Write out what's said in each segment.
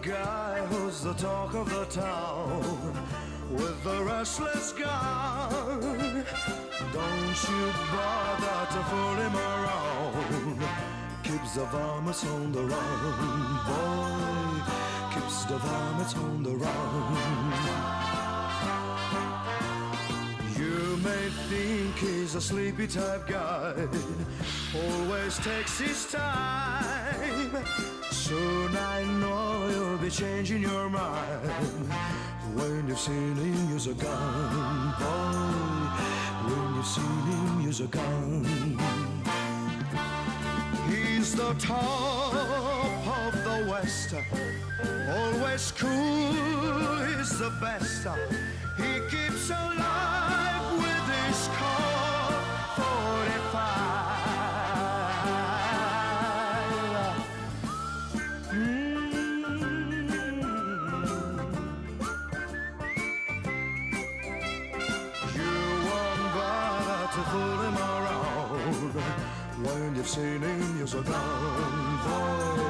guy who's the talk of the town with the restless gun. Don't you bother to fool him around. Keeps the varmints on the run, boy. Keeps the varmints on the run. You may think he's a sleepy type guy, always takes his time. Soon I know you'll be changing your mind when you've seen him use a gun, boy. When you've seen him use a gun. He's the top of the West, always cool, he's the best. He keeps alive with his Colt 45. You won't bother to fool him around when you've seen him use a gun, boy.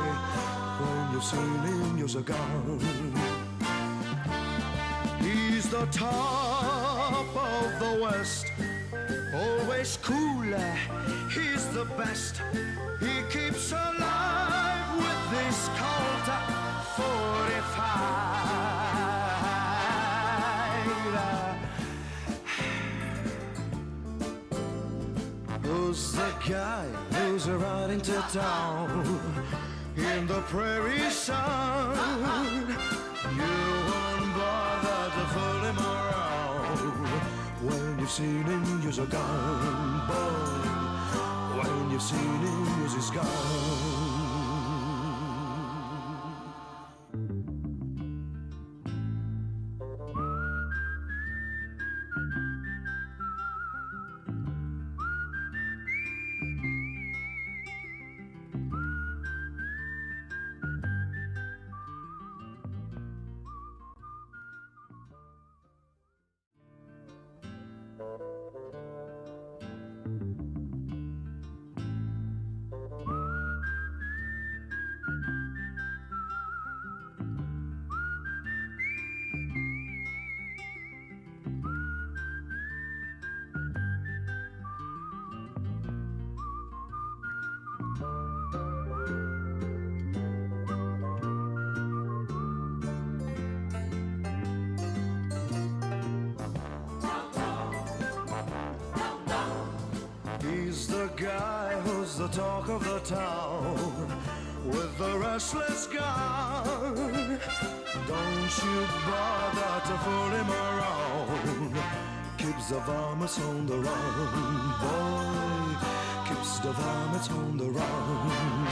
When you've seen him use a gun. He's the top of the West, always cooler, he's the best. He keeps alive with this Colt 45. Who's the guy who's riding to town in the prairie sun? You won't bother to fool him around when you've seen him use a gun, boy. When you've seen him use his gun. He's the guy who's the talk of the town with the restless gun. Don't you bother to fool him around. Keeps the varmints on the run, boy. Keeps the varmints on the run.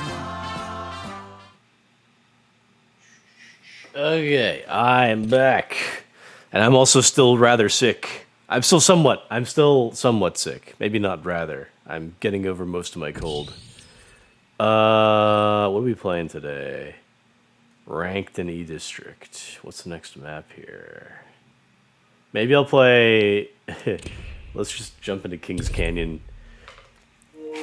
Okay, I am back. And I'm also still rather sick. I'm still somewhat sick. Maybe not rather. I'm getting over most of my cold. What are we playing today? Ranked in E-District. What's the next map here? Maybe I'll play... Let's just jump into Kings Canyon.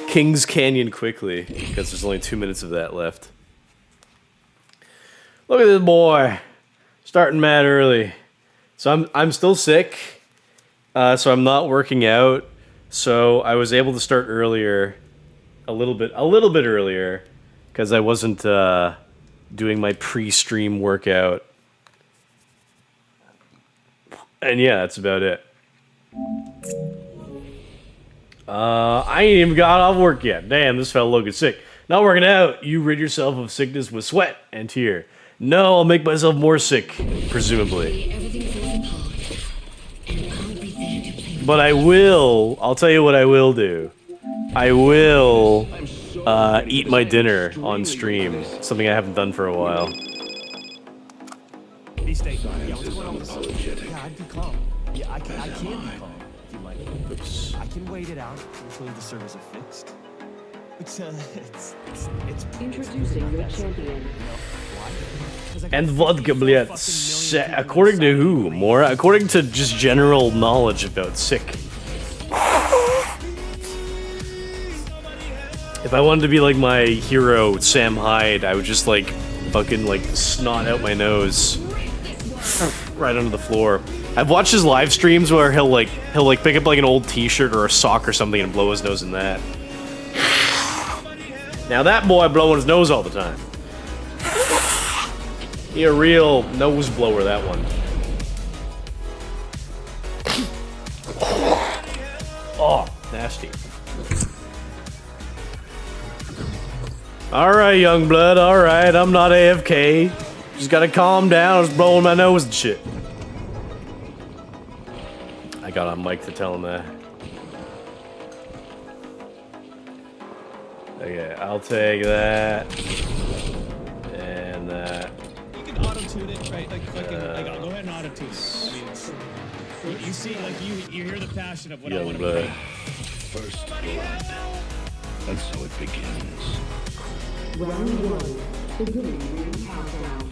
Kings Canyon quickly, because there's only 2 minutes of that left. Look at this boy. Starting mad early. So I'm still sick. So I'm not working out. So I was able to start earlier, a little bit earlier, because I wasn't doing my pre-stream workout. And yeah, that's about it. I ain't even got off work yet. Damn, this fella looking sick. Not working out. You rid yourself of sickness with sweat and tear. No, I'll make myself more sick, presumably. But I will, I'll tell you what I will do. I will eat my dinner on stream. Something I haven't done for a while. Oops. I can wait it out until the servers are fixed. It's introducing your champion. And vodka, блядь. According to who? More? According to just general knowledge about sick. If I wanted to be like my hero, Sam Hyde, I would just like fucking like snot out my nose right under the floor. I've watched his live streams where he'll pick up like an old t-shirt or a sock or something and blow his nose in that. Now that boy blowing his nose all the time. He a real nose blower, that one. Oh, nasty. Alright, young blood, alright, I'm not AFK. Just gotta calm down, I was blowing my nose and shit. I got on mic to tell him that. Okay, I'll take that. And that. You can auto-tune it, right? Like fucking, go ahead and auto-tune it. I mean, you see, like, you hear the passion of what I want to play. First blood. That's how it begins. Round 1. Beginning ring countdown.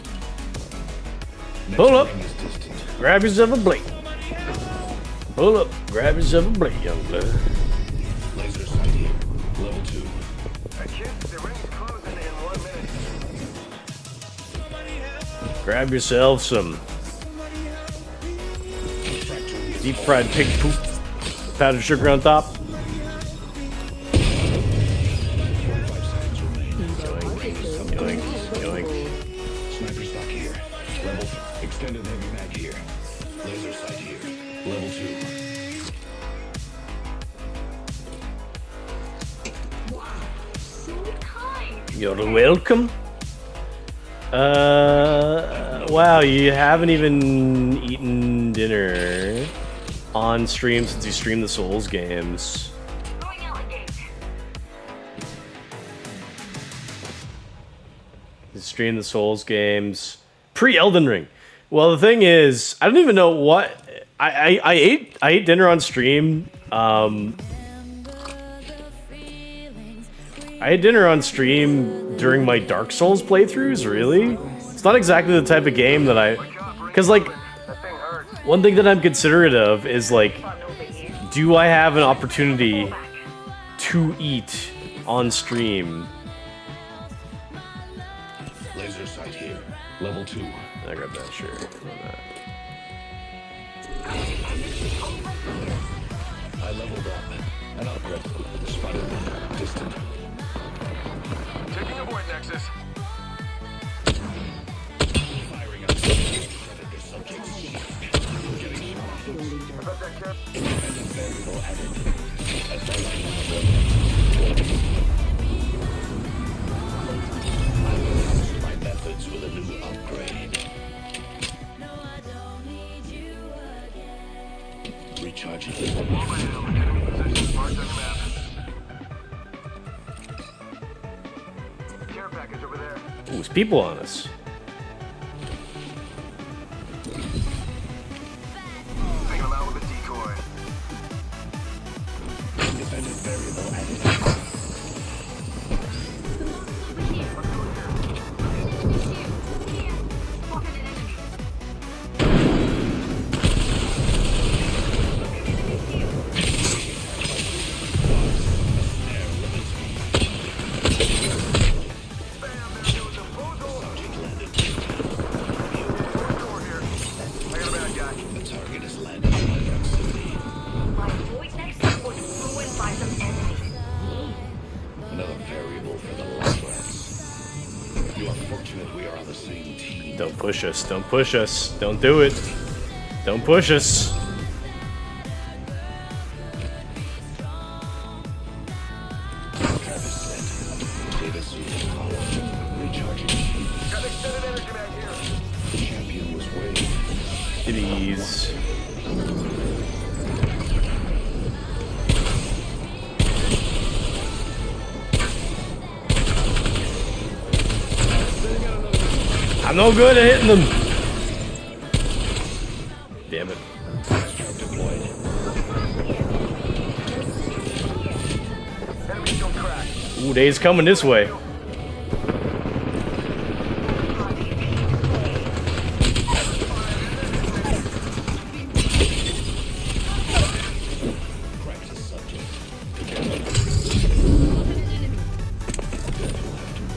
Pull up. Grab yourself a blade. Pull up. Grab yourself a blade, young blood. Laser sight here. Level 2. Grab yourself some deep fried pig poop, powdered sugar on top. Yoink, yoink. Sniper stock here. Level 3. Extended heavy mag here. Laser sight here. Level 2. You're welcome. Wow, you haven't even eaten dinner on stream since you streamed the Souls games. You streamed the Souls games pre-Elden Ring. Well, the thing is, I don't even know what I ate dinner on stream. I had dinner on stream during my Dark Souls playthroughs, really? It's not exactly the type of game that I... Because, like, one thing that I'm considerate of is, like, do I have an opportunity to eat on stream? Laser sight here. Level 2. I grabbed that, sure. I leveled up. An upgrade. Spotted. Distant. Taking a void nexus. Firing up. Predator subjects. Getting shot. Independent variable added. That's all I know. I will adjust my methods with a new upgrade. Recharging. Marked on the map. Care package over there. Ooh, there's people on us. Taking them out with a decoy. Independent variable added. Don't push us. Don't push us. Don't do it. Don't push us. Kitties. I'm no good at hitting them. Damn it. Ooh, Dave's coming this way.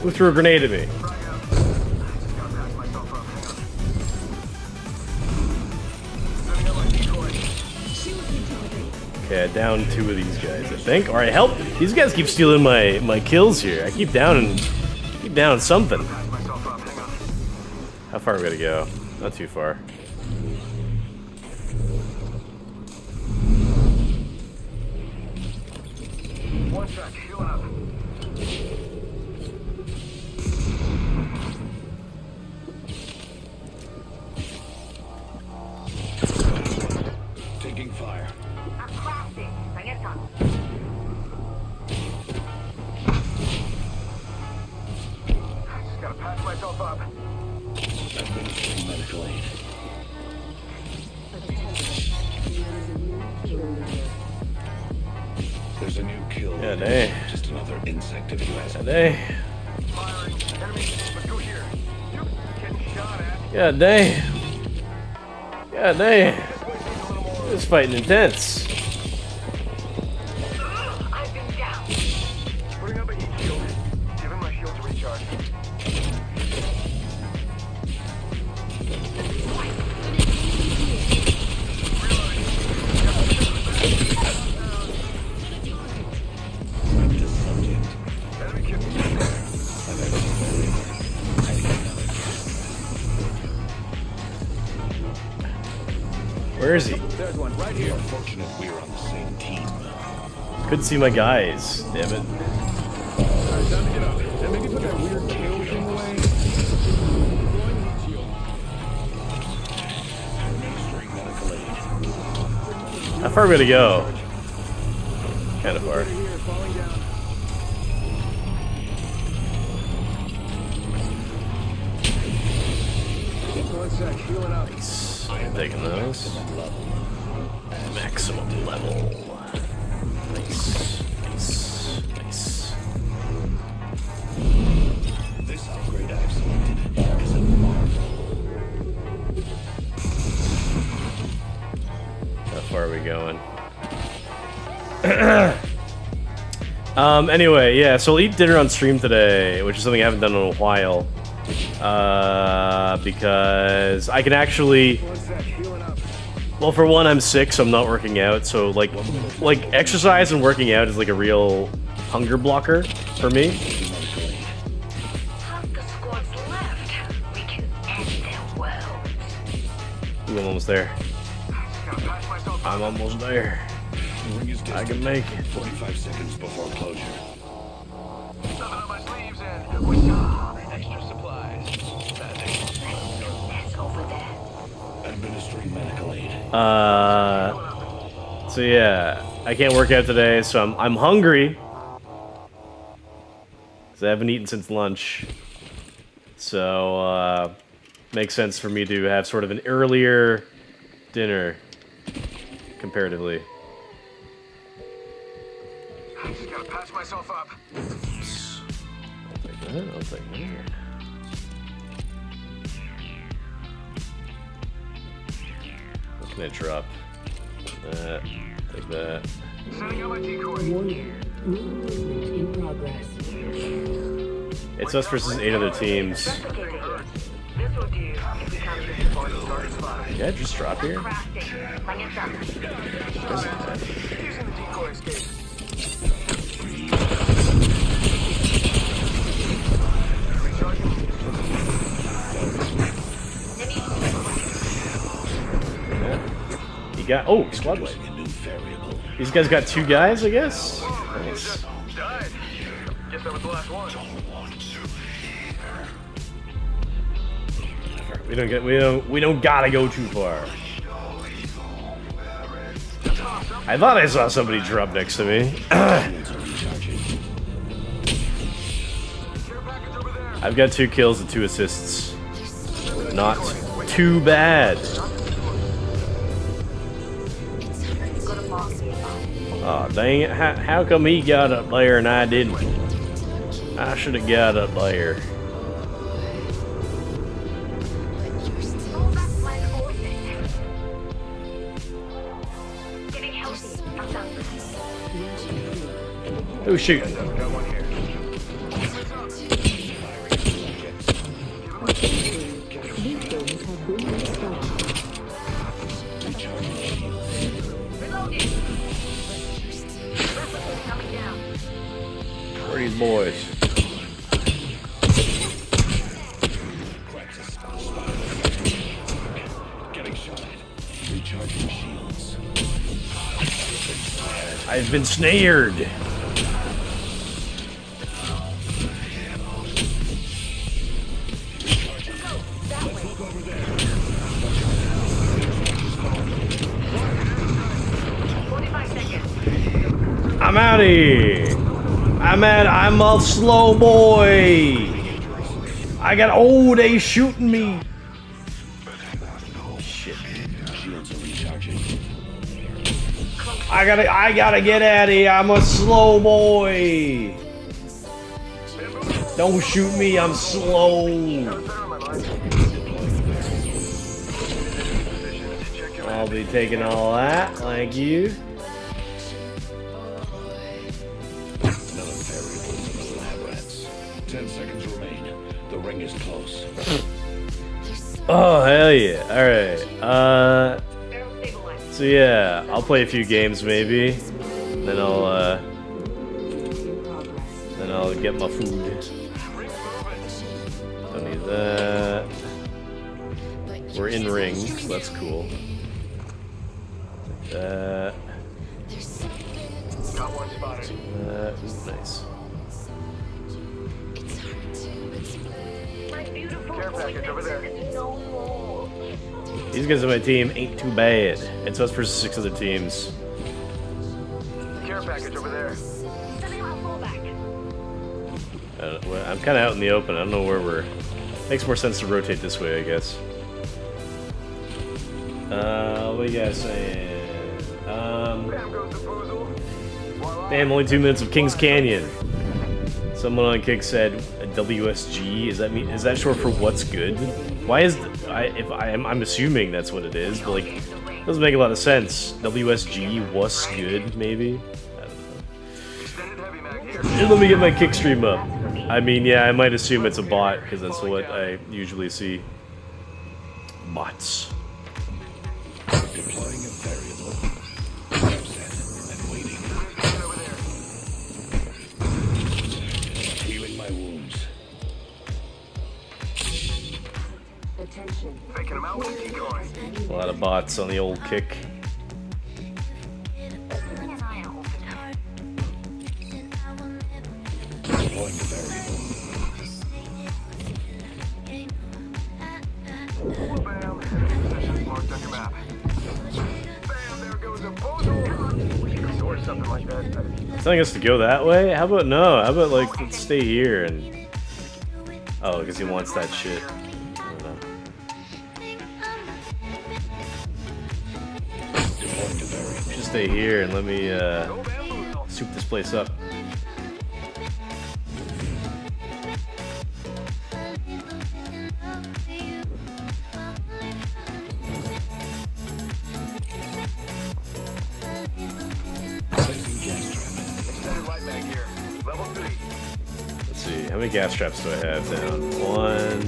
Who threw a grenade at me? Okay, I downed 2 of these guys, I think. Alright, help! These guys keep stealing my kills here. I keep downing something. Myself up. Hang on. How far we gotta go? Not too far. One sec. Healing up. Taking fire. Just gotta patch myself up. Administering medical aid. There's a new kill. Yeah, dang. Just another insect if you ask me. Day. Firing. Enemy. Let's go here. You getting shot at. God dang. God dang. This way needs a little more. This fighting intense. Putting up a heat shield. Giving my shield to recharge. Enemy kid. Where is he? There's one right We here. are fortunate we're on the same team. Couldn't see my guys. Damn it. Alright, time to get up. And maybe put that weird tail thing away. Deploying heat shield. Administering medical aid. How far are we gonna go? Kind of far. Here, falling down. One sec. Healing up. I'm taking those. Maximum level. Nice. Nice. Nice. This upgrade I've selected is a marvel. How far are we going? Anyway, yeah, so we'll eat dinner on stream today, which is something I haven't done in a while. Because I can actually, One sec. Healing up. well, for one, I'm sick, so I'm not working out, so like exercise and working out is like a real hunger blocker for me. Half the squad's left. We can end their world. Ooh, I'm almost there. Just gotta patch myself up. I'm almost there. Ring is I distant. can make it. 45 seconds before closure. Something on my sleeves and we got extra supplies. That's over there. Administering medical aid. So yeah, I can't work out today, so I'm hungry. Cause I haven't eaten since lunch. So makes sense for me to have sort of an earlier dinner comparatively. Just gotta patch myself up. I'll take that. I'll take that. What can I drop? That. Take that. Setting up my decoy. Warning. Movement in progress. It's us versus 8 other teams. This will do if we come to this point. Did I just drop here? Crafting. Bring it up. Using the decoy escape. Recharging. He got. Oh, squad wipe. Introducing a new variable. These guys got 2 guys, I guess. Nice. Died. Guess that was the last one. We don't gotta go too far. I thought I saw somebody drop next to me. Shields are recharging. Care package over there. I've got 2 kills and 2 assists. Not too bad. Aw, dang it. How come he got up there and I didn't? I should have got up there. Hold back my forces. Getting healthy. Who's shooting? Got one here. Victims have been destroyed. Recharging shields. Reloading. these boys. Getting shot at. Recharging shields. I've been snared. I'm outie. I'm a slow boy. I got they shooting me. Shit. Shields are recharging. I gotta get out of here. I'm a slow boy. Don't shoot me. I'm slow. I'll be taking all that. Thank you. Another variable for the lab rats. 10 seconds remain. The ring is close. Oh hell yeah! All right. So yeah, I'll play a few games maybe. Then I'll get my food. Don't need that. We're in ring, so that's cool. That. Ooh, nice. These guys on my team ain't too bad. It's us versus 6 other teams. Care package over there. I'm kind of out in the open. I don't know where we're. Makes more sense to rotate this way, I guess. What are you guys saying? Damn, only 2 minutes of Kings Canyon. Someone on Kick said WSG. Is that short for what's good? Why is I'm assuming that's what it is, but like it doesn't make a lot of sense. WSG what's good maybe? I don't know. Let me get my Kick stream up. I mean, yeah, I might assume it's a bot because that's what I usually see. Bots. Deploying a variable. Set and waiting. Healing my wounds. Attention. Faking him out with a decoy. A lot of bots on the old Kick. Deploying the variable. Bam. Position marked on your map. Bam, there goes a boozle. Or something like that. Telling us to go that way? How about no? How about like let's stay here and oh, because he wants that shit. I don't know. Deploying the variable. Just stay here and let me soup this place up. Extended light mag here. Level 3. Let's see, how many gas traps do I have down? 1,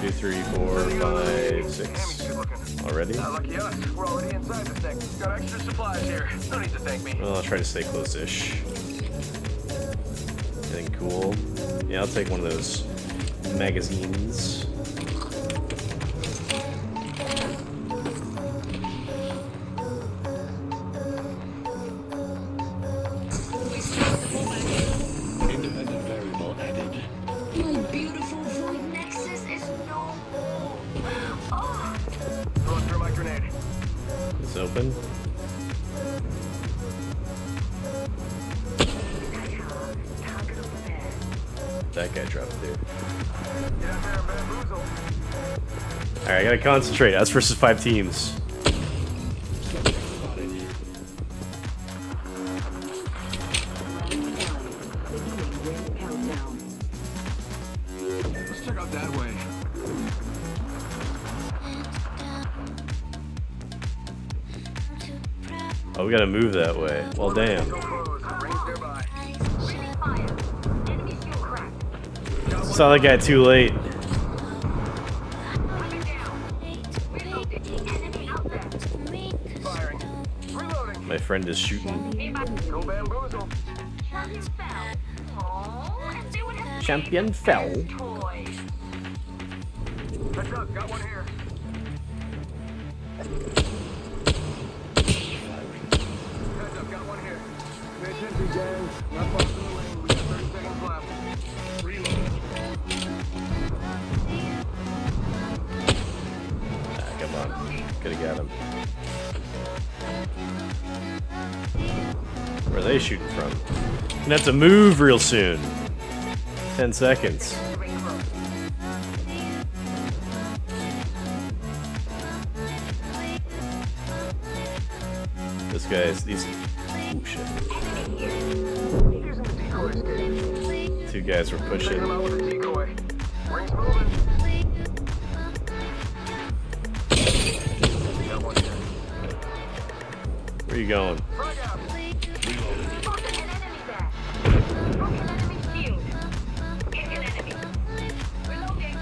2, 3, 4, 5, 6. Good looking. Already? Lucky us. We're already inside this thing. Got extra supplies here. No need to thank me. Well, I'll try to stay close-ish. Anything cool? Yeah, I'll take one of those magazines. Independent variable added. My beautiful void nexus is no more. Oh, Throwing through my grenade. It's open. That guy dropped there. Get out there and bamboozle. Alright, I gotta concentrate. Us versus 5 teams. Countdown. Let's check out that way. Oh, we gotta move that way. Well, damn. Go close. Range nearby. raining fire. Enemy shield cracked. Saw that guy too late. Moving down. Reloading. Enemy out there. Firing. Reloading. My friend is shooting. Go bamboozle. Charge champion fell. Oh, and they would have Champion fell. toys. Heads up, got one here. Heads up, got one here. Pay attention, gang. Not far from the lane. We got 30 seconds left. Reload. Ah, come on. Could have got him. Where are they shooting from? Gonna have to move real soon. 10 seconds. This guy's these. Oh shit. Using the decoy escape. Two guys were Take pushing. him out with a decoy. Rings moving. Got one here. Where you going? Frag out. Spotted an enemy there. Broken enemy shield. Hit an enemy. Reloading.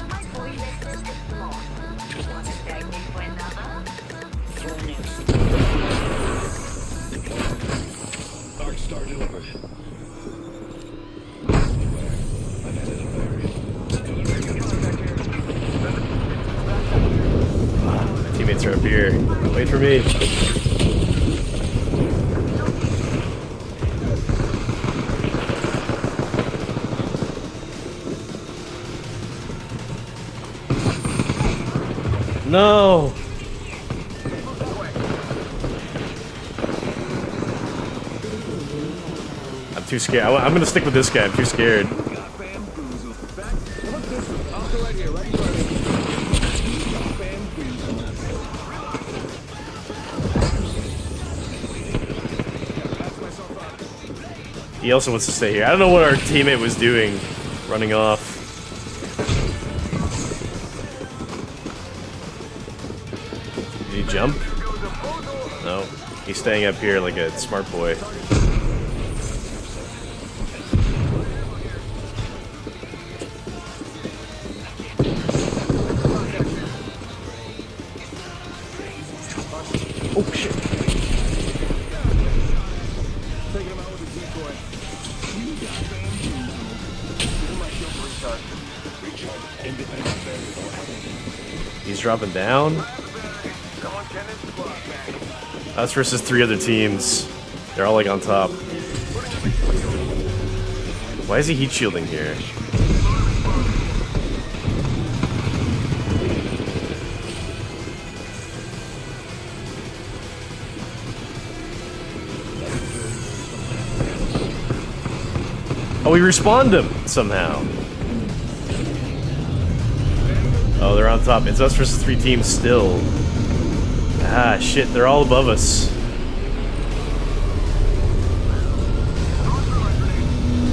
My boy list is small. Want to tag me for another? Dark Star delivered. Beware. I've added a variant. My teammates are up here. Wait for me. No. I'm too scared. I'm gonna stick with this guy. I'm too scared. Got bamboozled. Back. Look this way. Also right here. Right in front of me. Got bamboozled. Pass myself up. He also wants to stay here. I don't know what our teammate was doing, running off. Did he jump? No. He's staying up here like a smart boy. Oh shit. Taking him out with a decoy. You got bamboozled. Give my shield for recharge. Independent variable. He's dropping down. Someone can his squad back. Us versus 3 other teams. They're all like on top. Why is he heat shielding here? Oh, we respawned him somehow. Oh, they're on top. It's us versus 3 teams still. Ah, shit, they're all above us.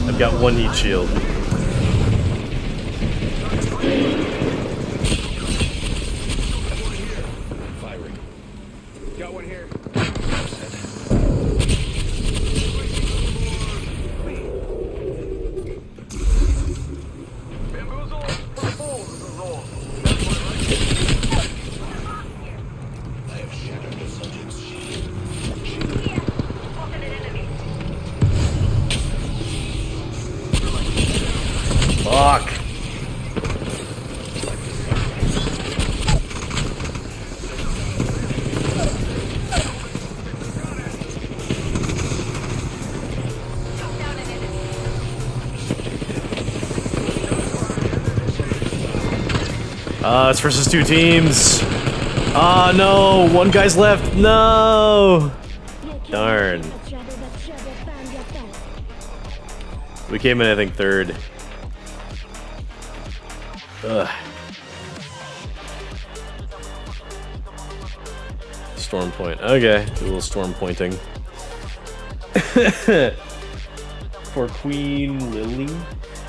I've got 1 heat shield. Firing. Got one here. Bamboozle for the fools. I have shattered the subject's shield. Here. Spotted an enemy. Fuck. Took down an enemy. It's versus 2 teams. Ah, no. 1 guy's left. No. Darn. We came in, I think, 3rd. Ugh. Storm point. Okay, do a little storm pointing. For Queen Lily.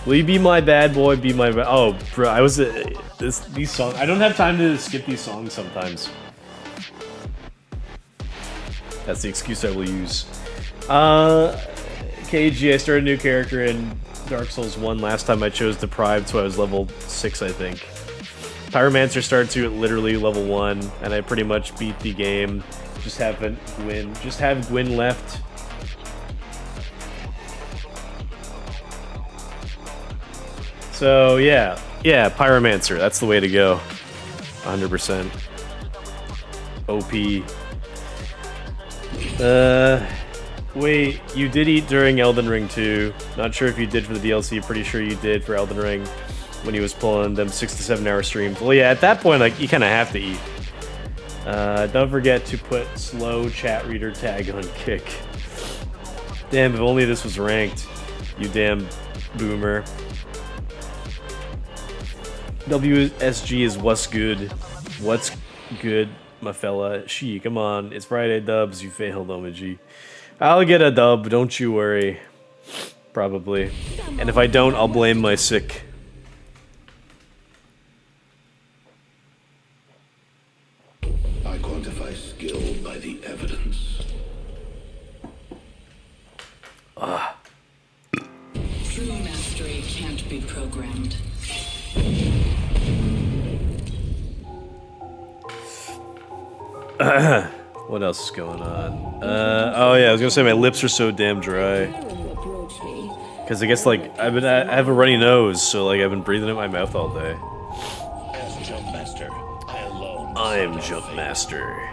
Will you be my bad boy? Be my oh, bro. I was these songs. I don't have time to skip these songs sometimes. That's the excuse I will use. KG. I started a new character in Dark Souls 1. Last time I chose Deprived, so I was level 6, I think. Pyromancer started to at literally level 1, and I pretty much beat the game. Just have Gwyn left. So yeah, Pyromancer. That's the way to go. 100%. OP. Wait, you did eat during Elden Ring too. Not sure if you did for the DLC. Pretty sure you did for Elden Ring when he was pulling them 6 to 7 hour streams. Well, yeah, at that point, like, you kind of have to eat. Don't forget to put slow chat reader tag on kick. Damn, if only this was ranked. You damn boomer. WSG is what's good. What's good, my fella? She, come on. It's Friday, dubs. You failed, Omaji. I'll get a dub, don't you worry. Probably. And if I don't, I'll blame my sick. I quantify skill by the evidence. True mastery can't be programmed. What else is going on? Oh yeah, I was gonna say my lips are so damn dry. Cause I guess like I have a runny nose, so like I've been breathing in my mouth all day. As Jump Master, I alone. I'm Jump Master.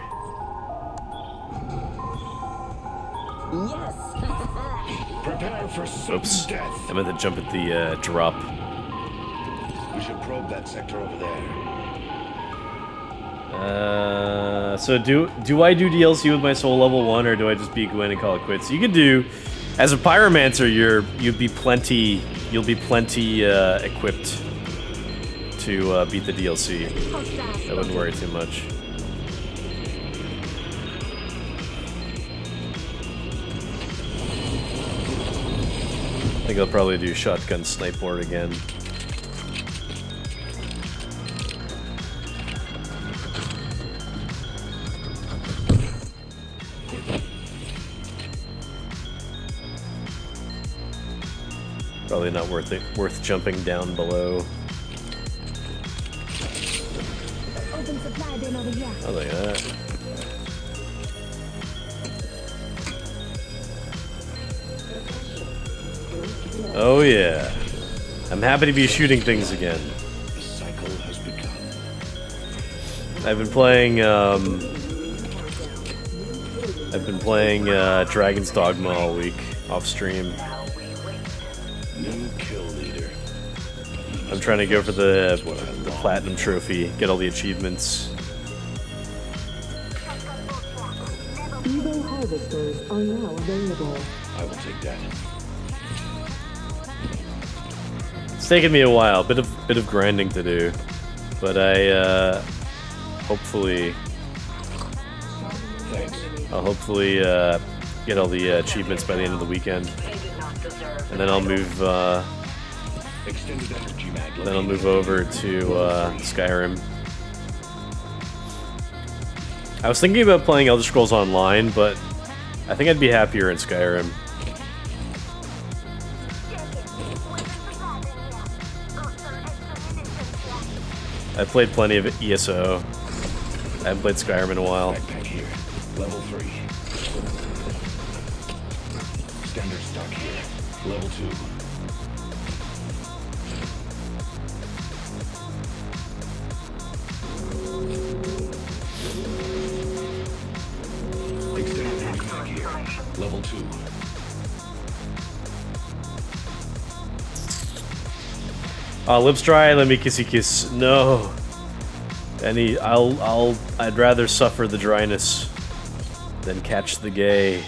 Prepare for sudden Oops, death. I meant to jump at the drop. We should probe that sector over there. So do I do DLC with my soul level 1, or do I just beat Gwen and call it quits? You could do, as a Pyromancer, you'll be plenty equipped to beat the DLC. I wouldn't worry too much. I think I'll probably do shotgun snipe board again. Probably not worth jumping down below. Open supply bin over here. I like that. Oh yeah. I'm happy to be shooting things again. The cycle has begun. I've been playing Dragon's Dogma all week off stream. New kill leader. I'm trying to go for the platinum trophy, get all the achievements. Evo harvesters are now available. I will take that. It's taken me a while, bit of grinding to do, but I hopefully Thanks. get all the achievements by the end of the weekend, and then I'll move. Extended energy mag. Then I'll move over to Skyrim. I was thinking about playing Elder Scrolls Online, but I think I'd be happier in Skyrim. I've played plenty of ESO. I haven't played Skyrim in a while. Backpack here. Level 3. Standard stock here. Level 2. Extended energy mag here. Level 2. Lips dry, let me kissy kiss. No. I'd rather suffer the dryness than catch the gay.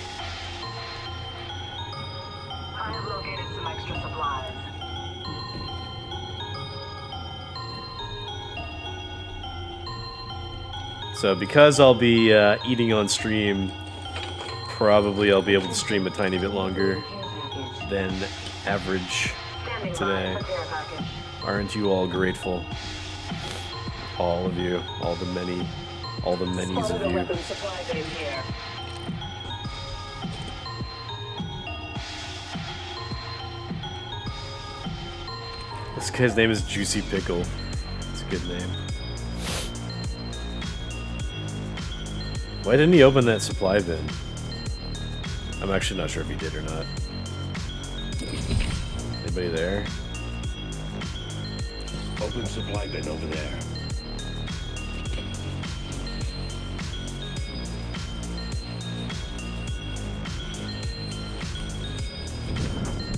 I have located some extra supplies. So because I'll be eating on stream, probably I'll be able to stream a tiny bit longer than average Standing today. by for care package. Aren't you all grateful? All of you, all the many's of you. Weapon supply bin here. This guy's name is Juicy Pickle. It's a good name. Why didn't he open that supply bin? I'm actually not sure if he did or not. Anybody there? Open supply bin over there.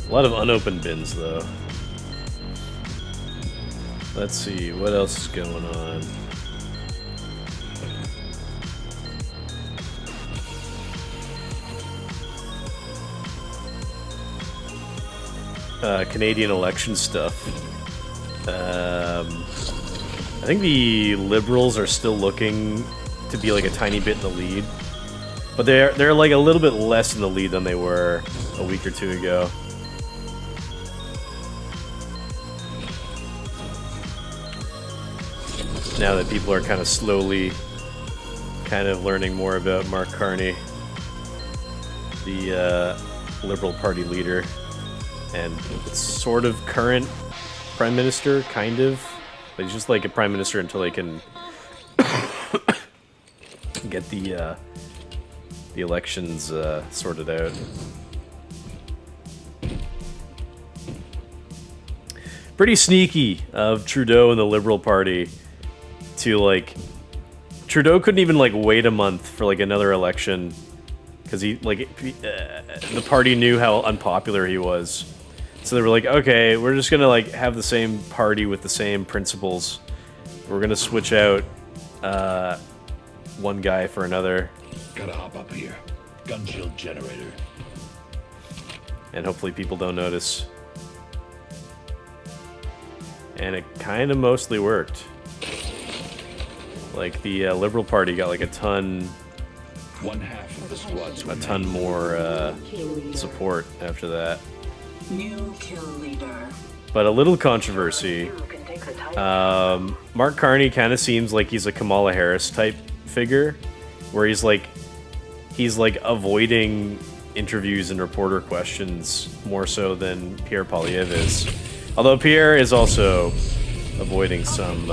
A lot of unopened bins, though. Let's see, what else is going on? Canadian election stuff. I think the Liberals are still looking to be like a tiny bit in the lead, but they're like a little bit less in the lead than they were a week or two ago. Now that people are kind of slowly learning more about Mark Carney, the Liberal Party leader, and sort of current Prime Minister, kind of. But he's just like a Prime Minister until they can get the elections sorted out. Pretty sneaky of Trudeau and the Liberal Party to, like, Trudeau couldn't even like wait a month for like another election because he the party knew how unpopular he was, so they were like, okay, we're just gonna like have the same party with the same principles. We're gonna switch out one guy for another. Gotta hop up here. Gun shield generator. And hopefully people don't notice. And it kind of mostly worked. Like, the Liberal Party got like a ton more support after that. New kill leader. But a little controversy. Mark Carney kind of seems like he's a Kamala Harris type figure, where he's like avoiding interviews and reporter questions more so than Pierre Poilievre is. Although Pierre is also avoiding some.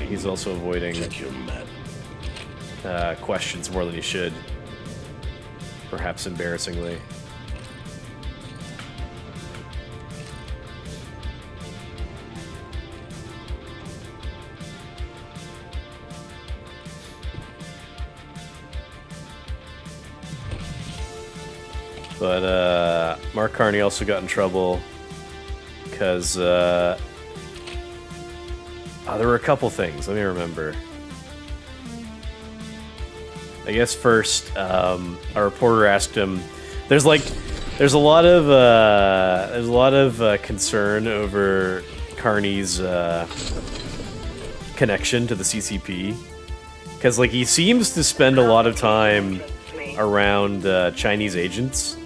He's also avoiding questions more than he should, perhaps embarrassingly. But Mark Carney also got in trouble because there were a couple things. Let me remember. I guess first, a reporter asked him. There's a lot of concern over Carney's connection to the CCP, because like he seems to spend a lot of time around Chinese agents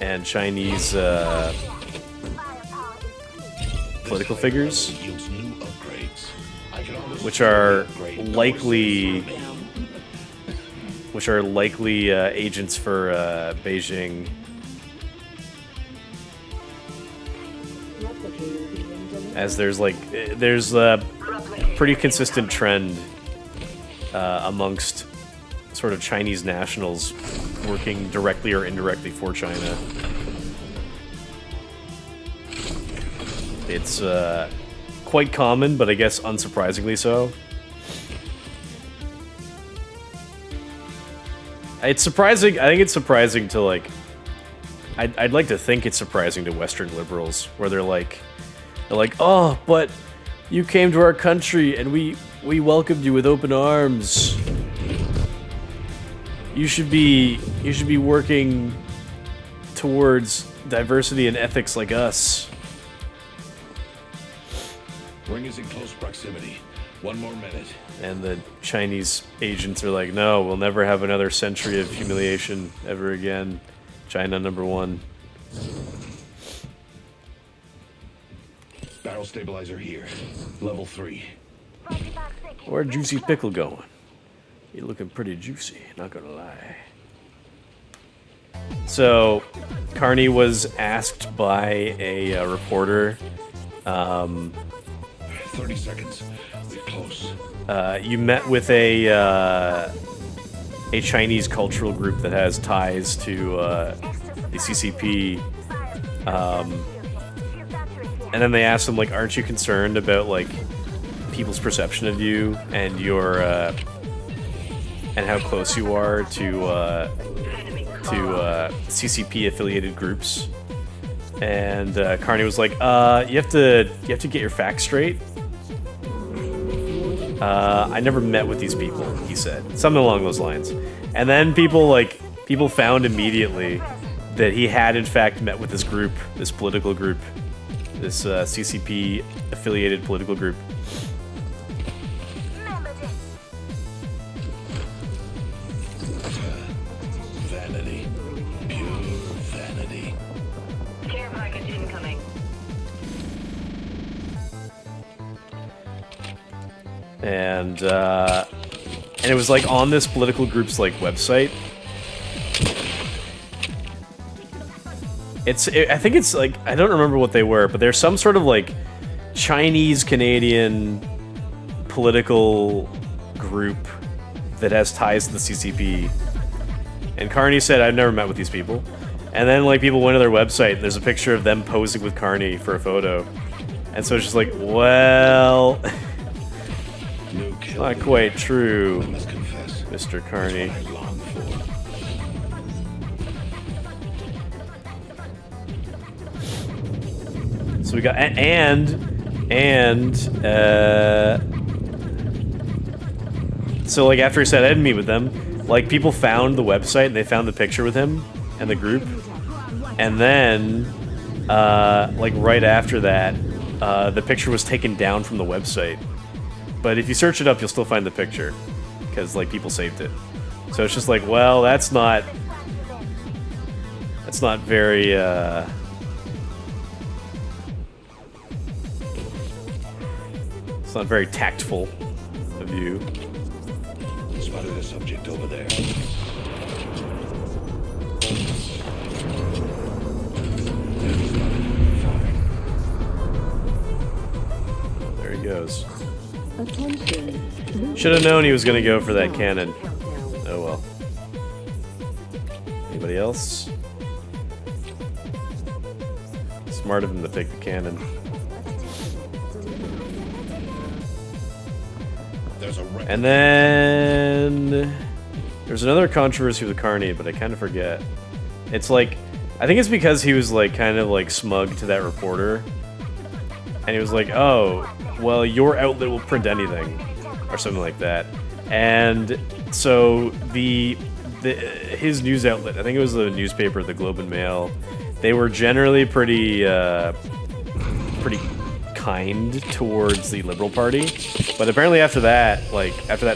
and Chinese political figures, which are likely agents for Beijing. As there's a pretty consistent trend amongst sort of Chinese nationals working directly or indirectly for China. It's quite common, but I guess unsurprisingly so. It's surprising. I think it's surprising to like. I'd like to think it's surprising to Western liberals, where they're like, oh, but you came to our country and we welcomed you with open arms. You should be working towards diversity and ethics like us. Ring is in close proximity. 1 more minute. And the Chinese agents are like, no, we'll never have another century of humiliation ever again. China #1. Barrel stabilizer here. Level 3. Where'd Juicy Pickle going? You're looking pretty juicy, not gonna lie. So, Carney was asked by a reporter, 30 seconds. We're close. You met with a Chinese cultural group that has ties to the CCP. and then they asked him like, "Aren't you concerned about like people's perception of you and your and how close you are to CCP affiliated groups?" And Carney was like, you have to get your facts straight. I never met with these people," he said. Something along those lines. And then people found immediately that he had in fact met with this group, this political group, this CCP affiliated political group. Vanity. Pure vanity. Care package incoming. And it was like on this political group's like website. I think it's like, I don't remember what they were, but there's some sort of like Chinese Canadian political group that has ties to the CCP. And Carney said, "I've never met with these people." And then like people went to their website and there's a picture of them posing with Carney for a photo. And so it's just like, well, No not quite true, I must confess. Mr. Carney. I long for. So we got so like after he said I'd meet with them, like people found the website and they found the picture with him and the group, and then like right after that, the picture was taken down from the website. But if you search it up, you'll still find the picture because like people saved it. So it's just like, well, that's not very. It's not very tactful of you. Spotted a subject over there. There he goes. Attention. Should have known he was going to go for that cannon. Oh well. Anybody else? Smart of him to pick the cannon. There's a record. And then there's another controversy with Carney, but I kind of forget. It's like, I think it's because he was like kind of like smug to that reporter, and he was like, "Oh, well, your outlet will print anything," or something like that. And so his news outlet, I think it was the newspaper, the Globe and Mail, they were generally pretty kind towards the Liberal Party. But apparently after that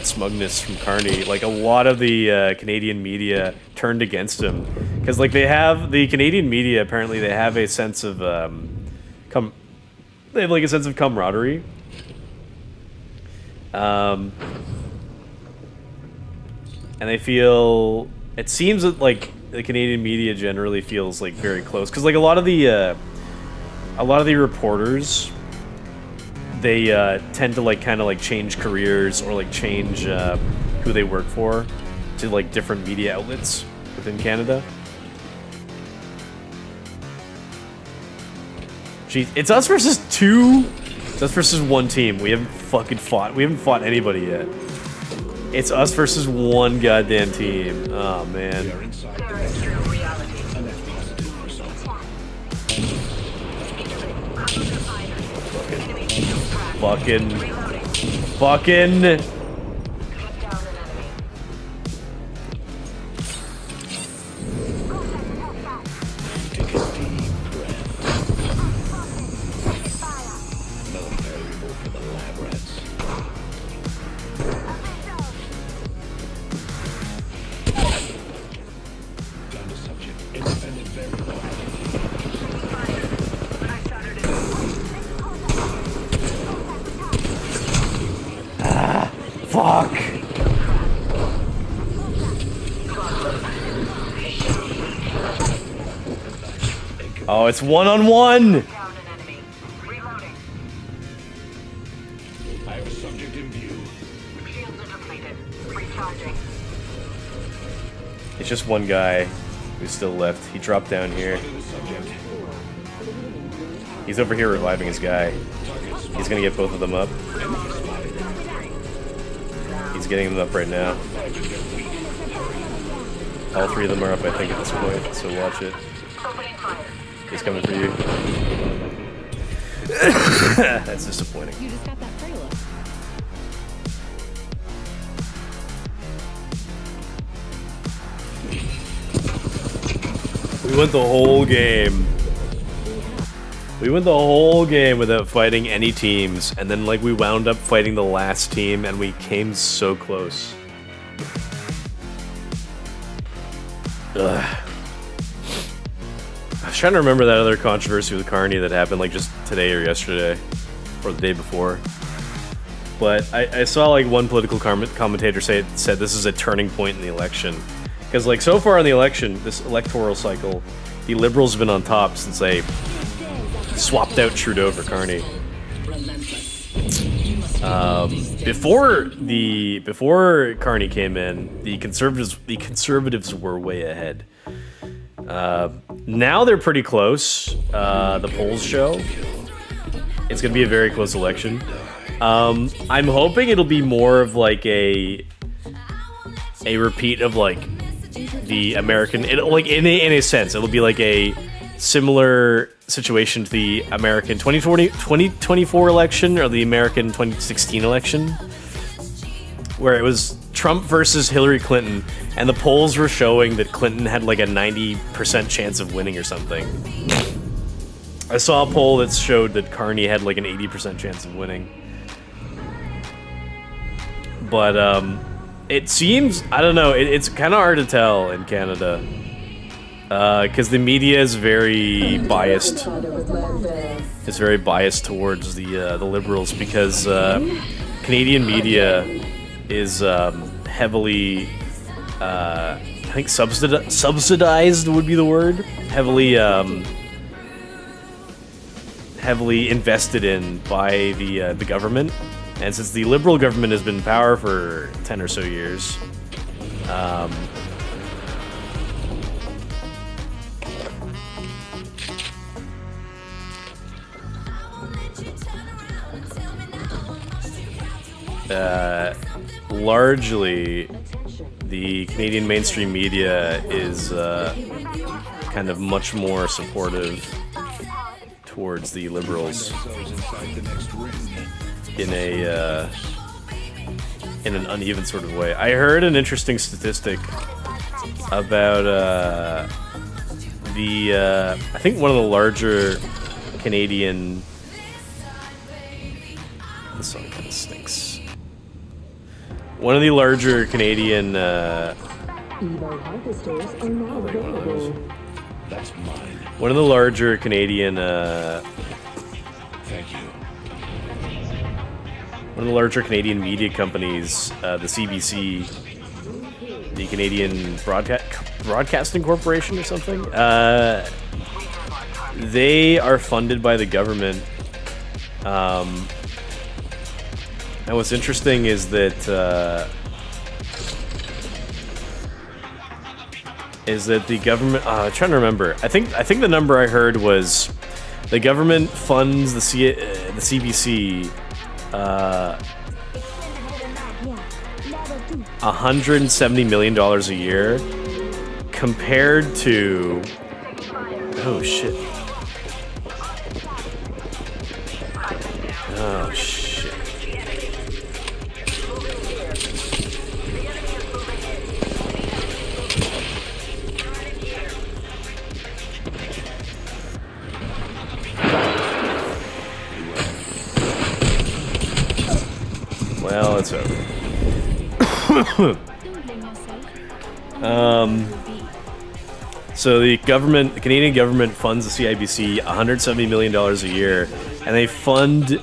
smugness from Carney, like a lot of the Canadian media turned against him. Because like the Canadian media, apparently they have a sense of camaraderie. And they feel, it seems that like the Canadian media generally feels like very close. Because like a lot of the reporters, they tend to like kind of like change careers or like change who they work for to like different media outlets within Canada. Jeez, it's us versus two. It's us versus one team. We haven't fucking fought. We haven't fought anybody yet. It's us versus one goddamn team. Oh man. We are inside the Terrestrial reality. a net positive result. Enemy field track. Fucking. Reloading. Fucking. Cut down an enemy. Take a deep breath. Another variable for the lab rats. Down to subject. Independent variable. But I shattered it. Fuck. Oh, it's one-on-one. Down an enemy. Reloading. I have a subject in view. Shields are depleted. Recharging. It's just one guy who's still left. He dropped down here. Spotted a subject. He's over here reviving his guy. He's gonna get both of them up. He's getting them up right now. All three of them are up, I think, at this point, so watch it. He's coming for you. That's disappointing. You just got that trailer. We went the whole game. We went the whole game without fighting any teams, and then like we wound up fighting the last team, and we came so close. Ugh. I was trying to remember that other controversy with Carney that happened like just today or yesterday, or the day before. But I saw like one political commentator said this is a turning point in the election. Because like so far in the election, this electoral cycle, the Liberals have been on top since they swapped out Trudeau for Carney. Before Carney came in, the conservatives were way ahead. Now they're pretty close. The polls show it's gonna be a very close election. I'm hoping it'll be more of like a repeat of like the American, in a sense, it'll be like a similar situation to the American 2024 election or the American 2016 election, where it was Trump versus Hillary Clinton, and the polls were showing that Clinton had like a 90% chance of winning or something. I saw a poll that showed that Carney had like an 80% chance of winning. But it seems, I don't know, it's kind of hard to tell in Canada. Because the media is very biased. It's very biased towards the Liberals because Canadian media is heavily, I think subsidized would be the word. Heavily invested in by the government. And since the Liberal government has been in power for 10 or so years, largely the Canadian mainstream media is kind of much more supportive towards the Liberals in an uneven sort of way. I heard an interesting statistic about I think one of the larger Canadian. This song kind of stinks. One of the larger Canadian. Evo harvesters are now available. That's mine. One of the larger Canadian. Thank you. One of the larger Canadian media companies, the CBC, the Canadian Broadcasting Corporation or something, they are funded by the government. And what's interesting is that the government. I'm trying to remember. I think the number I heard was the government funds the CBC. $170 million a year compared to. Oh shit. Oh shit. Well, it's over. So the Canadian government funds the CIBC $170 million a year, and they fund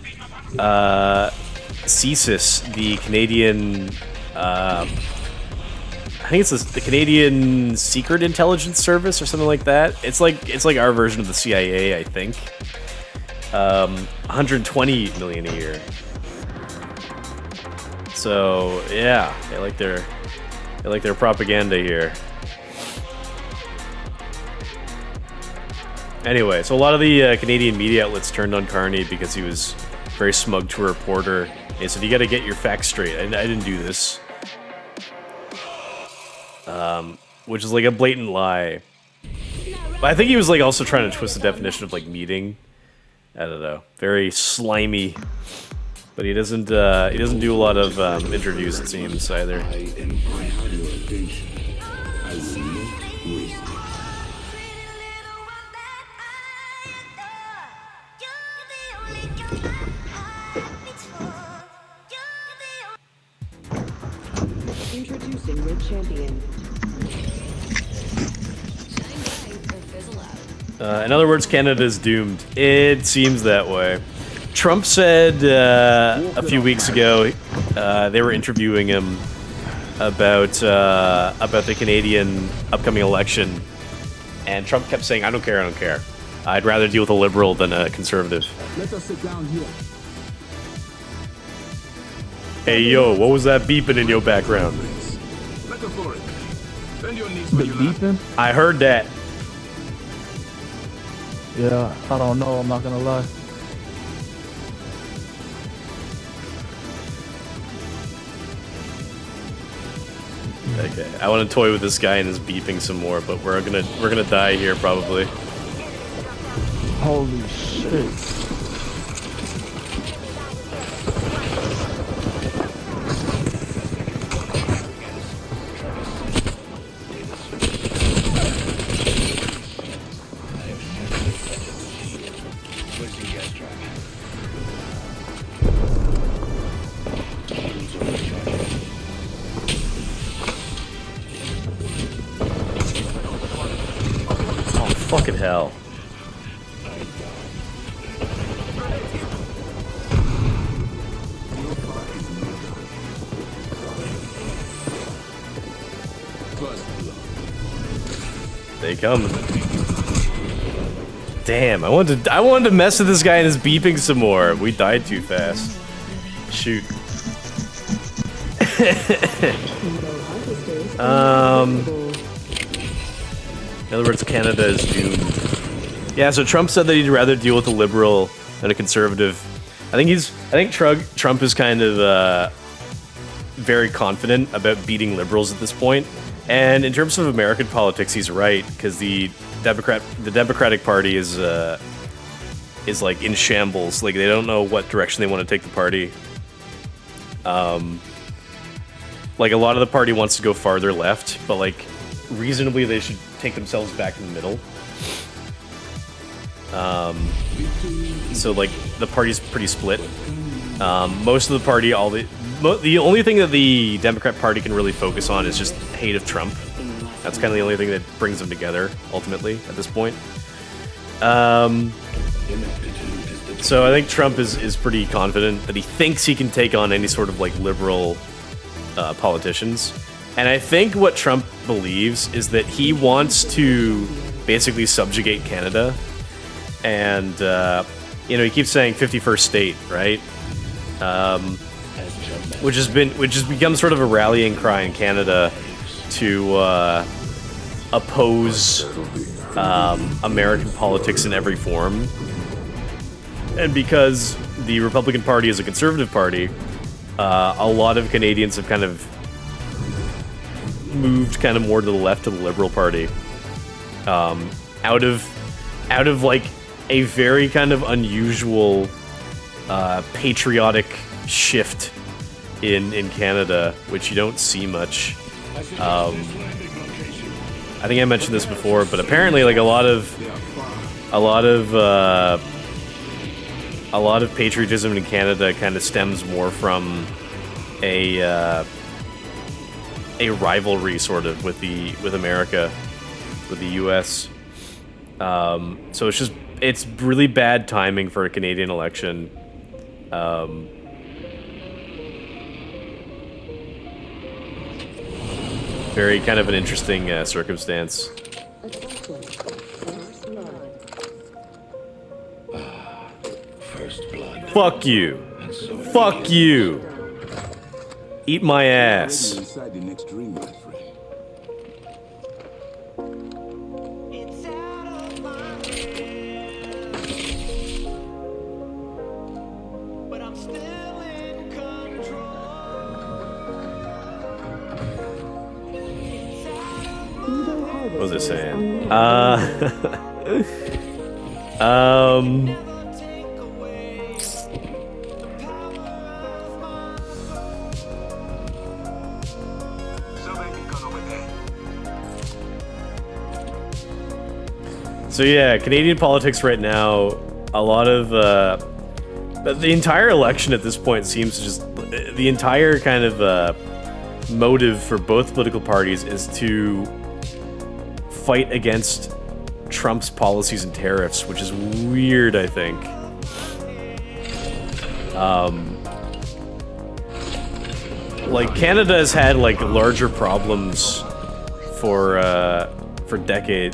CSIS, the Canadian, I think it's the Canadian Secret Intelligence Service or something like that. It's like our version of the CIA, I think. $120 million a year. So yeah, they like their propaganda here. Anyway, so a lot of the Canadian media outlets turned on Carney because he was very smug to a reporter. He said, "You got to get your facts straight. I didn't do this," which is like a blatant lie. But I think he was like also trying to twist the definition of like meeting. I don't know, very slimy. But he doesn't do a lot of interviews, it seems, either. I embrace your attention. I will not waste it. Introducing your champion. In other words, Canada's doomed. It seems that way. Trump said a few weeks ago they were interviewing him about the Canadian upcoming election, and Trump kept saying, "I don't care, I don't care. I'd rather deal with a liberal than a conservative." Let us sit down here. Hey yo, what was that beeping in your background? Metaphoric. Bend your knees where you land. I heard that. Yeah, I don't know, I'm not gonna lie. Okay, I want to toy with this guy and his beeping some more, but we're gonna die here probably. Holy shit. Fucking hell. They come. Damn, I wanted to mess with this guy and his beeping some more. We died too fast. Shoot. In other words, Canada is doomed. Yeah, so Trump said that he'd rather deal with a liberal than a conservative. I think Trump is kind of very confident about beating liberals at this point. And in terms of American politics, he's right, because the Democratic Party is like in shambles. Like, they don't know what direction they want to take the party. Like, a lot of the party wants to go farther left, but like reasonably they should take themselves back in the middle. So like the party's pretty split. Most of the party, the only thing that the Democrat Party can really focus on is just hate of Trump. That's kind of the only thing that brings them together ultimately at this point. So I think Trump is pretty confident that he thinks he can take on any sort of like liberal politicians. And I think what Trump believes is that he wants to basically subjugate Canada. And, he keeps saying 51st state, right? Which has become sort of a rallying cry in Canada to oppose American politics in every form. And because the Republican Party is a conservative party, a lot of Canadians have kind of moved kind of more to the left of the Liberal Party, out of like a very kind of unusual patriotic shift in Canada, which you don't see much. I think I mentioned this before, but apparently like a lot of patriotism in Canada kind of stems more from a rivalry sort of with America, with the U.S. So it's really bad timing for a Canadian election. Very kind of an interesting circumstance. First blood. Fuck you. Fuck you. Eat my ass. Inside the next ring, my friend. was I saying? Um. So yeah, Canadian politics right now, a lot of the entire election at this point seems to just the entire kind of motive for both political parties is to fight against Trump's policies and tariffs, which is weird, I think. Like Canada has had like larger problems for about a decade,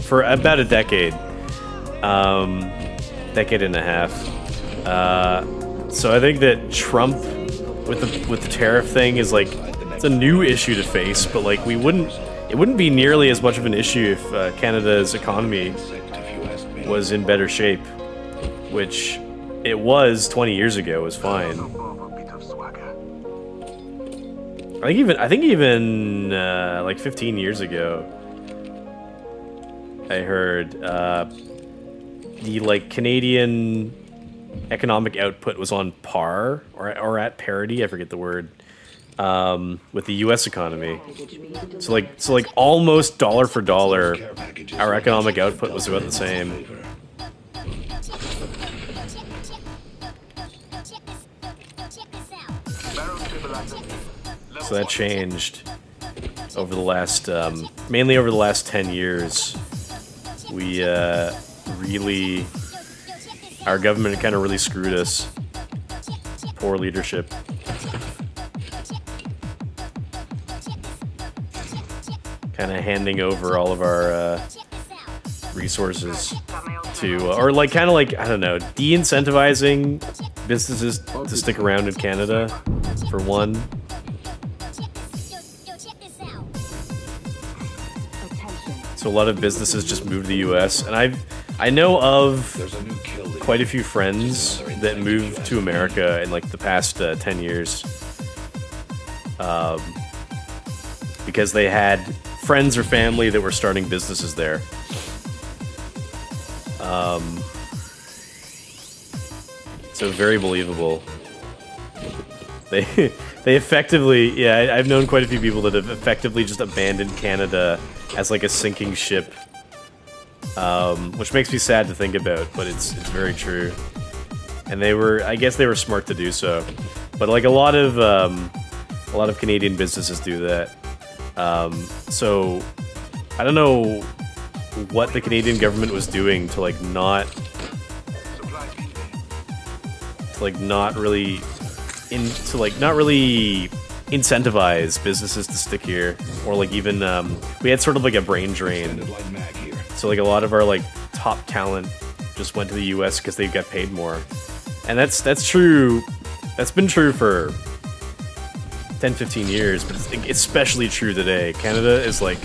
decade and a half. So I think that Trump with the tariff thing is like it's a new issue to face, but like it wouldn't be nearly as much of an issue if Canada's economy was in better shape, which it was 20 years ago. It was fine. I think even like 15 years ago, I heard the like Canadian economic output was on par or at parity. I forget the word. With the U.S. economy, so like almost dollar for dollar, our economic output was about the same. So that changed over the last, mainly over the last 10 years. We really, our government kind of really screwed us. Poor leadership. Kind of handing over all of our resources to, or like kind of like, I don't know, de-incentivizing businesses to stick around in Canada, for one. So a lot of businesses just moved to the US, and I know of quite a few friends that moved to America in like the past 10 years. Because they had friends or family that were starting businesses there. So very believable. They effectively, yeah, I've known quite a few people that have effectively just abandoned Canada as like a sinking ship, which makes me sad to think about, but it's very true. And I guess they were smart to do so. But like a lot of Canadian businesses do that. So I don't know what the Canadian government was doing to like not really incentivize businesses to stick here, or like even we had sort of like a brain drain. So like a lot of our like top talent just went to the US because they got paid more. And that's true. That's been true for 10-15 years, but it's especially true today. Canada is like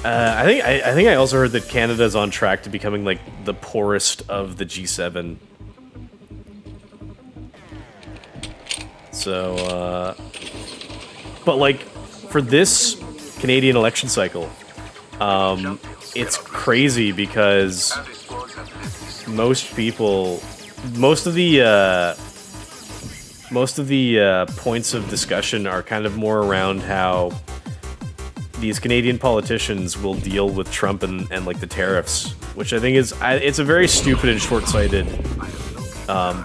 I think I also heard that Canada is on track to becoming like the poorest of the G7. So but like for this Canadian election cycle, it's crazy because most of the points of discussion are kind of more around how these Canadian politicians will deal with Trump and like the tariffs, which I think it's a very stupid and short-sighted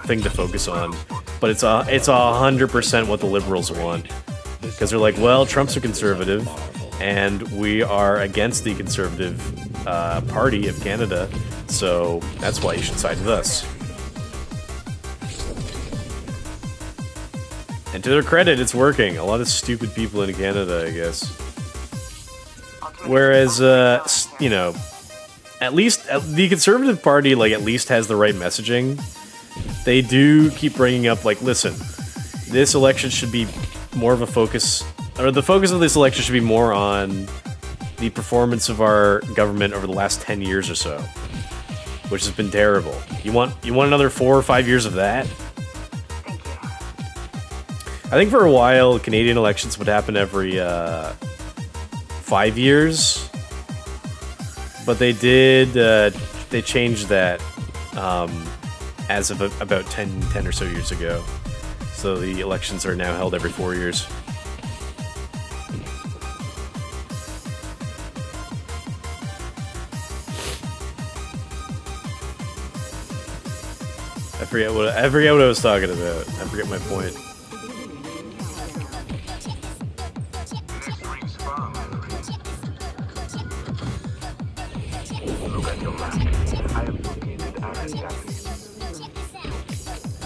thing to focus on. But it's 100% what the Liberals want, because they're like, well, Trump's a conservative, and we are against the Conservative Party of Canada, so that's why you should side with us. And to their credit, it's working. A lot of stupid people in Canada, I guess. Whereas, you know, at least the Conservative Party, like, at least has the right messaging. They do keep bringing up, like, listen, this election should be more of a focus, or the focus of this election should be more on the performance of our government over the last 10 years or so, which has been terrible. You want another 4 or 5 years of that? I think for a while, Canadian elections would happen every 5 years. But they did, they changed that as of about 10 or so years ago. So the elections are now held every 4 years. I forget what I was talking about. I forget my point. Next ring's far, Mallory. Look at your map. I have located our Japanese.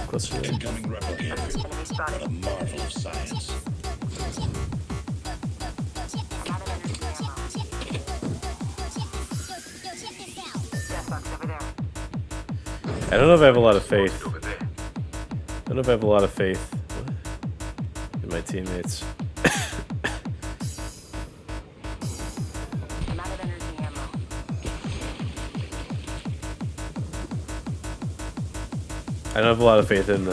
Close to it. Incoming replicator. Enemy spotted. A marvel of science. I'm out of energy ammo. Death box over there. I don't know if I have a lot of faith. Over there. I don't know if I have a lot of faith in my teammates. I'm out of energy ammo. I don't have a lot of faith in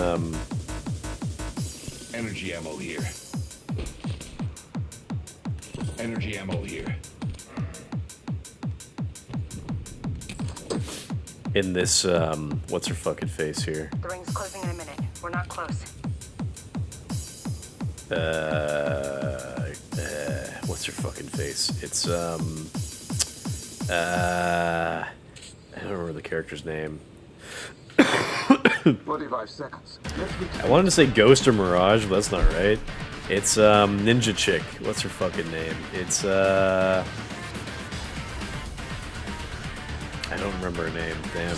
Energy ammo here. Energy ammo here. in this what's her fucking face here. The ring's closing in a minute. We're not close. What's her fucking face? It's I don't remember the character's name. 45 seconds. I wanted to say Ghost or Mirage, but that's not right. It's Ninja Chick. What's her fucking name? It's I don't remember her name. Damn.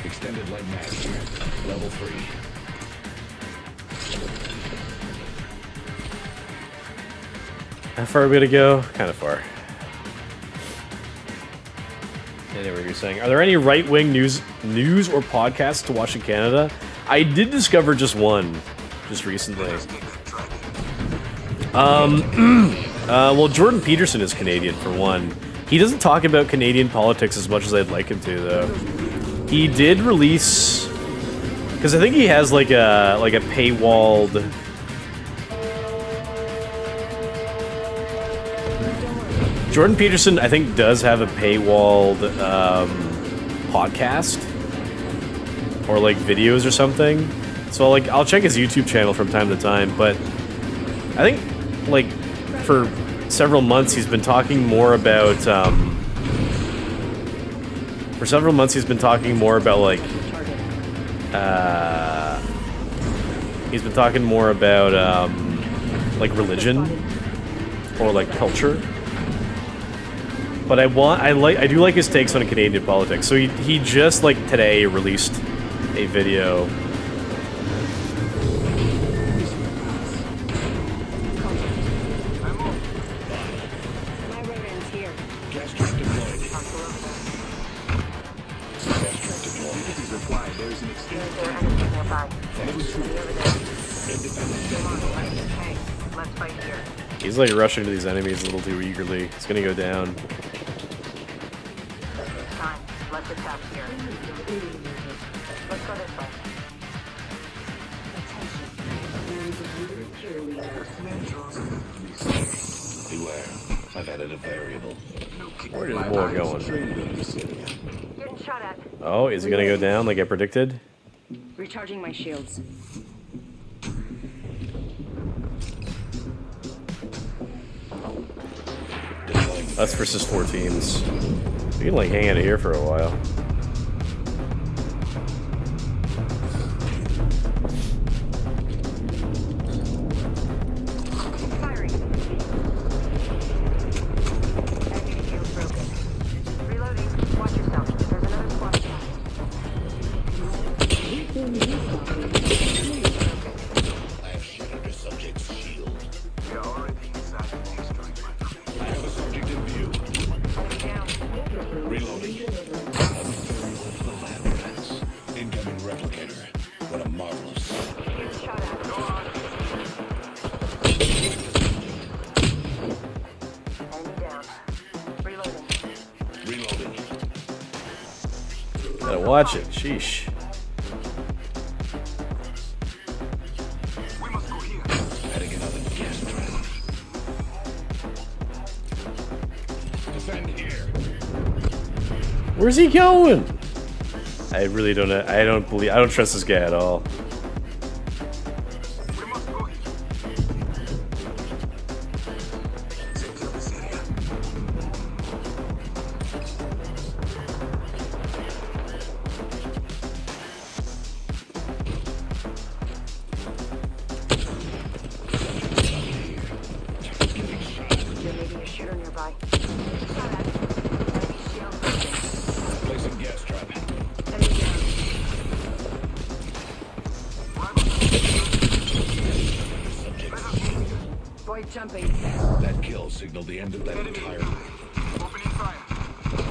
Extended light mag here. Level 3. How far are we gonna go? Kind of far. Anyway, you're saying, are there any right-wing news or podcasts to watch in Canada? I did discover just one, just recently. Well, Jordan Peterson is Canadian for one. He doesn't talk about Canadian politics as much as I'd like him to, though. He did release, because I think he has like a paywalled. Jordan Peterson, I think, does have a paywalled podcast or like videos or something. So like, I'll check his YouTube channel from time to time. But I think like for several months he's been talking more about. Like. He's been talking more about like religion or like culture. But I do like his takes on Canadian politics. So he just like today released a video. My radar's here. Gas track deployed. Gas track deployed. Replied, there's an extended There are enemies nearby. Level 2. Over there. Independent. Come on, okay. Let's fight here. He's like rushing to these enemies a little too eagerly. He's gonna go down. Time. Let's attack here. Let's go this way. Beware. I've added a variable. Where is more going? Getting shot at. Oh, is he gonna go down like I predicted? Recharging my shields. Deploying. That's versus 4 teams. We can like hang out here for a while. Firing. Enemy shield broken. Reloading. Watch yourself. There's another squad attack. I have shattered a subject's shield. We are already inside the next ring. I have a subject in view. Enemy down. Reloading. A variable for the lab rats. Incoming replicator. What a marvelous. Getting shot at. Enemy down. Reloading. Reloading. Gotta watch it. Sheesh. We must go here. Adding another gas trap. Where's he going? I really don't know. I don't trust this guy at all. There may be a shooter nearby. Placing gas trap. Enemy down. Boy jumping. That kill signaled the end of that entire. Opening fire.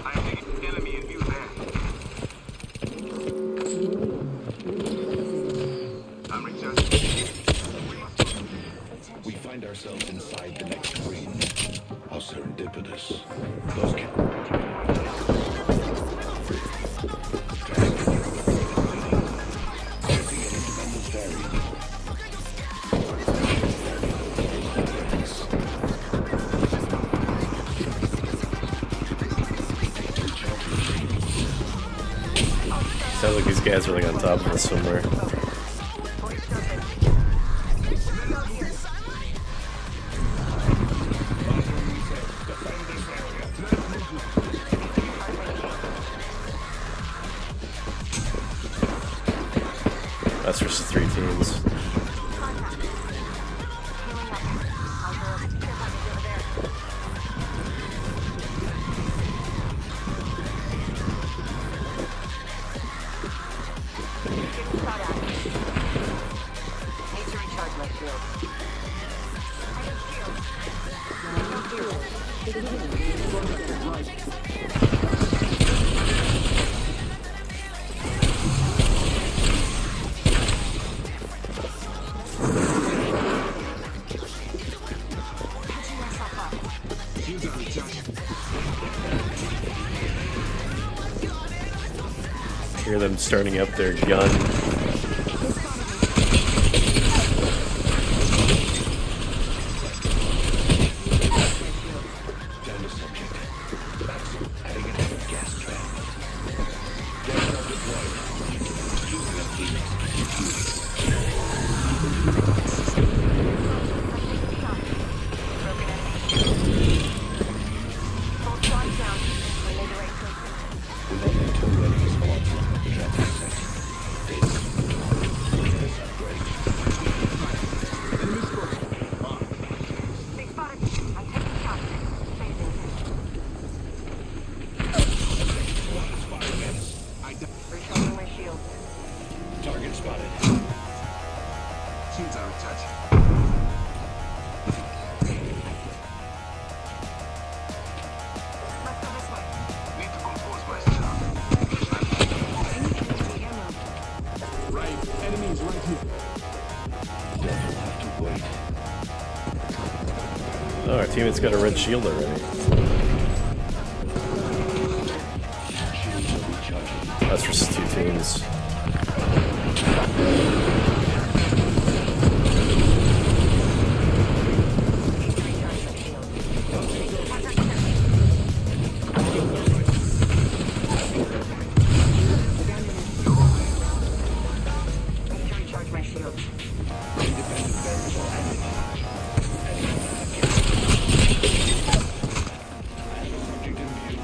I am the enemy in view there. I'm recharging. We find ourselves inside the next screen. How serendipitous. Those can. Sounds like these guys are like on top of us somewhere. That's just 3 teams. Need to recharge my shield. Hear them starting up their gun. Down to subject. Adding another gas trap. Gas trap deployed. Using a Phoenix. Both squads down. We made the right choice. We then have 2 enemy squads. Trap set. This upgrade. Enemy scorch. They spotted me. I'm taking shots. Phasing. Recharging my shield. Target spotted. Shields are recharging. Let's go this way. Need to compose myself. Right. Enemies right here. They'll have to wait. Oh, our teammate's got a red shield already. Shields are recharging. That's just 2 teams. Need to recharge my shield. Subject in view.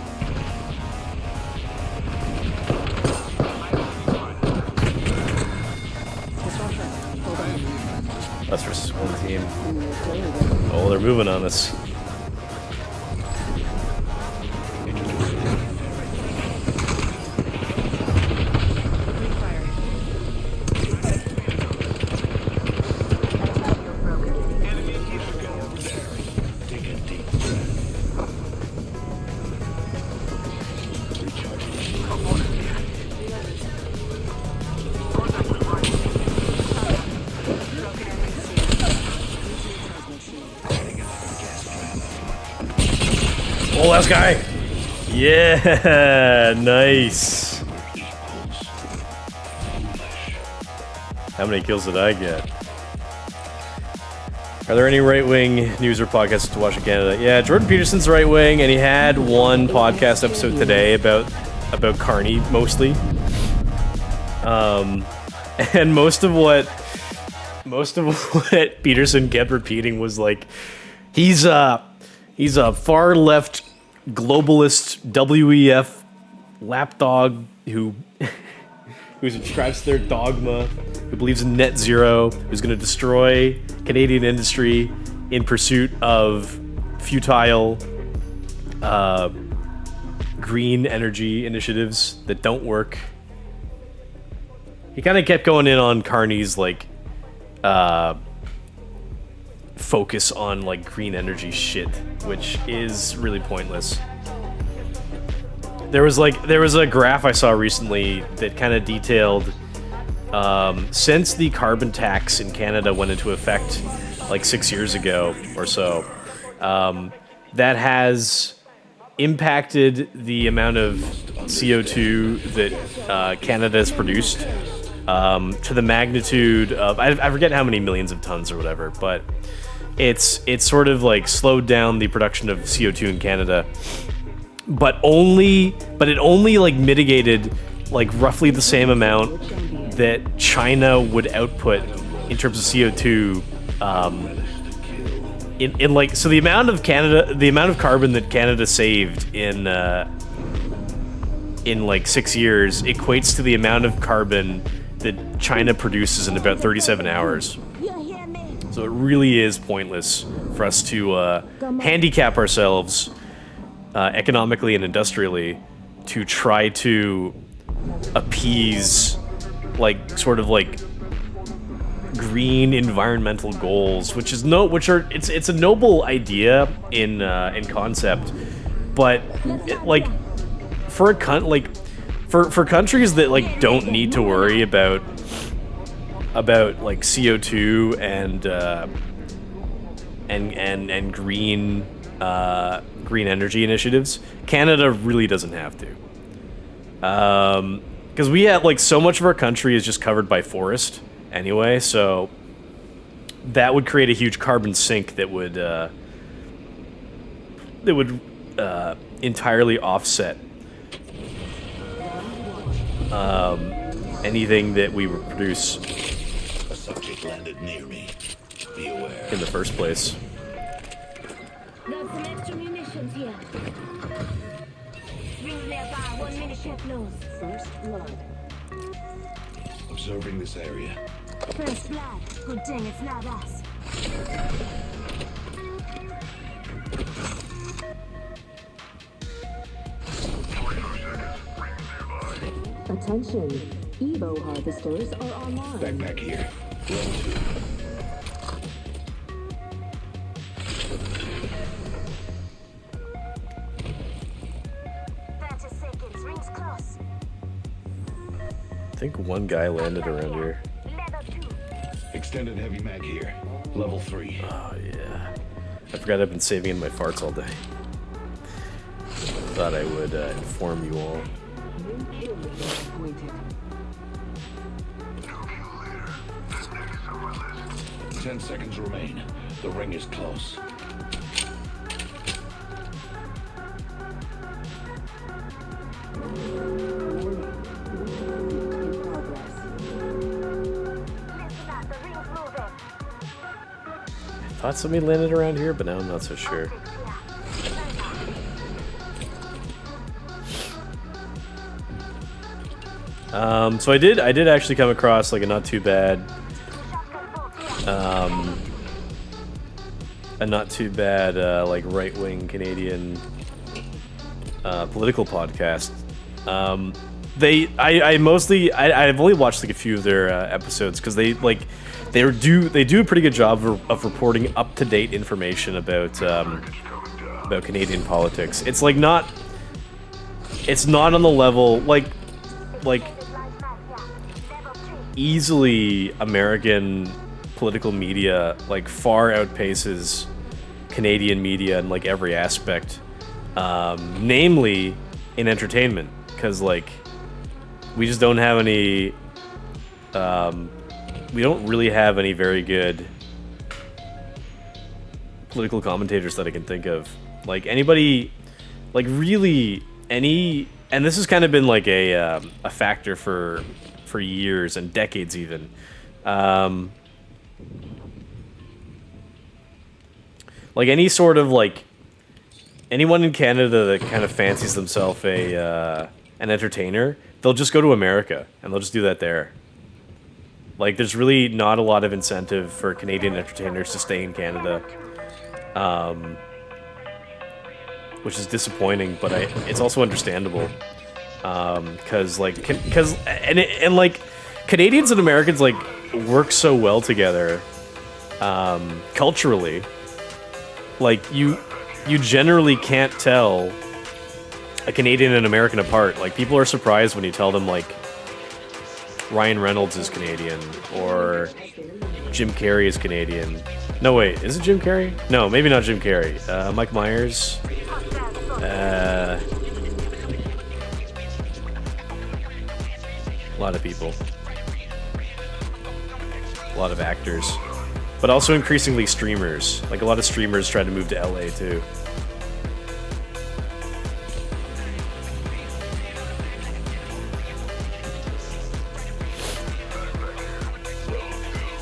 That's versus 1 team. Oh, they're moving on us. Take a deep Oh, last guy! Yeah, nice. How many kills did I get? Are there any right-wing news or podcasts to watch in Canada? Yeah, Jordan Peterson's right-wing, and he had one podcast episode today about Carney mostly. And most of what Peterson kept repeating was like, he's a far left globalist WEF lapdog who subscribes to their dogma, who believes in net zero, who's going to destroy Canadian industry in pursuit of futile green energy initiatives that don't work. He kind of kept going in on Carney's like focus on like green energy shit, which is really pointless. There was a graph I saw recently that kind of detailed since the carbon tax in Canada went into effect like 6 years ago or so, that has impacted the amount of CO2 that Canada has produced to the magnitude of I forget how many millions of tons or whatever, but it's sort of like slowed down the production of CO2 in Canada, but it only like mitigated like roughly the same amount that China would output in terms of CO2. In like, so the amount of carbon that Canada saved in like 6 years equates to the amount of carbon that China produces in about 37 hours. So it really is pointless for us to handicap ourselves economically and industrially to try to appease like sort of like green environmental goals, it's a noble idea in concept, but like for countries that like don't need to worry about like CO2 and green energy initiatives, Canada really doesn't have to, because we have like so much of our country is just covered by forest anyway, so that would create a huge carbon sink that would entirely offset anything that we would produce A subject landed near me. Be aware. in the first place. Got some extra munitions here. Rings nearby, 1 minute chef knows. First blood. Observing this area. First blood. Good thing it's not us. Attention, Evo harvesters are online. Backpack here. Level 2. 30 seconds, rings close. I think one guy landed around here. Level 2. Extended heavy mag here. Level 3. Oh yeah, I forgot I've been saving in my farts all day. Thought I would inform you all. New kill leader appointed. 10 seconds remain. The ring is close. In progress. Listen up, the ring's moving. I thought somebody landed around here, but now I'm not so sure. So I did actually come across like a not too bad like right-wing Canadian political podcast. I've only watched like a few of their episodes because they do a pretty good job of reporting up-to-date information about Canadian politics. It's like it's not on the level like easily American political media like far outpaces Canadian media in like every aspect, namely in entertainment, because like we just don't have any we don't really have any very good political commentators that I can think of. Like anybody, like really any and this has kind of been like a factor for years and decades even. Like any sort of like anyone in Canada that kind of fancies themselves an entertainer, they'll just go to America and they'll just do that there. Like there's really not a lot of incentive for Canadian entertainers to stay in Canada, which is disappointing, but it's also understandable. Because like Canadians and Americans like work so well together culturally. Like you generally can't tell a Canadian and American apart. Like people are surprised when you tell them like Ryan Reynolds is Canadian or Jim Carrey is Canadian. No wait, is it Jim Carrey? No, maybe not Jim Carrey. Mike Myers. A lot of people. A lot of actors. But also increasingly streamers. Like a lot of streamers try to move to LA too.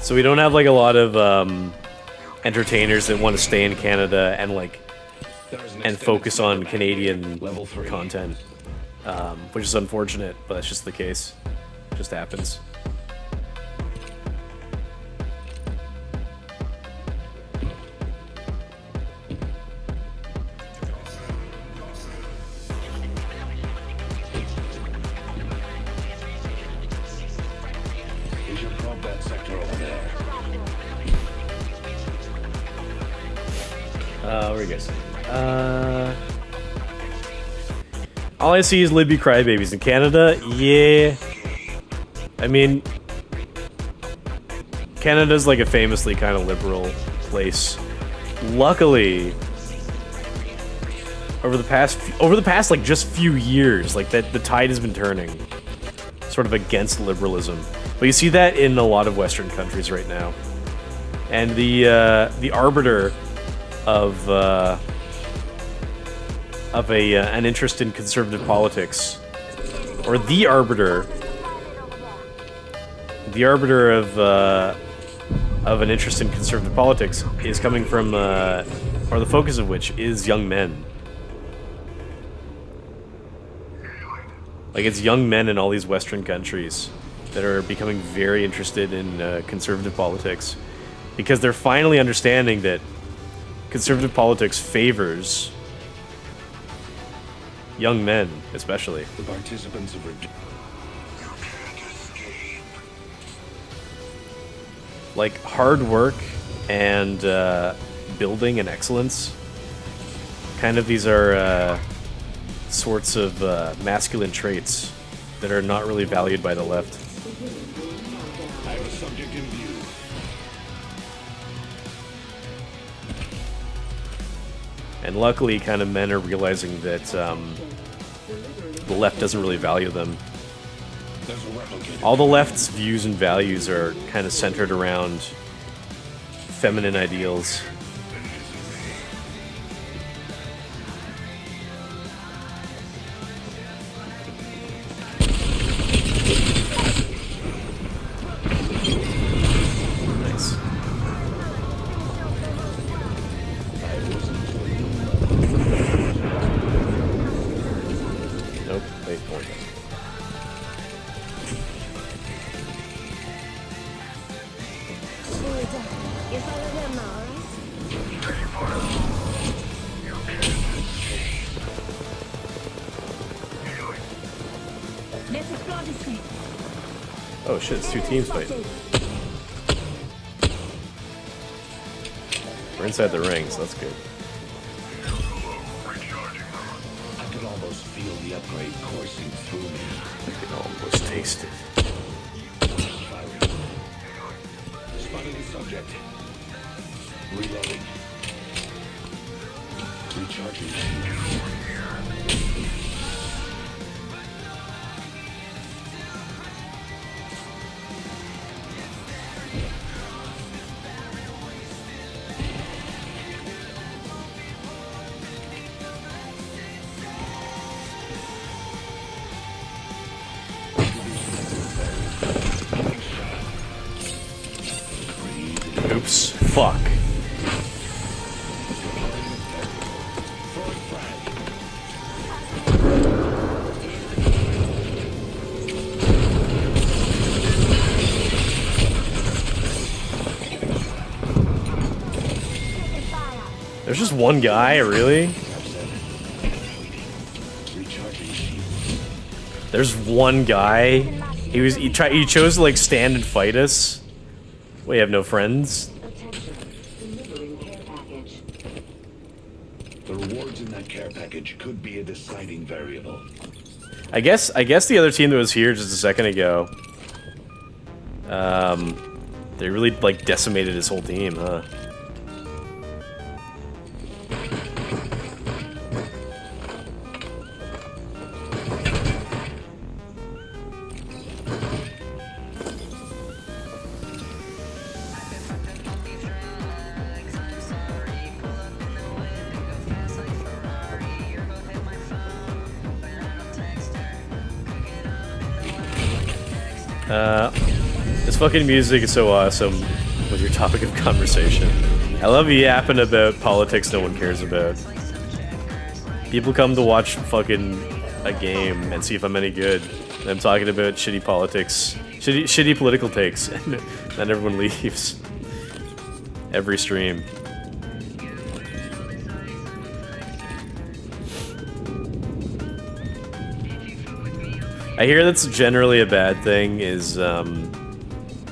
So we don't have like a lot of entertainers that want to stay in Canada and like and focus on Canadian content, which is unfortunate, but that's just the case. It just happens. We should probe that sector over there. Where are you guys? All I see is Libby crybabies in Canada. Yeah, I mean, Canada's like a famously kind of liberal place. Luckily, over the past like just few years, like that the tide has been turning, sort of against liberalism. But you see that in a lot of Western countries right now, and the arbiter of an interest in conservative politics, or the arbiter of an interest in conservative politics is coming from, or the focus of which is young men. Like it's young men in all these Western countries that are becoming very interested in conservative politics because they're finally understanding that conservative politics favors young men, especially. The participants have like hard work and building and excellence. Kind of these are sorts of masculine traits that are not really valued by the left. I have a subject in view. And luckily, kind of men are realizing that the left doesn't really value them. There's a replicator. All the left's views and values are kind of centered around feminine ideals. Nice. Nope, wait, hold on. Oh shit, it's two teams fighting. We're inside the ring, so that's good. I could almost feel the upgrade coursing through me. I can almost taste it. Spotting the subject. Reloading. Recharging. Oops. Fuck. There's just one guy, really? There's one guy. He chose to like stand and fight us. We have no friends. Attention. Delivering care package. The rewards in that care package could be a deciding variable. I guess the other team that was here just a second ago, they really like decimated his whole team, huh? This fucking music is so awesome with your topic of conversation. I love yapping about politics no one cares about. People come to watch fucking a game and see if I'm any good. And I'm talking about shitty politics, shitty political takes, and then everyone leaves. Every stream. I hear that's generally a bad thing, is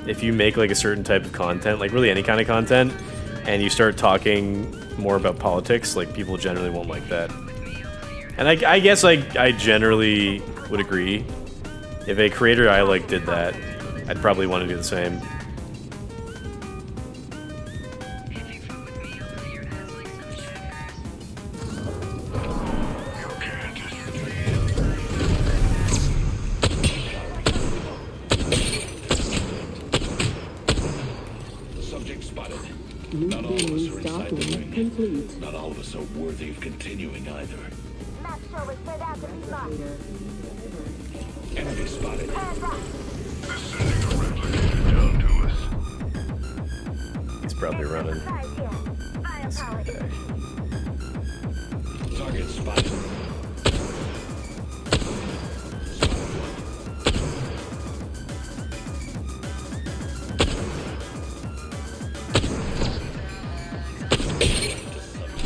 if you make like a certain type of content, like really any kind of content, and you start talking more about politics, like people generally won't like that. And I guess I generally would agree. If a creator I like did that, I'd probably want to do the same. Not all of us are inside the ring. Complete. Not all of us are worthy of continuing either. Map show is spread out to be lost. Enemy spotted. Hands up. He's probably running. Size here. Firepower is Target spotted.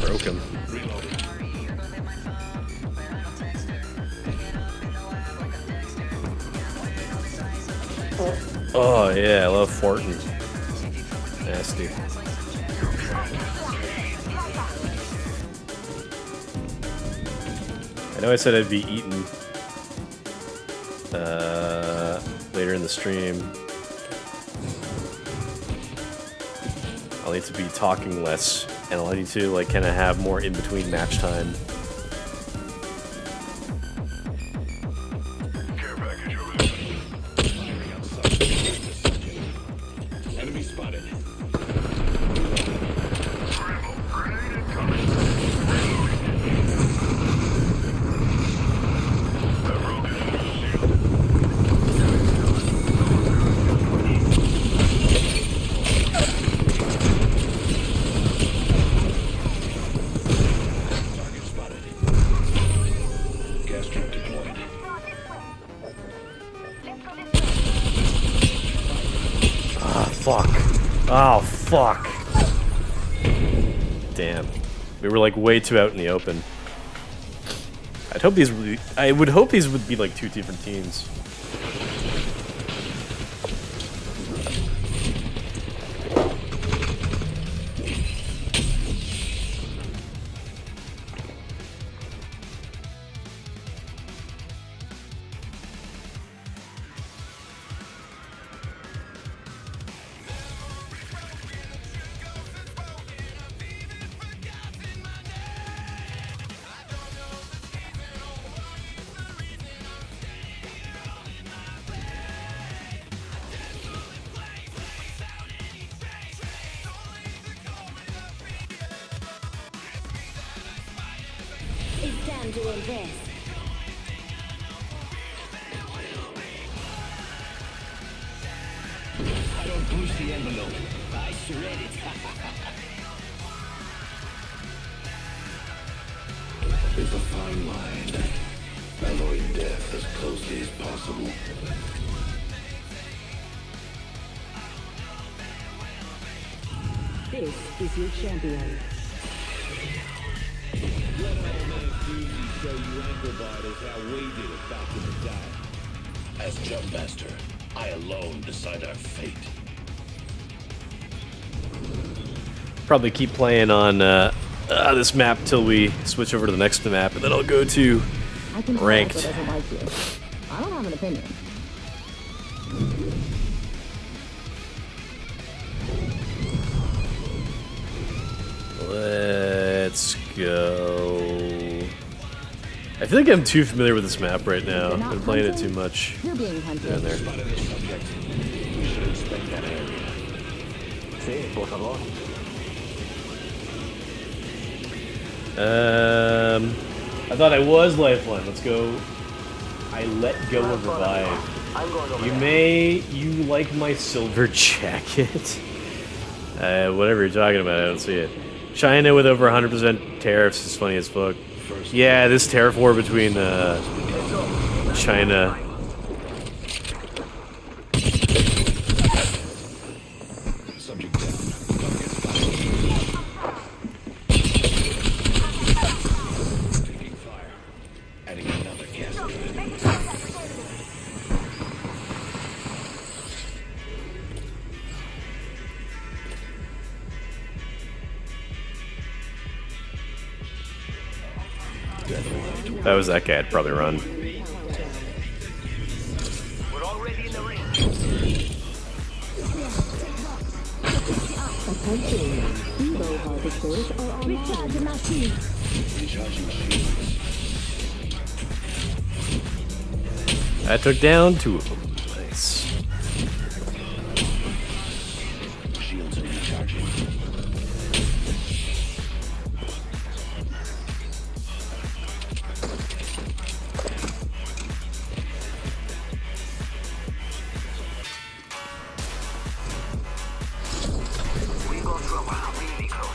Broke him. Oh yeah, I love Fortin. Nasty. I know I said I'd be eaten later in the stream. I'll need to be talking less, and I'll need to like kind of have more in between match time. Enemy spotted. Target spotted. Gas trap deployed. Ah, fuck. Oh, fuck. Damn. We were like way too out in the open. I would hope these would be like two different teams. It's time to invest. I don't push the envelope. I It's a fine line. Avoid death as closely as possible. This is your champion. Let old man Susie show you ankle biters how we did it back in the day. As Jump Master, I alone decide our fate. Probably keep playing on this map till we switch over to the next map, and then I'll go to I can ranked. tell doesn't like you. I don't have an opinion. Let's go. I feel like I'm too familiar with this map right now. I've been playing it too much. You're being hunted. Down there. We should inspect that area. Sí, por favor. I thought I was lifeline. Let's go. I let go of revive. I'm going over You like my silver jacket? Whatever you're talking about, I don't see it. China with over 100% tariffs is funny as fuck. Yeah, this tariff war between China. Subject down. Taking fire. Adding another gas grenade. If that was that guy, I'd probably run. We're already in the ring. Attention. Evo harvesters are online. Recharging shields. I took down 2 of them. Nice. Shields are recharging. We go through a while, really close.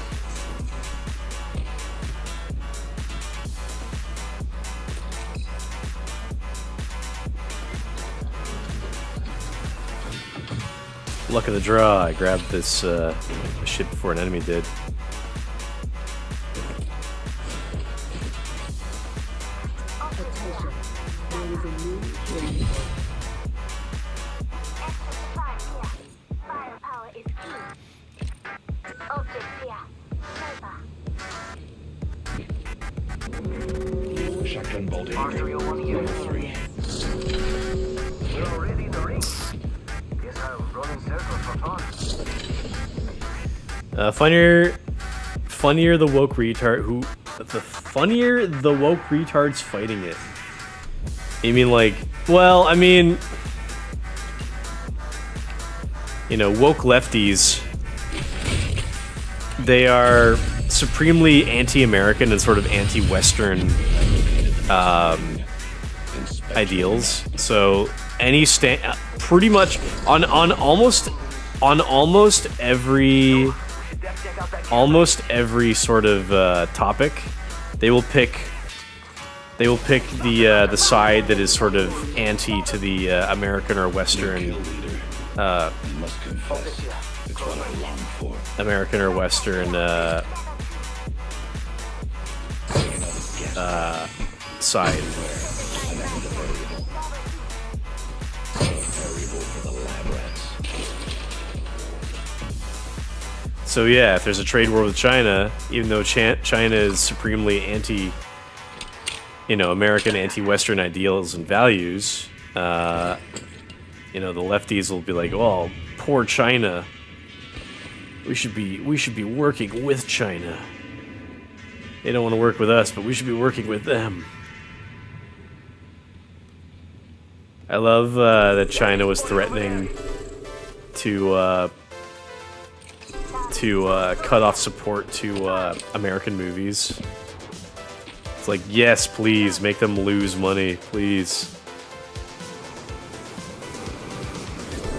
Luck of the draw. I grabbed this shit before an enemy did. Firepower is key. Objects here. Sniper. Shotgun bolt in Archery here. on here. Level 3. We're already in the ring. Guess I'll run in circles for fun. Funnier the woke retard who. The funnier the woke retards fighting it. You mean like? Well, I mean, you know, woke lefties. They are supremely anti-American and sort of anti-Western ideals. So any pretty much on almost every sort of topic, they will pick the side that is sort of anti to the American or Western I must confess, it's what I long for. American or Western side. Variable for the lab rats. So yeah, if there's a trade war with China, even though China is supremely anti, American anti-Western ideals and values, the lefties will be like, "Oh, poor China. We should be working with China. They don't want to work with us, but we should be working with them." I love that China was threatening to cut off support to American movies. It's like, yes, please, make them lose money, please.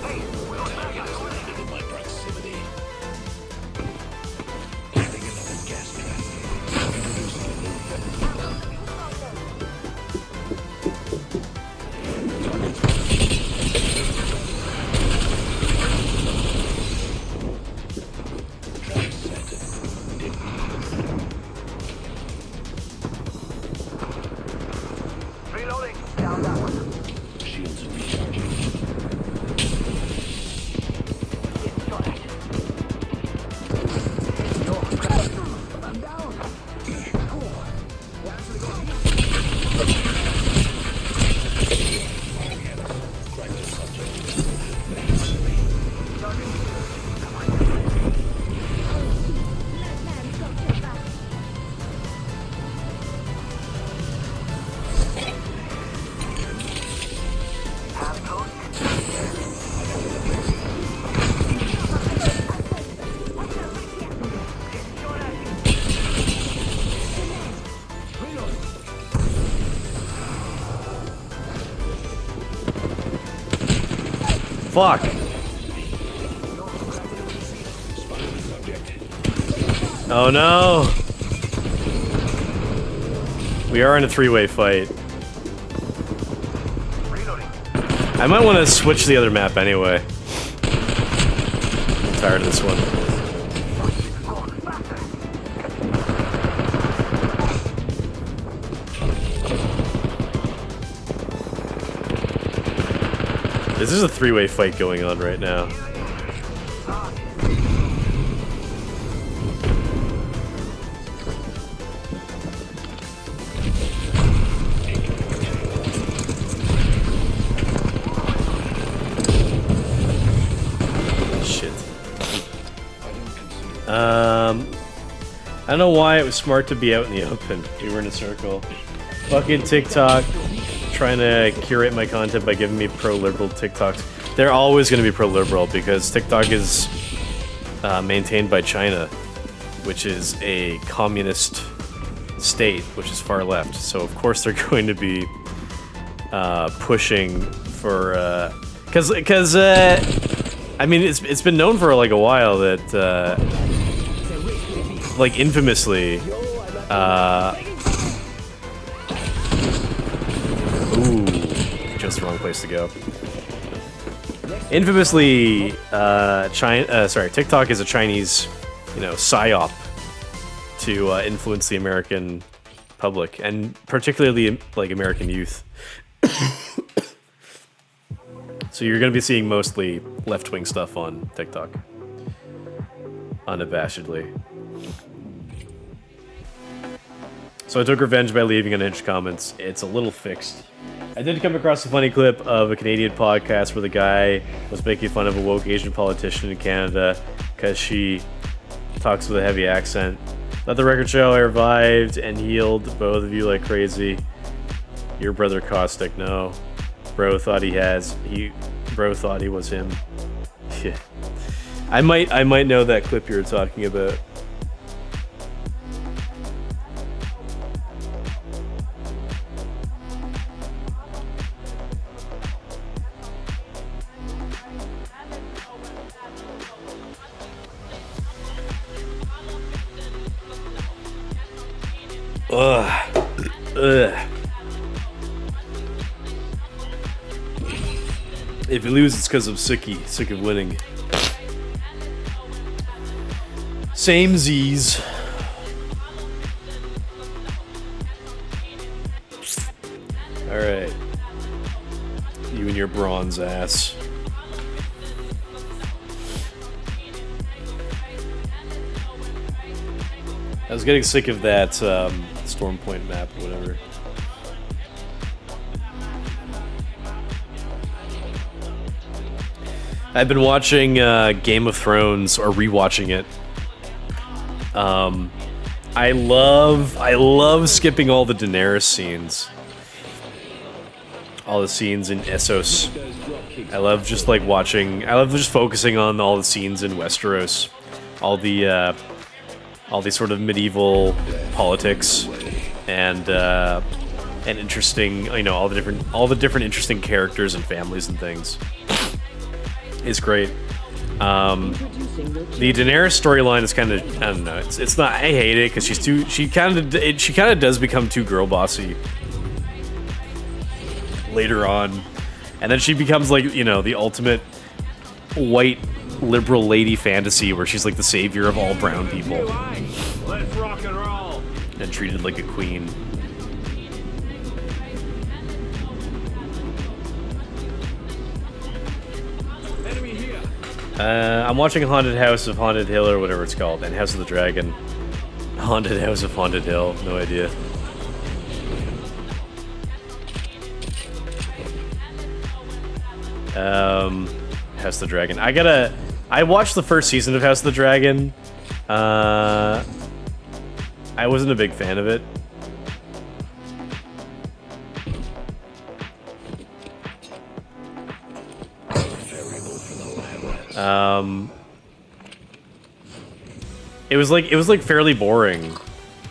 Target is landed in my proximity. Fuck. Oh no. We are in a three-way fight. I might want to switch to the other map anyway. I'm tired of this one. This is a three-way fight going on right now. I don't know why it was smart to be out in the open. We were in a circle. Fucking TikTok trying to curate my content by giving me pro-liberal TikToks. They're always going to be pro-liberal because TikTok is maintained by China, which is a communist state, which is far left. So of course they're going to be pushing for because I mean it's been known for like a while that like infamously ooh, just the wrong place to go. Infamously TikTok is a Chinese, you know, psyop to influence the American public and particularly like American youth. So you're going to be seeing mostly left-wing stuff on TikTok. Unabashedly. So I took revenge by leaving unhinged comments. It's a little fixed. I did come across a funny clip of a Canadian podcast where the guy was making fun of a woke Asian politician in Canada because she talks with a heavy accent. Let the record show I revived and healed both of you like crazy. Your brother Caustic, no. Bro thought bro thought he was him. Yeah. I might know that clip you're talking about. Ugh. Ugh. If you lose, it's because I'm sick of winning. Same Z's. Alright. You and your bronze ass. I was getting sick of that Storm Point map or whatever. I've been watching Game of Thrones, or rewatching it. I love skipping all the Daenerys scenes. All the scenes in Essos. I love just like watching, I love just focusing on all the scenes in Westeros. All the sort of medieval politics and interesting, you know, all the different interesting characters and families and things. It's great. The Daenerys storyline is kind of, I don't know, it's not, I hate it because she kind of does become too girl bossy later on, and then she becomes like, you know, the ultimate white liberal lady fantasy where she's like the savior of all brown people. Let's rock and roll. And treated like a queen. Enemy here. I'm watching Haunted House of Haunted Hill or whatever it's called, and House of the Dragon. Haunted House of Haunted Hill, no idea. House of the Dragon. I watched the first season of House of the Dragon. I wasn't a big fan of it. It was like fairly boring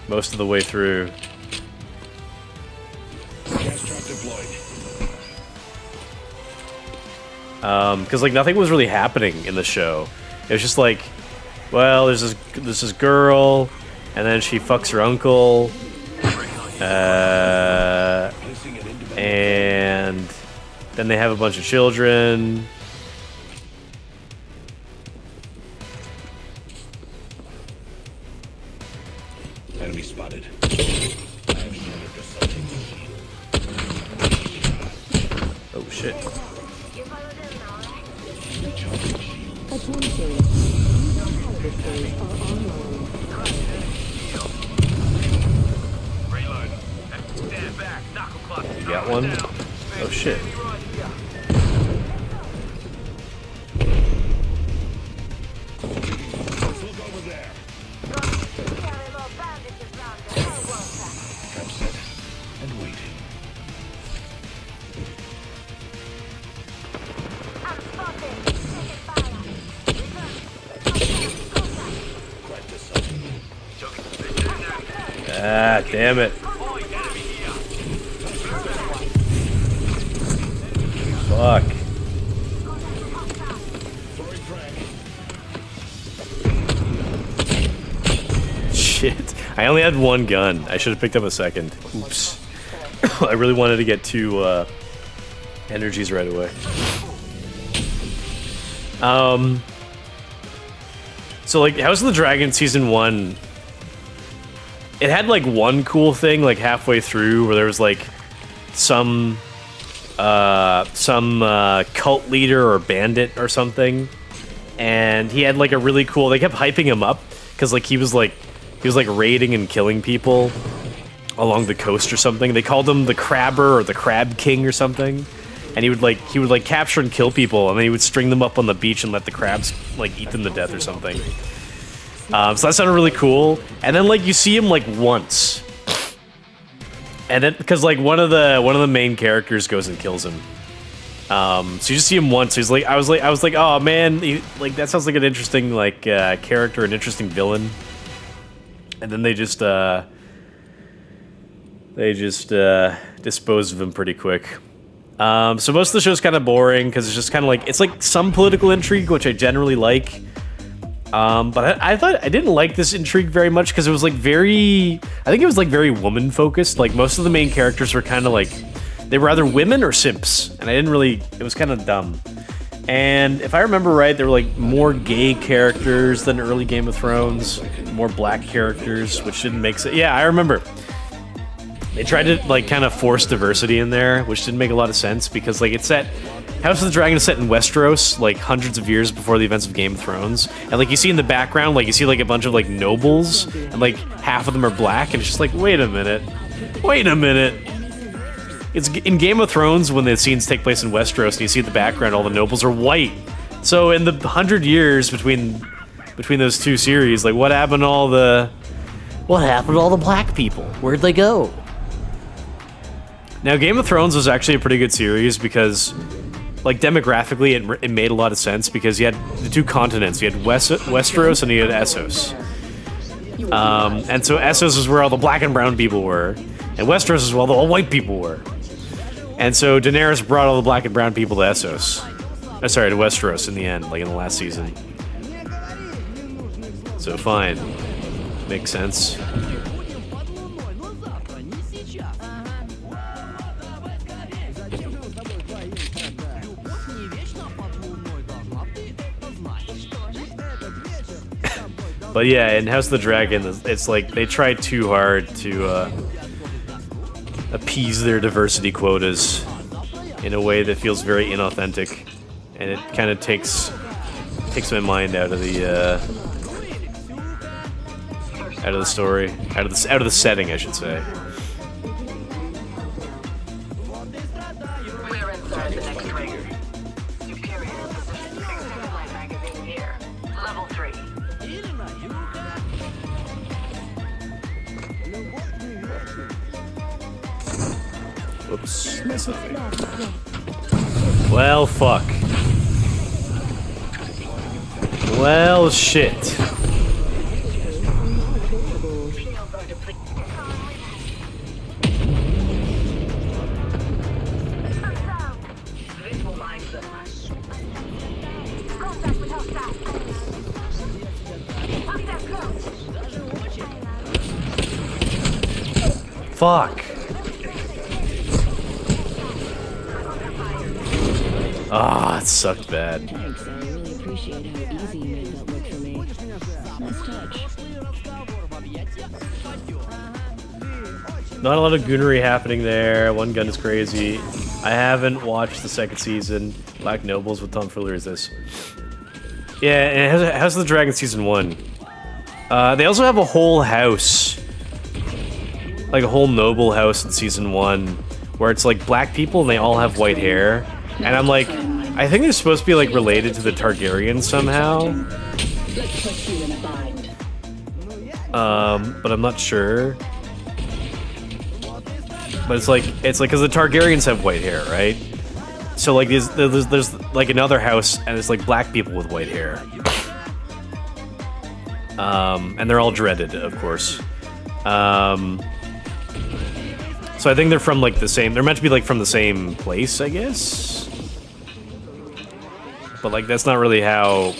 most of the way through. Gas trap deployed. because like nothing was really happening in the show. It was just like, well, there's this girl, and then she fucks her uncle, and then they have a bunch of children. Enemy spotted. Oh shit. Attention. Evo harvesters are online. You got one? Oh shit. Ah, damn it. Fuck. Shit. I only had one gun. I should have picked up a second. Oops. I really wanted to get two energies right away. So like House of the Dragon Season 1, it had like one cool thing like halfway through where there was like some cult leader or bandit or something, and he had like a really cool, they kept hyping him up because like he was like raiding and killing people along the coast or something. They called him the Crabber or the Crab King or something, and he would like capture and kill people, and then he would string them up on the beach and let the crabs like eat them to death or something. So that sounded really cool. And then like you see him like once, and then because like one of the main characters goes and kills him. So you just see him once. He's like, I was like, oh man, like that sounds like an interesting like character, an interesting villain. And then they just dispose of him pretty quick. So most of the show's kind of boring because it's just kind of like, it's like some political intrigue, which I generally like. But I thought I didn't like this intrigue very much because it was like very woman focused. Like most of the main characters were kind of like, they were either women or simps, and it was kind of dumb. And if I remember right, there were like more gay characters than early Game of Thrones, more black characters, which didn't make sense. Yeah, I remember. They tried to like kind of force diversity in there, which didn't make a lot of sense because like it's set, House of the Dragon is set in Westeros, like hundreds of years before the events of Game of Thrones, and like you see in the background, like you see like a bunch of like nobles, and like half of them are black, and it's just like, wait a minute. It's in Game of Thrones when the scenes take place in Westeros, and you see the background, all the nobles are white. So in the 100 years between those two series, like what happened to all the black people? Where'd they go? Now, Game of Thrones was actually a pretty good series because, like, demographically, it made a lot of sense because you had the two continents. You had Westeros and you had Essos. And so Essos is where all the black and brown people were, and Westeros is where all the white people were. And so Daenerys brought all the black and brown people to Essos. Sorry, to Westeros in the end, like in the last season. So fine. Makes sense. But yeah, in House of the Dragon, it's like they tried too hard to appease their diversity quotas in a way that feels very inauthentic, and it kind of takes my mind out of the story, out of the setting, I should say. We're inside the next ring. Superior position. Extended light magazine here. Level 3. Whoops. Well, fuck. Well, shit. Fuck. Ah, it sucked bad. Thanks, I really appreciate how easy you made that look for me. Nice touch. Not a lot of goonery happening there. One gun is crazy. I haven't watched the second season. Black Nobles with Tom Fuller is this. Yeah, and it has House of the Dragon season 1. They also have a whole house. Like a whole noble house in season 1. Where it's like black people and they all have white hair. And I'm like, I think they're supposed to be like related to the Targaryens somehow. Let's put you in a bind. But I'm not sure. But it's like because the Targaryens have white hair, right? So like there's like another house and it's like black people with white hair. And they're all dreaded, of course. So I think they're from like the same. They're meant to be like from the same place, I guess. But like that's not really how.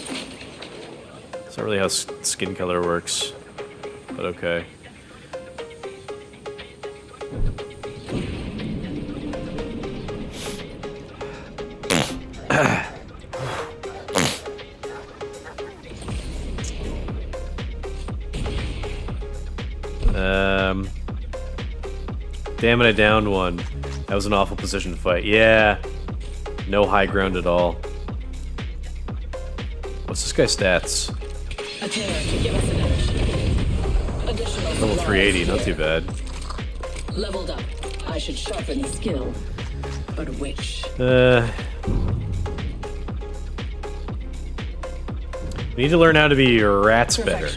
It's not really how skin color works. But okay. Damn it, I downed one. That was an awful position to fight. Yeah. No high ground at all. What's this guy's stats? A terror to give us an edge. Additional Level 380, not too bad. Leveled up. I should sharpen the skill. But which? We need to learn how to be rats better.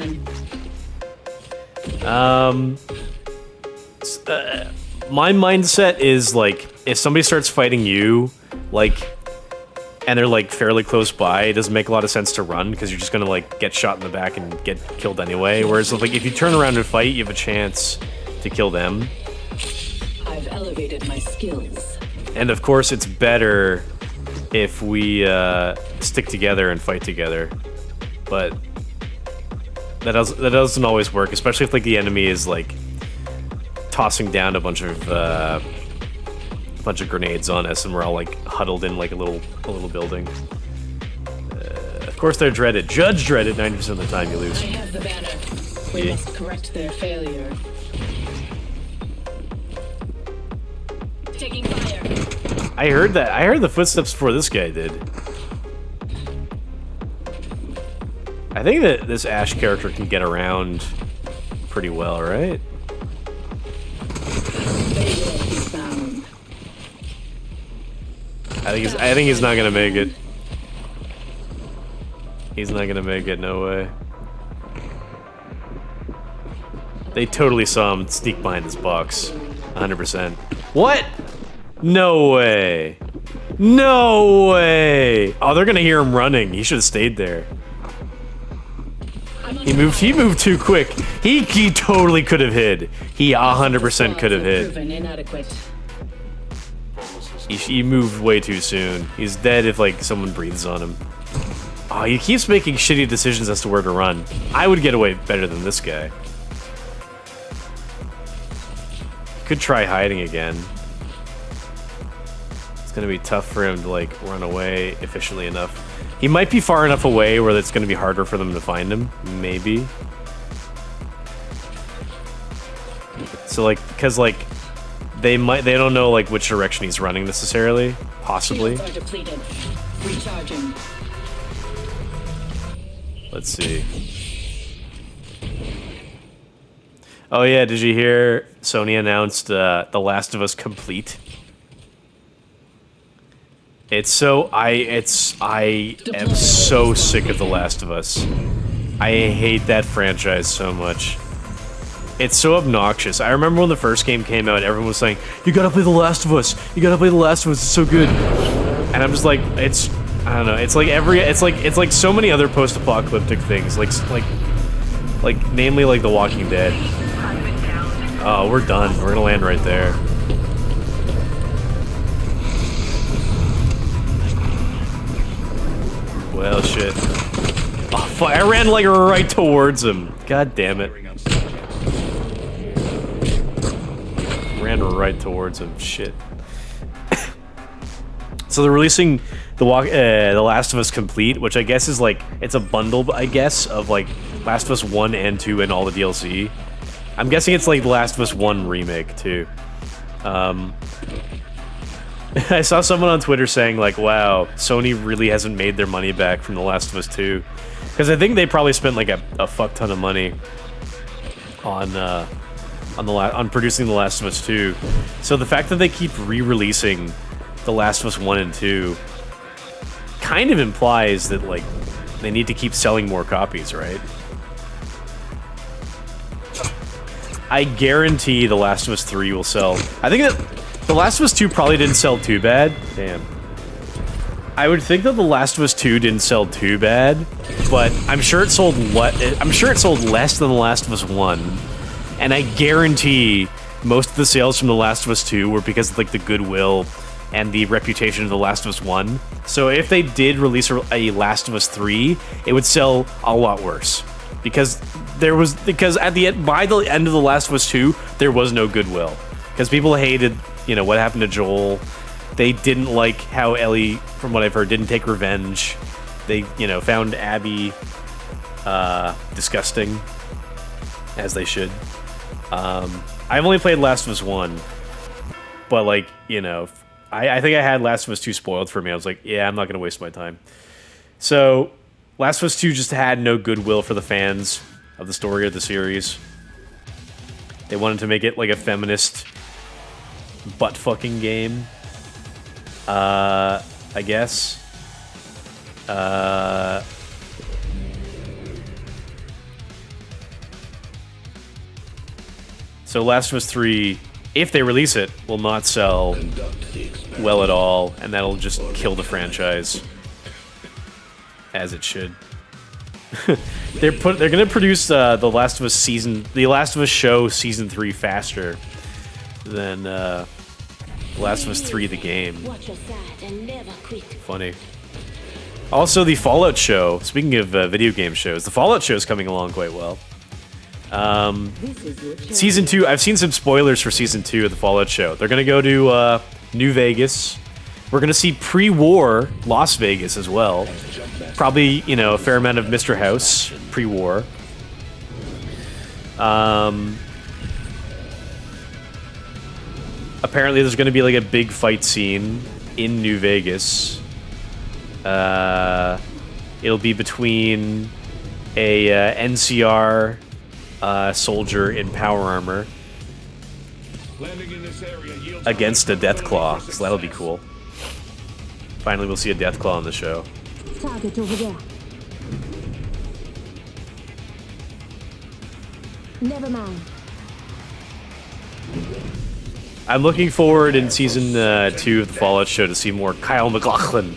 My mindset is like, if somebody starts fighting you, like, and they're like fairly close by, it doesn't make a lot of sense to run because you're just gonna like get shot in the back and get killed anyway. Whereas like if you turn around and fight, you have a chance to kill them. I've elevated my skills. And of course, it's better if we stick together and fight together. But that doesn't always work, especially if like the enemy is like tossing down a bunch of grenades on us, and we're all like huddled in like a little building. Of course, they're dreaded. Judge dreaded 90% of the time you lose. I have the banner. We must correct their failure. Taking fire. I heard that. I heard the footsteps before this guy did. I think that this Ash character can get around pretty well, right? I think he's not gonna make it. He's not gonna make it, no way. They totally saw him sneak behind this box. 100%. What? No way. No way. Oh, they're gonna hear him running. He should have stayed there. He moved too quick. He totally could have hid. He 100% could have hid. He moved way too soon. He's dead if like someone breathes on him. Oh, he keeps making shitty decisions as to where to run. I would get away better than this guy. Could try hiding again. It's gonna be tough for him to like run away efficiently enough. He might be far enough away where it's gonna be harder for them to find him. Maybe. So like, because like, they don't know like which direction he's running necessarily. Possibly. Shields are depleted. Recharging. Let's see. Oh yeah, did you hear Sony announced The Last of Us Complete? I am so sick of The Last of Us. I hate that franchise so much. It's so obnoxious. I remember when the first game came out, everyone was saying, "You gotta play The Last of Us. You gotta play The Last of Us. It's so good." And I'm just like, I don't know. It's like so many other post-apocalyptic things, like namely like The Walking Dead. Oh, we're done. We're gonna land right there. Well, shit. Oh, fuck. I ran like right towards him. God damn it. ran right towards him. Shit. So they're releasing the Last of Us Complete, which I guess is like, it's a bundle, I guess, of like Last of Us 1 and 2 and all the DLC. I'm guessing it's like the Last of Us 1 remake too. I saw someone on Twitter saying like, wow, Sony really hasn't made their money back from The Last of Us 2. Because I think they probably spent like a fuck ton of money on producing The Last of Us 2. So the fact that they keep re-releasing The Last of Us 1 and 2 kind of implies that like they need to keep selling more copies, right? I guarantee The Last of Us 3 will sell. I think that The Last of Us 2 probably didn't sell too bad. Damn. I would think that The Last of Us 2 didn't sell too bad, but I'm sure it sold less than The Last of Us 1. And I guarantee most of the sales from The Last of Us 2 were because of like the goodwill and the reputation of The Last of Us 1. So if they did release a Last of Us 3, it would sell a lot worse. Because at the end, by the end of The Last of Us 2, there was no goodwill. Because people hated, you know, what happened to Joel. They didn't like how Ellie, from what I've heard, didn't take revenge. They, you know, found Abby disgusting, as they should. I've only played Last of Us 1, but like, you know, I think I had Last of Us 2 spoiled for me. I was like, yeah, I'm not gonna waste my time. So Last of Us 2 just had no goodwill for the fans of the story of the series. They wanted to make it like a feminist butt-fucking game. I guess. So Last of Us 3, if they release it, will not sell well at all, and that'll just kill the franchise. As it should. They're gonna produce the Last of Us show season 3 faster than Last of Us 3 the game. Funny. Also, the Fallout show. Speaking of video game shows, the Fallout show is coming along quite well. Season 2. I've seen some spoilers for season 2 of the Fallout show. They're gonna go to New Vegas. We're gonna see pre-war Las Vegas as well. Probably, you know, a fair amount of Mr. House pre-war. Apparently there's going to be like a big fight scene in New Vegas. It'll be between a NCR soldier in power armor against a Deathclaw, so that'll be cool. Finally we'll see a Deathclaw on the show. Target over there. Never mind. I'm looking forward in season 2 of the Fallout show to see more Kyle MacLachlan.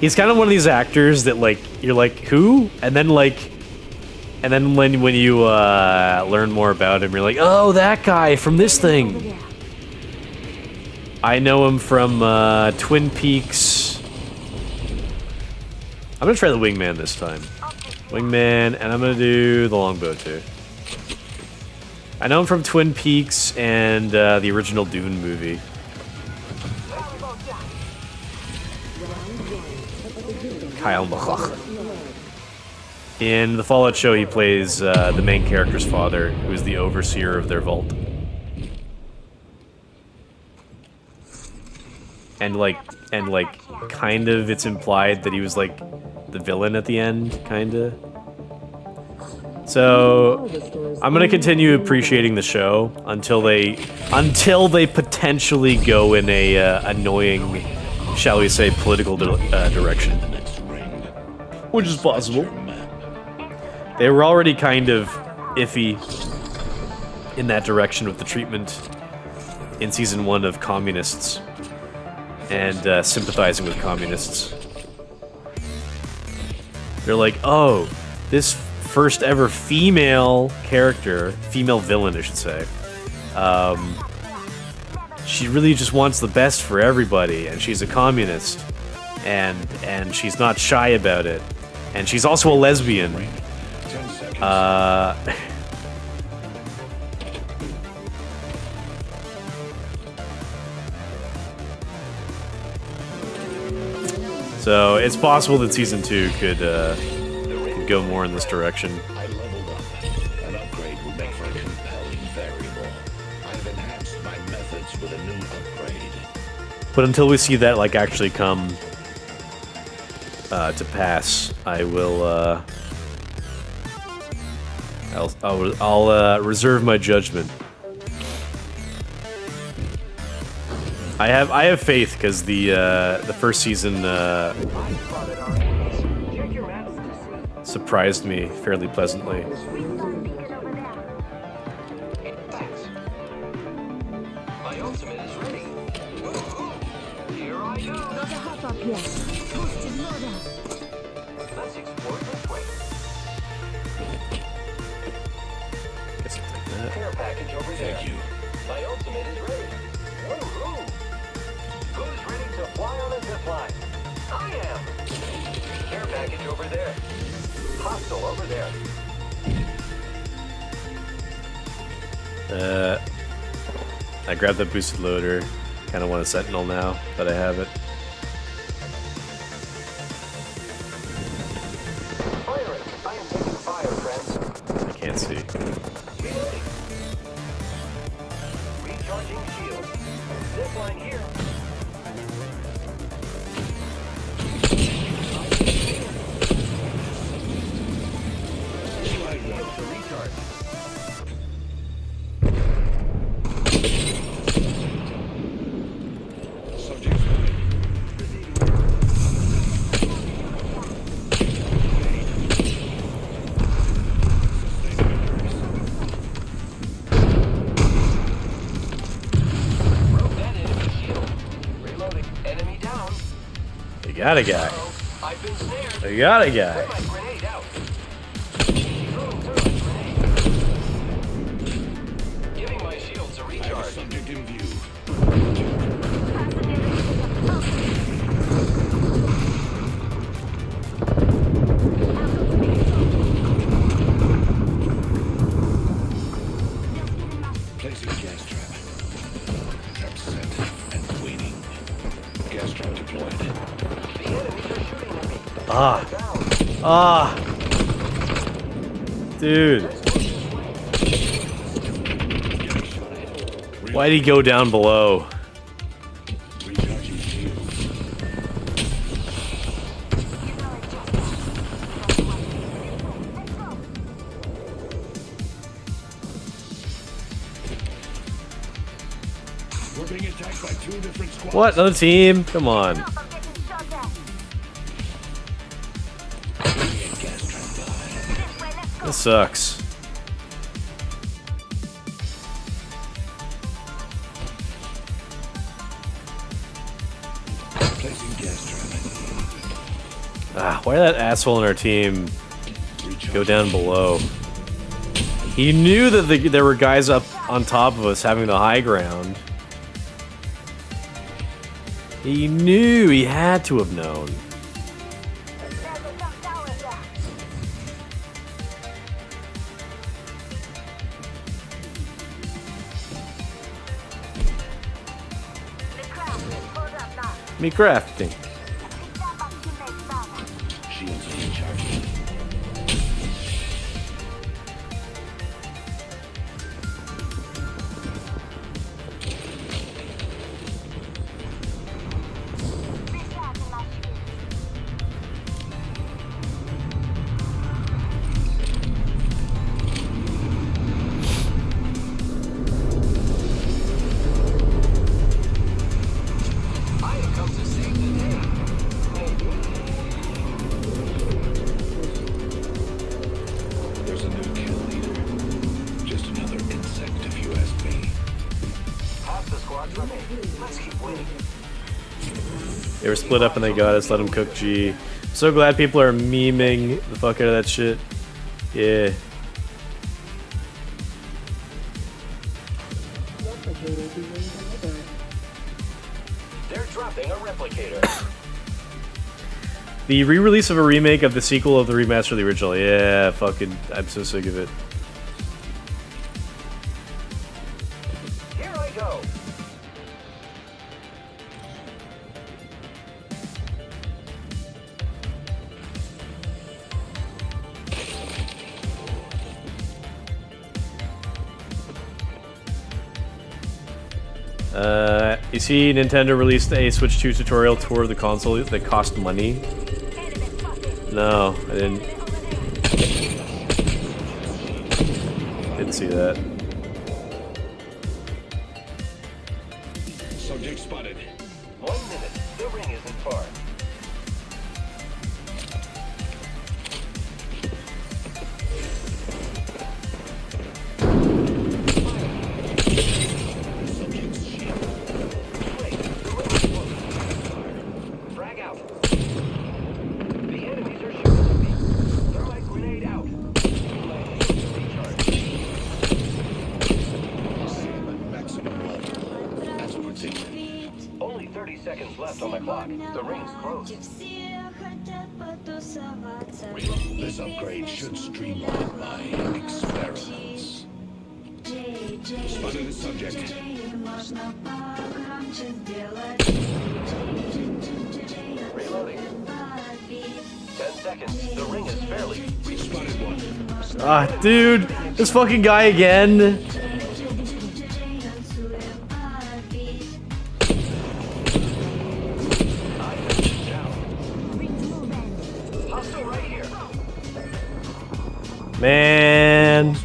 He's kind of one of these actors that like you're like, who? And then when you learn more about him, you're like, oh, that guy from this thing. I know him from Twin Peaks. I'm gonna try the Wingman this time. Wingman, and I'm gonna do the Longbow too. I know him from Twin Peaks and the original Dune movie. Kyle MacLachlan. In the Fallout show, he plays the main character's father, who is the overseer of their vault. And kind of it's implied that he was like the villain at the end, kinda. So I'm gonna continue appreciating the show until they potentially go in a annoying, shall we say, political direction, which is possible. They were already kind of iffy in that direction with the treatment in season 1 of communists and sympathizing with communists. They're like, oh, this first ever female villain, I should say. She really just wants the best for everybody, and she's a communist, and she's not shy about it, and she's also a lesbian. So it's possible that season 2 could go more in this direction. I leveled up. An upgrade would make for a compelling variable. I've enhanced my methods with a new upgrade. But until we see that like actually come to pass, I will I'll reserve my judgment. I have faith because the first season surprised me fairly pleasantly. My ultimate is ready. Here I go. Let's explore this way. Guess I'll take that. Care package over there. Thank you. My ultimate is ready. Woohoo! Who's ready to fly on a zip line? I am. Care package over there. Hostile over there. I grabbed the boosted loader. Kind of want a sentinel now that I have it. Firing. I am taking fire, friends. I can't see. Reloading. Recharging shield. Zip line here. Shield to recharge. Subject's ready. Broke that enemy shield. Reloading. Enemy down. You got a guy. Uh-oh. I've been snared. You got a guy. Throw my grenade out. Throwing thermite grenade. Giving my shields a I have a recharge. subject in view. Placing gas trap. Trap set and waiting. Gas trap deployed. The enemies are shooting at me. Ah. Down. Ah. Dude. Getting shot at. Why'd he go down below? Recharging shield. We're being attacked by 2 different squads. What? Another team? Come on. I'm getting shot at. Gas trap done. This way, let's go. This sucks. Placing gas trap. Ah, why did that asshole in our team go down below? He knew that there were guys up on top of us having the high ground. He knew. He had to have known. There's a jump tower there. The craft is pulled up now. Me crafting. Pick that up to make that. Shields are recharging. Recharging my shield. I have come to save the day. There's a new kill leader. Just another insect, if you ask me. Half the squad's remain. Let's keep winning. They were split up and they got us. Let them cook G. So glad people are memeing the fuck out of that shit. Yeah. They're dropping a replicator. The re-release of a remake of the sequel of the remaster of the original. Yeah, fucking, I'm so sick of it. Here I go. You see, Nintendo released a Switch 2 tutorial tour of the console that cost money. No, I didn't. Didn't see that. Subject spotted. 1 minute. The ring isn't far. Wait, the ring is close. Frag out. The enemies are shooting at me. Thermite grenade out. My shields are recharged. Maximum level. As predicted. Only 30 seconds left on the clock. The ring's close. This upgrade should streamline my experiments. Spotted a subject. Reloading. 10 seconds. The ring is fairly. Spotted one. Ah, dude, this fucking guy again. Hostile right here. Man,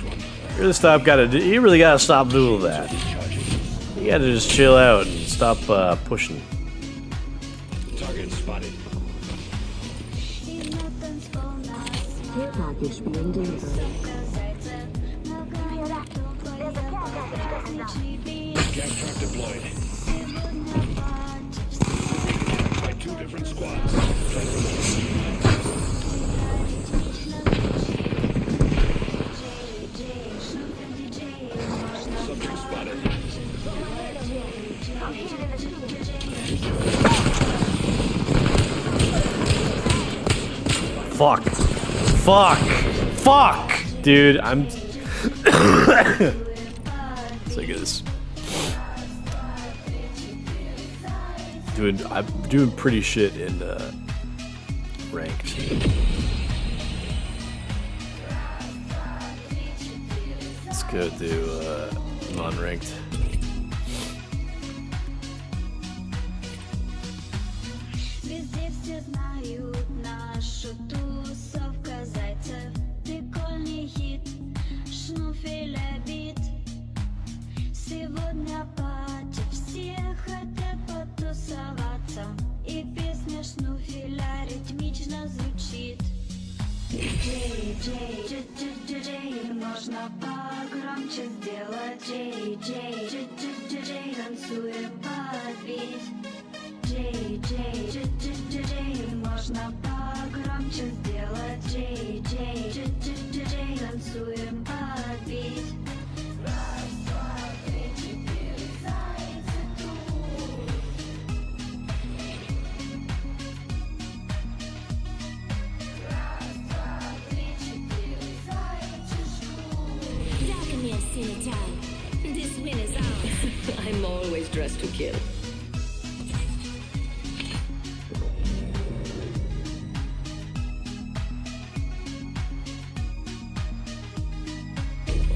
you really gotta stop doing that. You gotta just chill out and stop pushing. Target spotted. Care package being delivered. Gas trap deployed. By 2 different squads. Subject spotted. Fuck. Fuck. Fuck. Dude, I'm sick of this. I'm doing pretty shit in ranked. Let's go to non-ranked. Можно погромче сделать Джей, Джей, Джей, Джей, Джей, танцуем под бит. Джей, Джей, Джей, Джей, Джей, можно погромче сделать Джей, Джей, Джей, Джей, Джей, танцуем под бит. Раз, два, три, четыре, зайцы тут. Раз, два, три, четыре, зайцы ждут. Darken me a silly time. This win is ours. I'm always dressed to kill.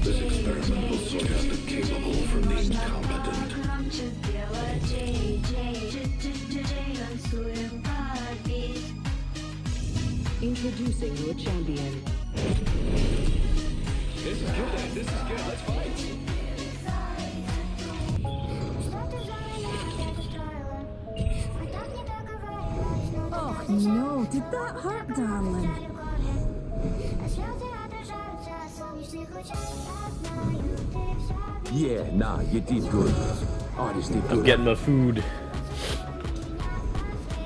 This experiment will sort out the capable from the incompetent. Громче сделать Джей, Джей, Джей, Джей, Джей, танцуем под бит. Introducing your champion. This is good. This is good. Let's fight. Oh no, did that hurt, darling? Yeah, nah, you did good. Artist did I'm good. getting my food.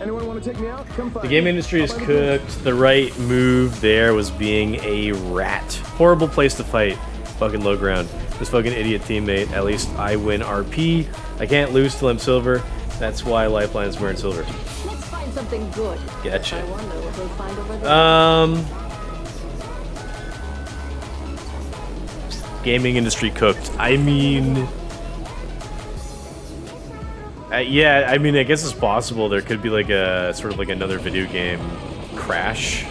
Anyone want to take me out? Come find The game industry is cooked. The right move there was being a rat. Horrible place to fight. Fucking low ground. This fucking idiot teammate. At least I win RP. I can't lose till I'm silver. That's why Lifeline's wearing silver. Let's find something good. Gotcha. I wonder what we'll find over there. Gaming industry cooked. I mean, yeah. I mean, I guess it's possible there could be like a sort of like another video game crash.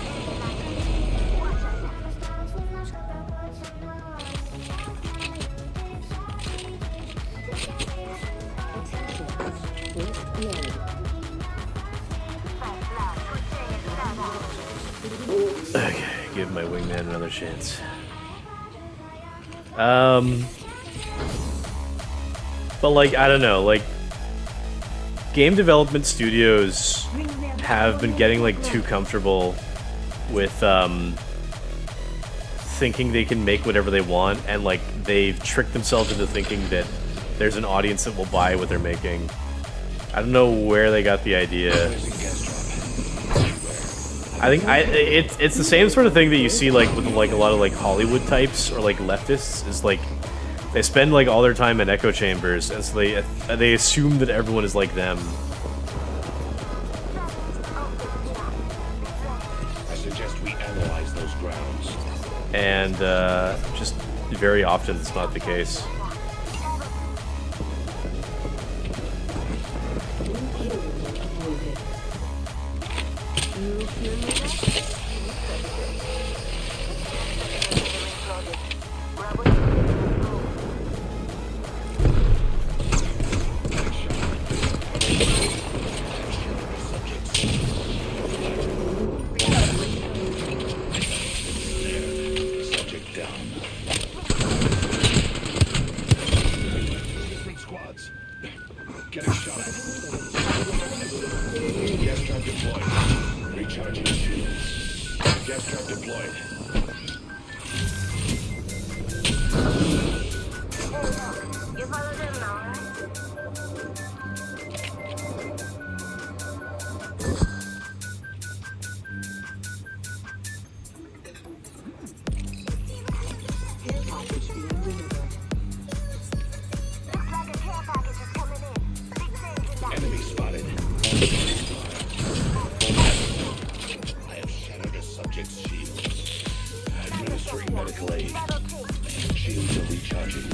Wingman another chance. But like, I don't know, like, game development studios have been getting like too comfortable with thinking they can make whatever they want, and like they've tricked themselves into thinking that there's an audience that will buy what they're making. I don't know where they got the idea. I think it's the same sort of thing that you see like with like a lot of like Hollywood types or like leftists, is like they spend like all their time in echo chambers, and so they assume that everyone is like them. I suggest we analyze those grounds. And just very often it's not the case. Subject down. Squads. Get a shot. Gas trap deployed. Recharging shields. Gas trap deployed. You follow them now, right? Looks like a care package is coming in. Big things in that. Enemy spotted. I have shattered a subject's shield. Administering medical aid. Shields are recharging.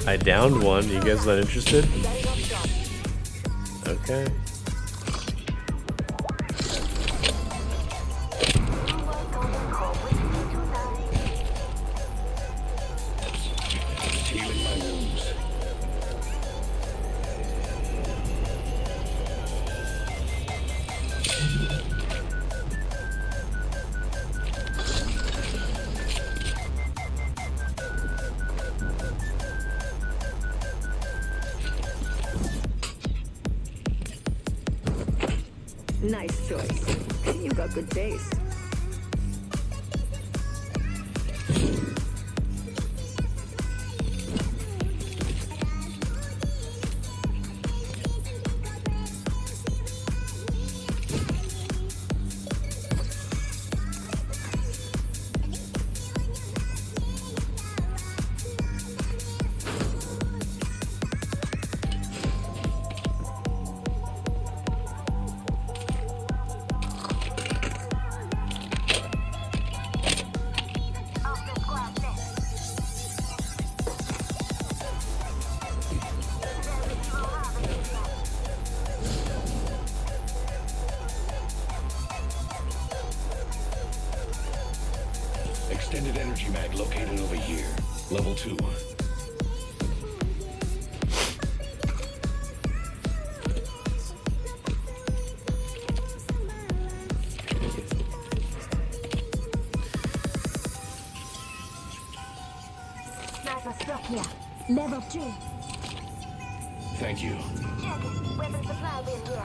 I downed one. You guys not interested? Okay. Healing my wounds. Nice choice. You got good taste. Extended energy mag located over here. Level 2. Sniper struck here. Level 3. Thank you. Check it. Weapon supply bin here.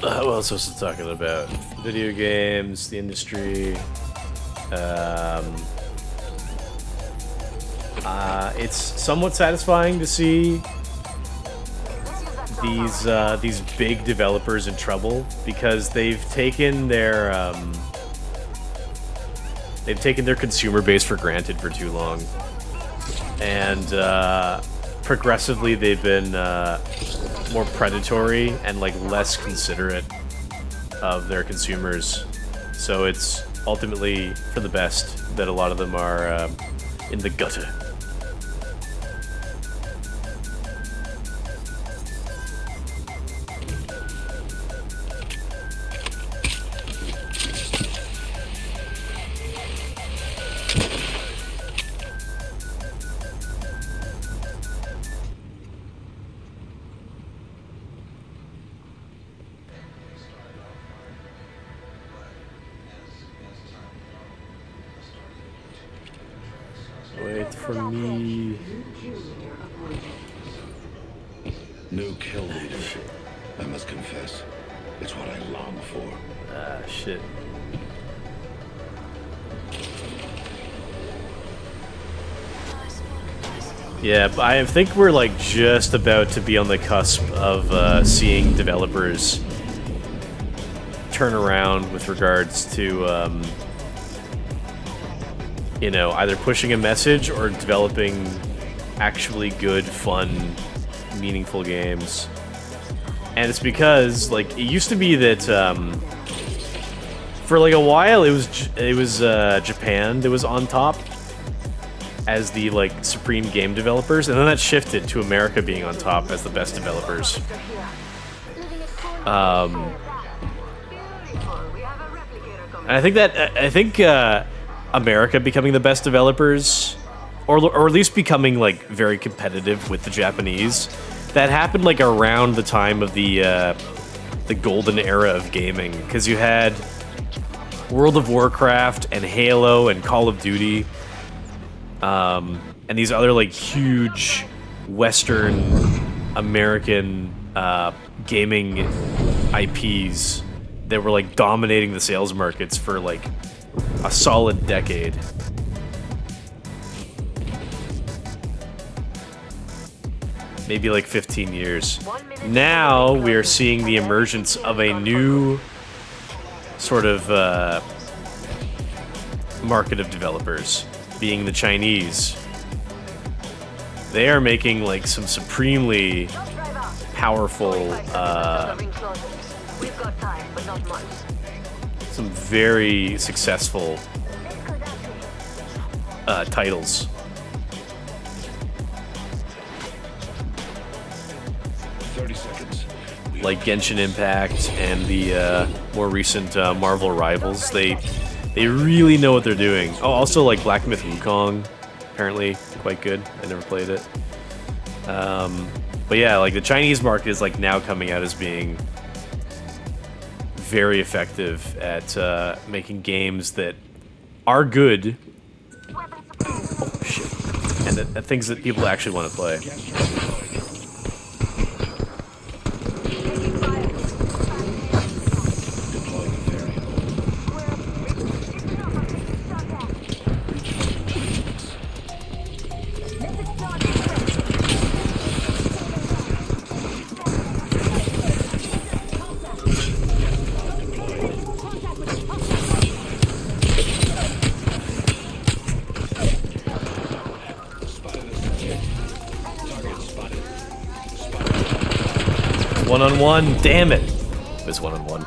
What else was I talking about? Video games, the industry. It's somewhat satisfying to see these big developers in trouble, because they've taken their consumer base for granted for too long, and progressively they've been more predatory and like less considerate of their consumers. So it's ultimately for the best that a lot of them are in the gutter. Wait for me. New kill leadership. I must confess, it's what I long for. Ah, shit. Yeah, but I think we're like just about to be on the cusp of seeing developers turn around with regards to, you know, either pushing a message or developing actually good, fun, meaningful games. And it's because, like, it used to be that, for like a while, it was Japan that was on top as the, like, supreme game developers, and then that shifted to America being on top as the best developers. And I think America becoming the best developers, or at least becoming, like, very competitive with the Japanese, that happened, like, around the time of the golden era of gaming, because you had World of Warcraft and Halo and Call of Duty, and these other, like, huge Western American gaming IPs that were, like, dominating the sales markets for, like, a solid decade. Maybe like 15 years. Now we are seeing the emergence of a new sort of market of developers, being the Chinese. They are making like some supremely powerful, some very successful titles. Like Genshin Impact and the more recent Marvel Rivals. They really know what they're doing. Oh, also like Black Myth Wukong, apparently quite good. I never played it. But yeah, like the Chinese market is like now coming out as being very effective at making games that are good. Oh shit! And at things that people actually want to play. One-on-one, damn it! It was one-on-one.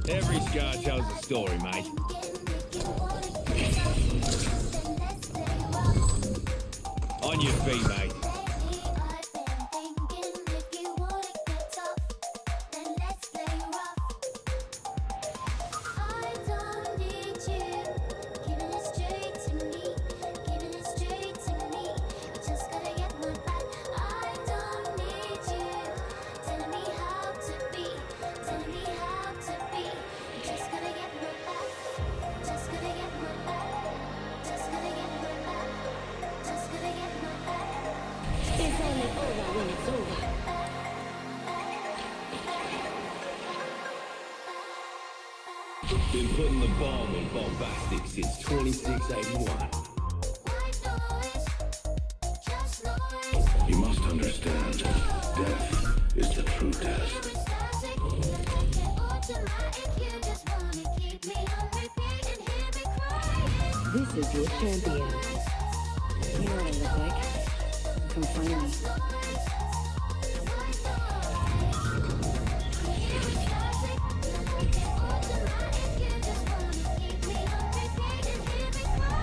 Every scar tells a story, mate. On your feet, mate. Been putting the bomb in bombastic since 2681. You must understand, death is the true test. This is your champion. You know what I look like. Come find me.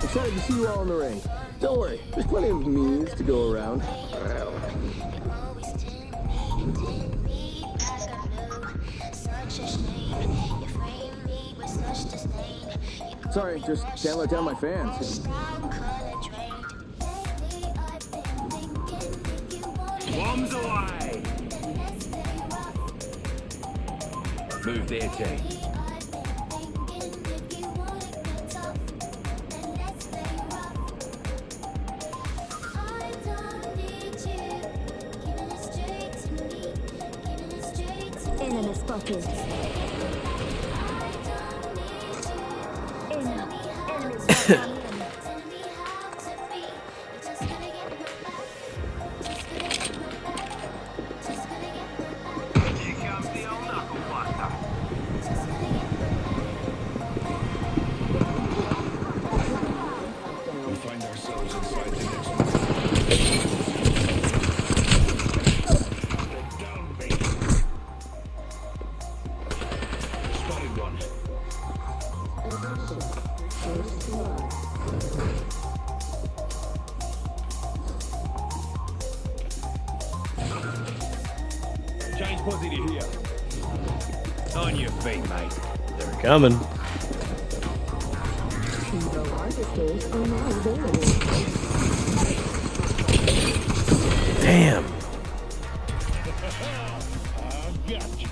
Excited to see you all in the ring. Don't worry, there's plenty of memes to go around. Sorry, just can't let down my fans. Bombs away! Move there, team. Enemy spotted. Enemy spotted. We find ourselves inside the next one. Down, baby. Spotted one. Change positive here. On your feet, mate. They're coming. Damn. Gotcha.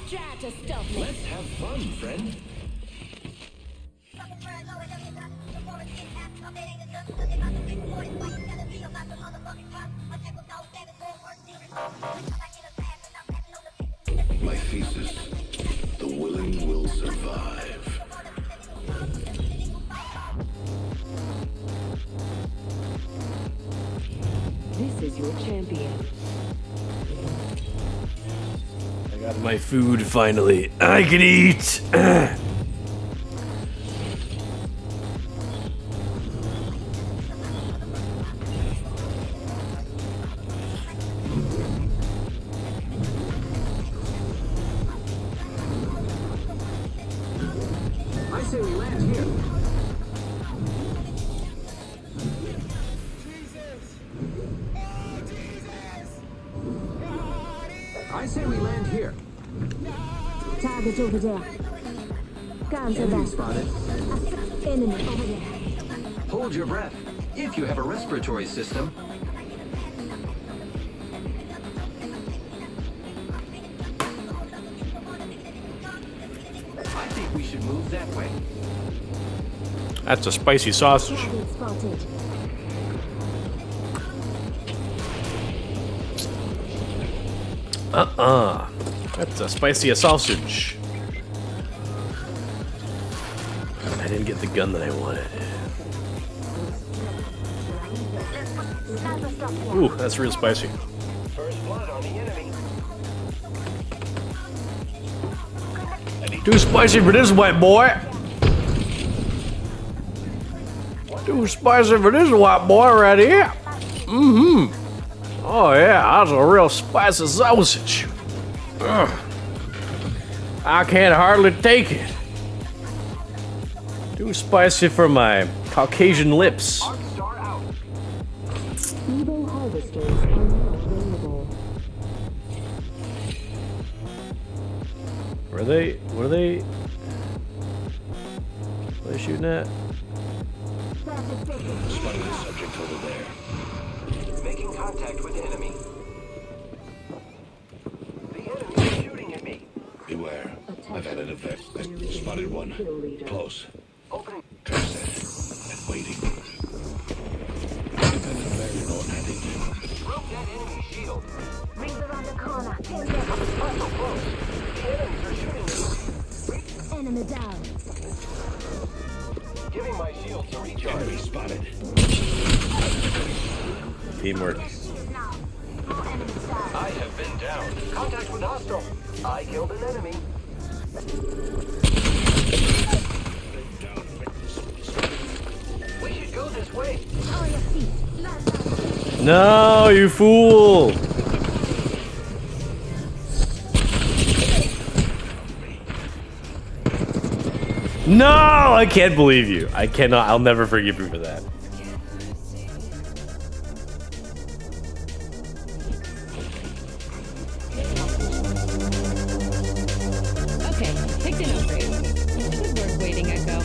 Try to stop me. Let's have fun, friend. My thesis. The willing will survive. This is your champion. I got my food finally. I can eat. I say we land here. I say we land here. Target over there. Counter Enemy that. spotted. Enemy over there. Hold your breath. If you have a respiratory system. I think we should move that way. That's a spicy sausage. Target spotted. That's a spicy sausage. I didn't get the gun that I wanted. Ooh, that's real spicy. First blood on the enemy. Too spicy for this white boy. Too spicy for this white boy right here. Mm-hmm. Oh yeah, that's a real spicy sausage. Ugh. I can't hardly take it. Too spicy for my Caucasian lips. Star out. Evo harvesters are not available. Were they shooting at? Spotted the subject over there. Making contact with enemy. The enemy is shooting at me. Beware. I've had an effect. Spotted one. Close. Opening. Trap set. And waiting. Independent variable added. Broke that enemy shield. Rings around the corner. Not so close. The enemies are shooting at me. Enemy down. Giving my shield to recharge. Enemy spotted. Teamwork. Now. More enemies down. I have been down. Contact with hostile. I killed an enemy. We should go this way. No, you fool! No, I can't believe you. I cannot. I'll never forgive you for that. Okay, picked an upgrade. Good work waiting, Echo.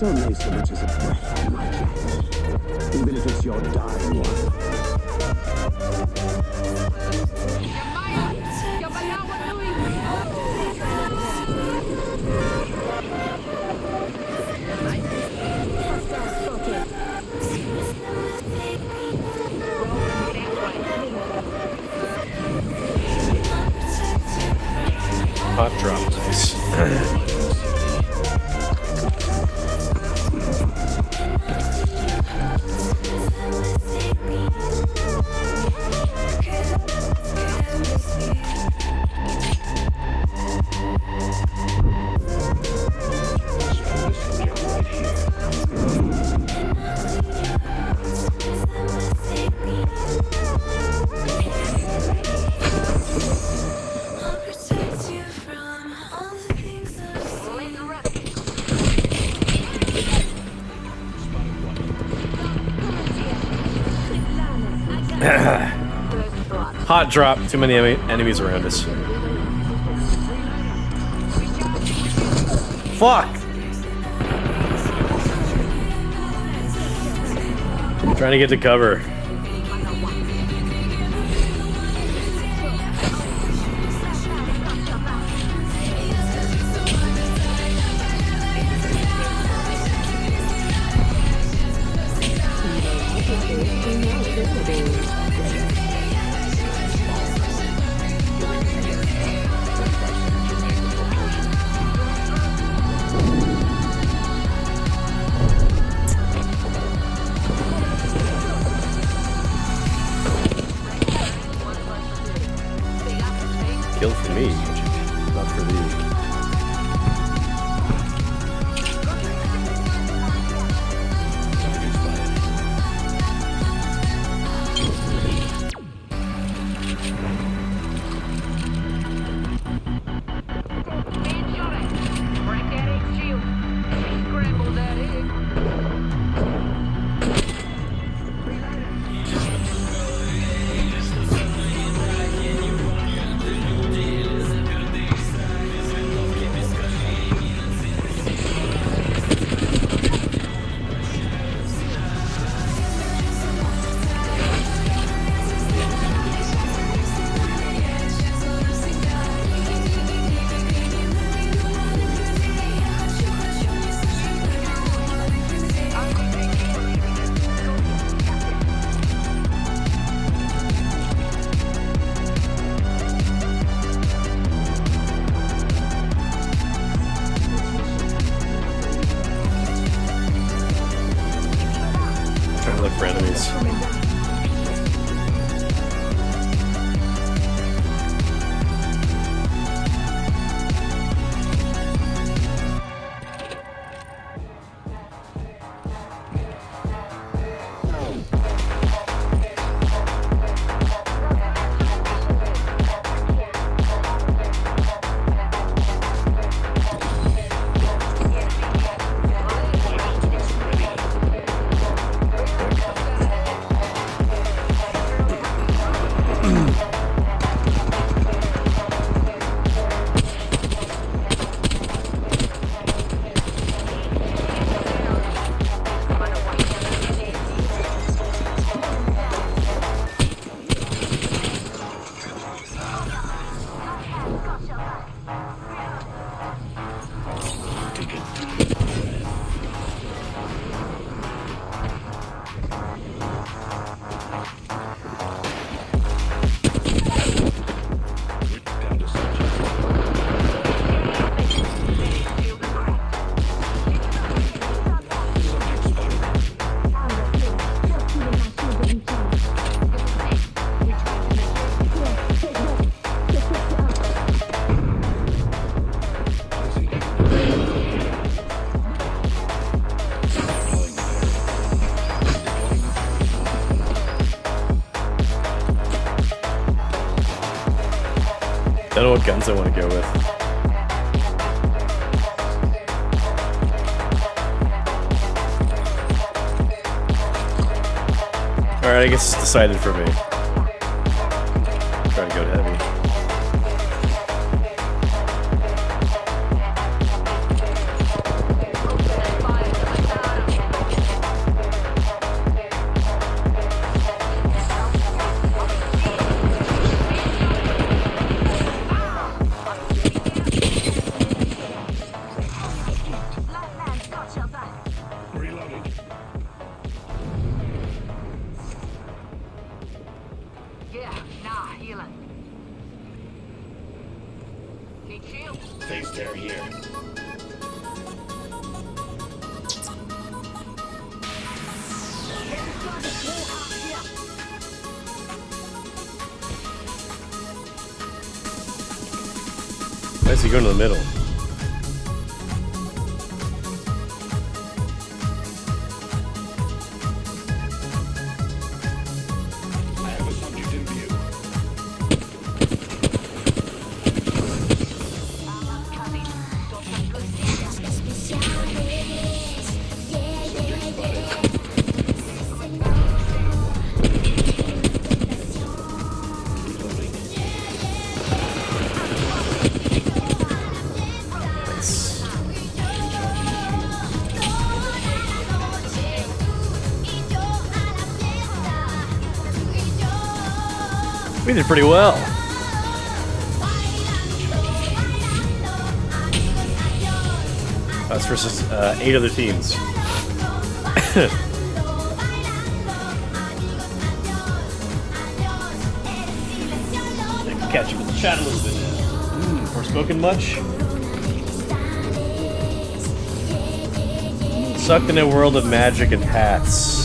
Don't lay so much as a breath on my chest, even if it's your dying one. Hot drop, nice. Hot drop. Too many enemies around us. Fuck! I'm trying to get to cover. Kill for me, not for thee. Don't know what guns I want to go with. Alright, I guess it's decided for me. Trying to go heavy. Face tear here. Why is he going to the middle? I have a subject in view. We did pretty well. That's versus 8 other teams. Catch up with the chat a little bit now. Forspoken much? Sucked in a world of magic and hats.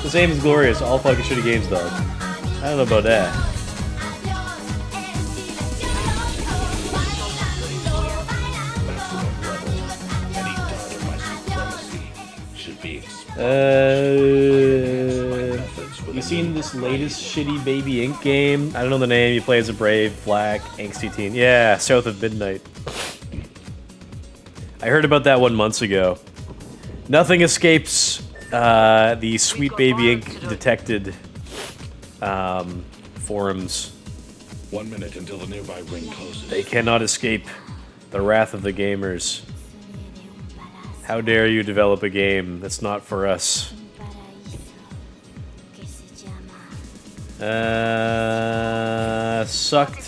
This aim is glorious. All fucking shitty games, dog. I don't know about that. You seen this latest shitty Baby Ink game? I don't know the name. You play as a brave, black, angsty teen. Yeah, South of Midnight. I heard about that one months ago. Nothing escapes the Sweet Baby Ink detected forums. 1 minute until the nearby ring closes. They cannot escape the wrath of the gamers. How dare you develop a game that's not for us? Sucked.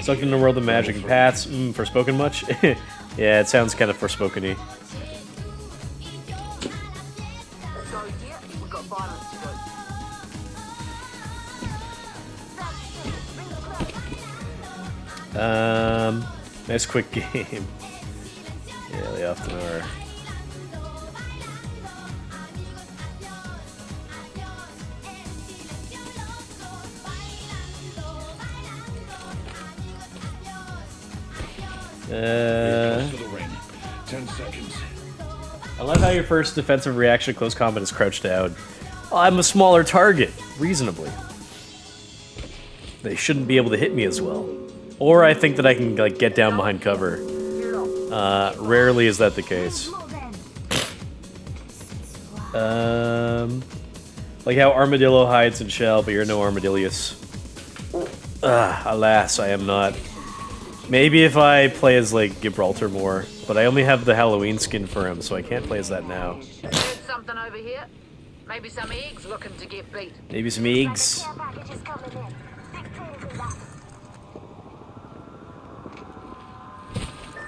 Sucked in the world of magic and paths. Forspoken much? Yeah, it sounds kind of Forspoken-y. Nice quick game. Yeah, they often are. To the ring. 10 seconds. I love how your first defensive reaction close combat is crouched down. Oh, I'm a smaller target, reasonably. They shouldn't be able to hit me as well. Or I think that I can like get down behind cover. Rarely is that the case. Like how Armadillo hides in shell, but you're no Armadillius. Alas, I am not. Maybe if I play as like Gibraltar more, but I only have the Halloween skin for him, so I can't play as that now. Heard something over here? Maybe some eggs looking to get beat. Maybe some eggs.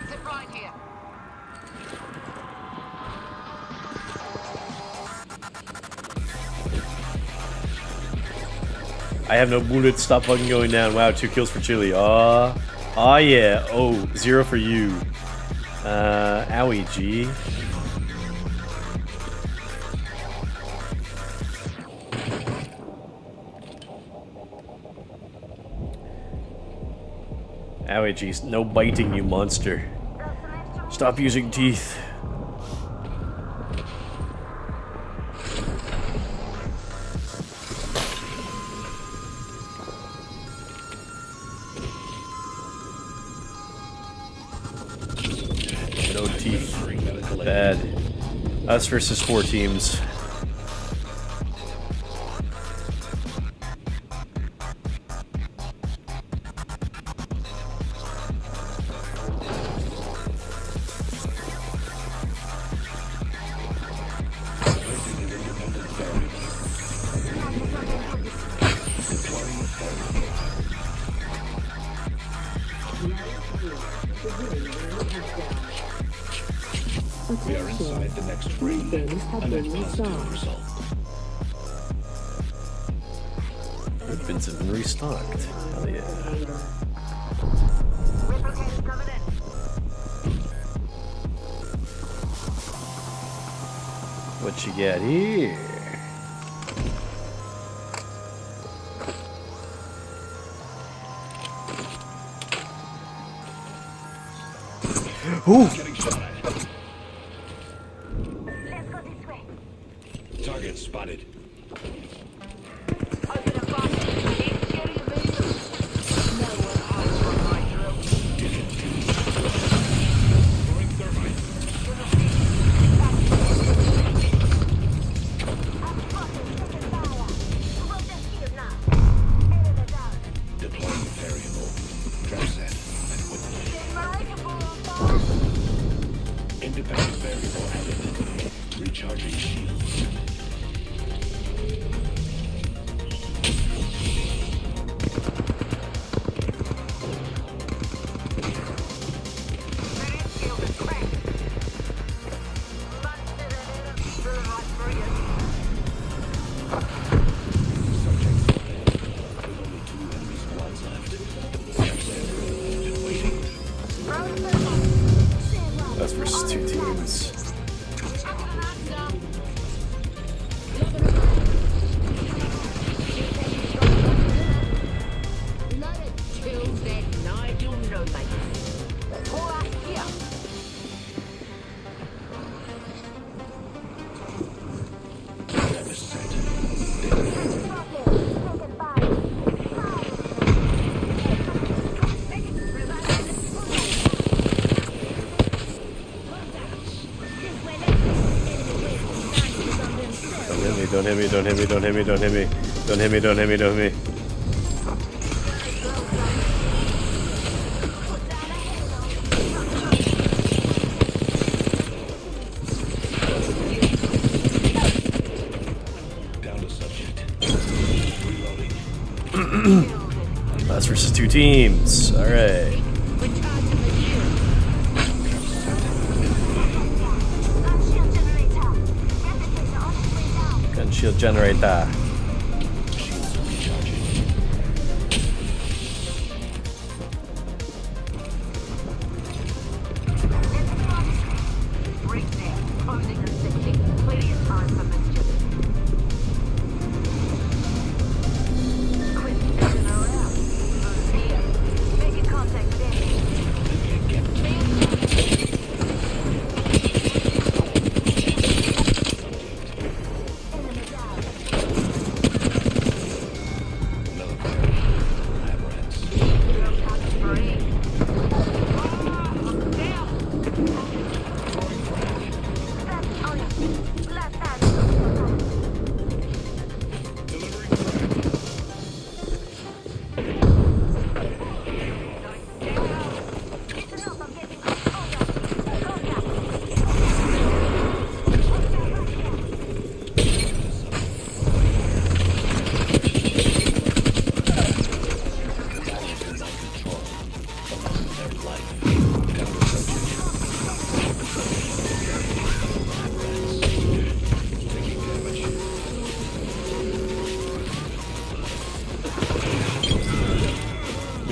Sit right here. I have no bullets. Stop fucking going down. Wow, 2 kills for Chili. Aw. Oh yeah. Oh, 0 for you. Owie, G. Owie, G. No biting, you monster. Stop using teeth. No teeth. Bad. Us versus 4 teams. We are inside the next ring. A net positive result. Weapons have been restocked. Hell yeah. What you got here? Ooh! Target spotted. Deploying variable. Trap set. Independent variable added. Recharging shields. That's versus 2 teams. Don't hit me, don't hit me, don't hit me, don't hit me. Don't hit me, don't hit me, don't hit me. Down to subject. That's versus 2 teams. Alright. Gun shield generator.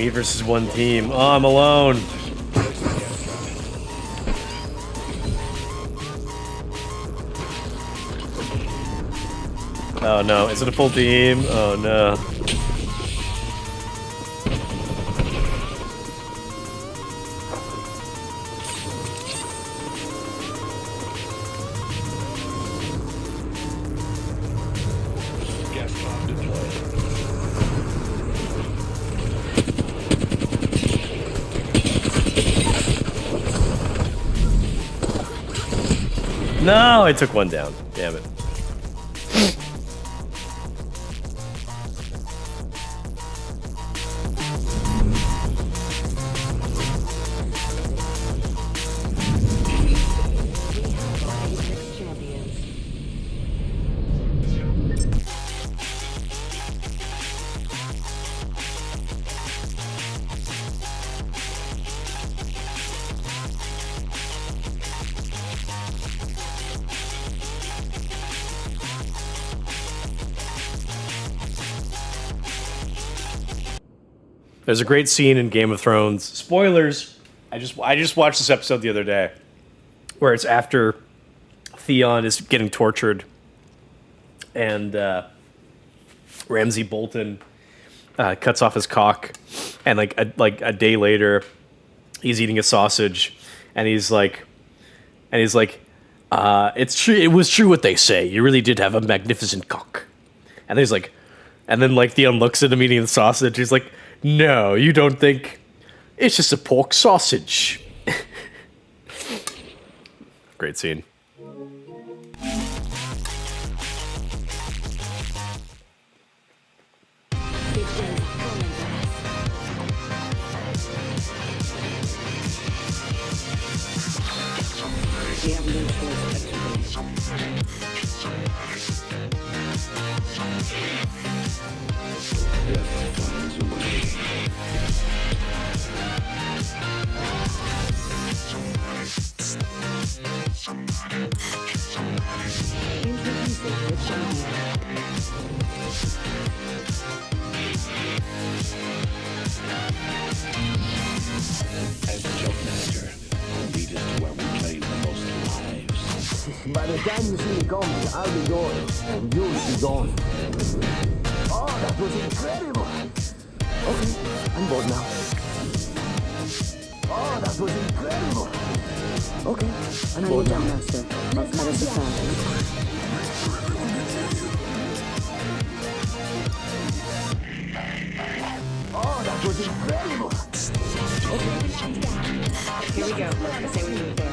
Me versus one team. Oh, I'm alone. Oh no, is it a full team? Oh no. Gas bomb deployed. No, I took one down. Damn it. There's a great scene in Game of Thrones. Spoilers. I just watched this episode the other day, where it's after Theon is getting tortured, and Ramsay Bolton cuts off his cock, and like a day later, he's eating a sausage, and he's like, it's true. It was true what they say. You really did have a magnificent cock. And he's like, and then like Theon looks at him eating the sausage. He's like, no, you don't think it's just a pork sausage. Great scene. We have no choice As the joke master, I'll lead us to where we claim the most lives. By the time you see me coming, I'll be gone, and you'll be gone. Oh, that was incredible. Okay, I'm bored now. Oh, that was incredible. Okay, I'm bored now. master. I'll cut us aside. Oh, that was incredible. Here we go. I say we move there.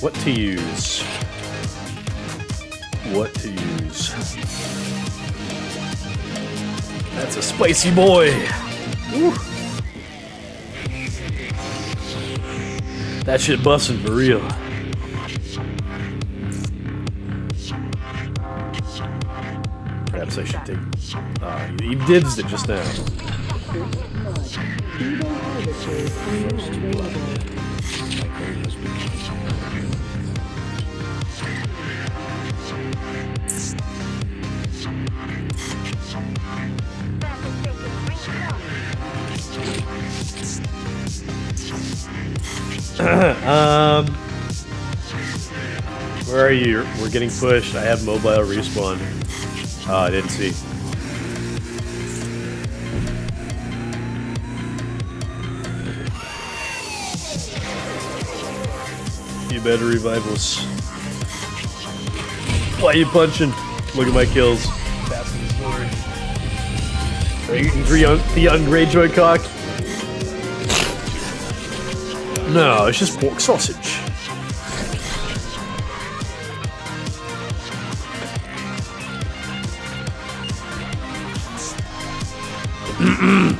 What to use? What to use? That's a spicy boy. Woo. That shit busting for real. Perhaps I should take. He dibs it just now. Where are you? We're getting pushed. I have mobile respawn. Oh, I didn't see. You better revive us. Why are you punching? Look at my kills. Passing the story. Are you eating the young Greyjoy cock? No, it's just pork sausage. I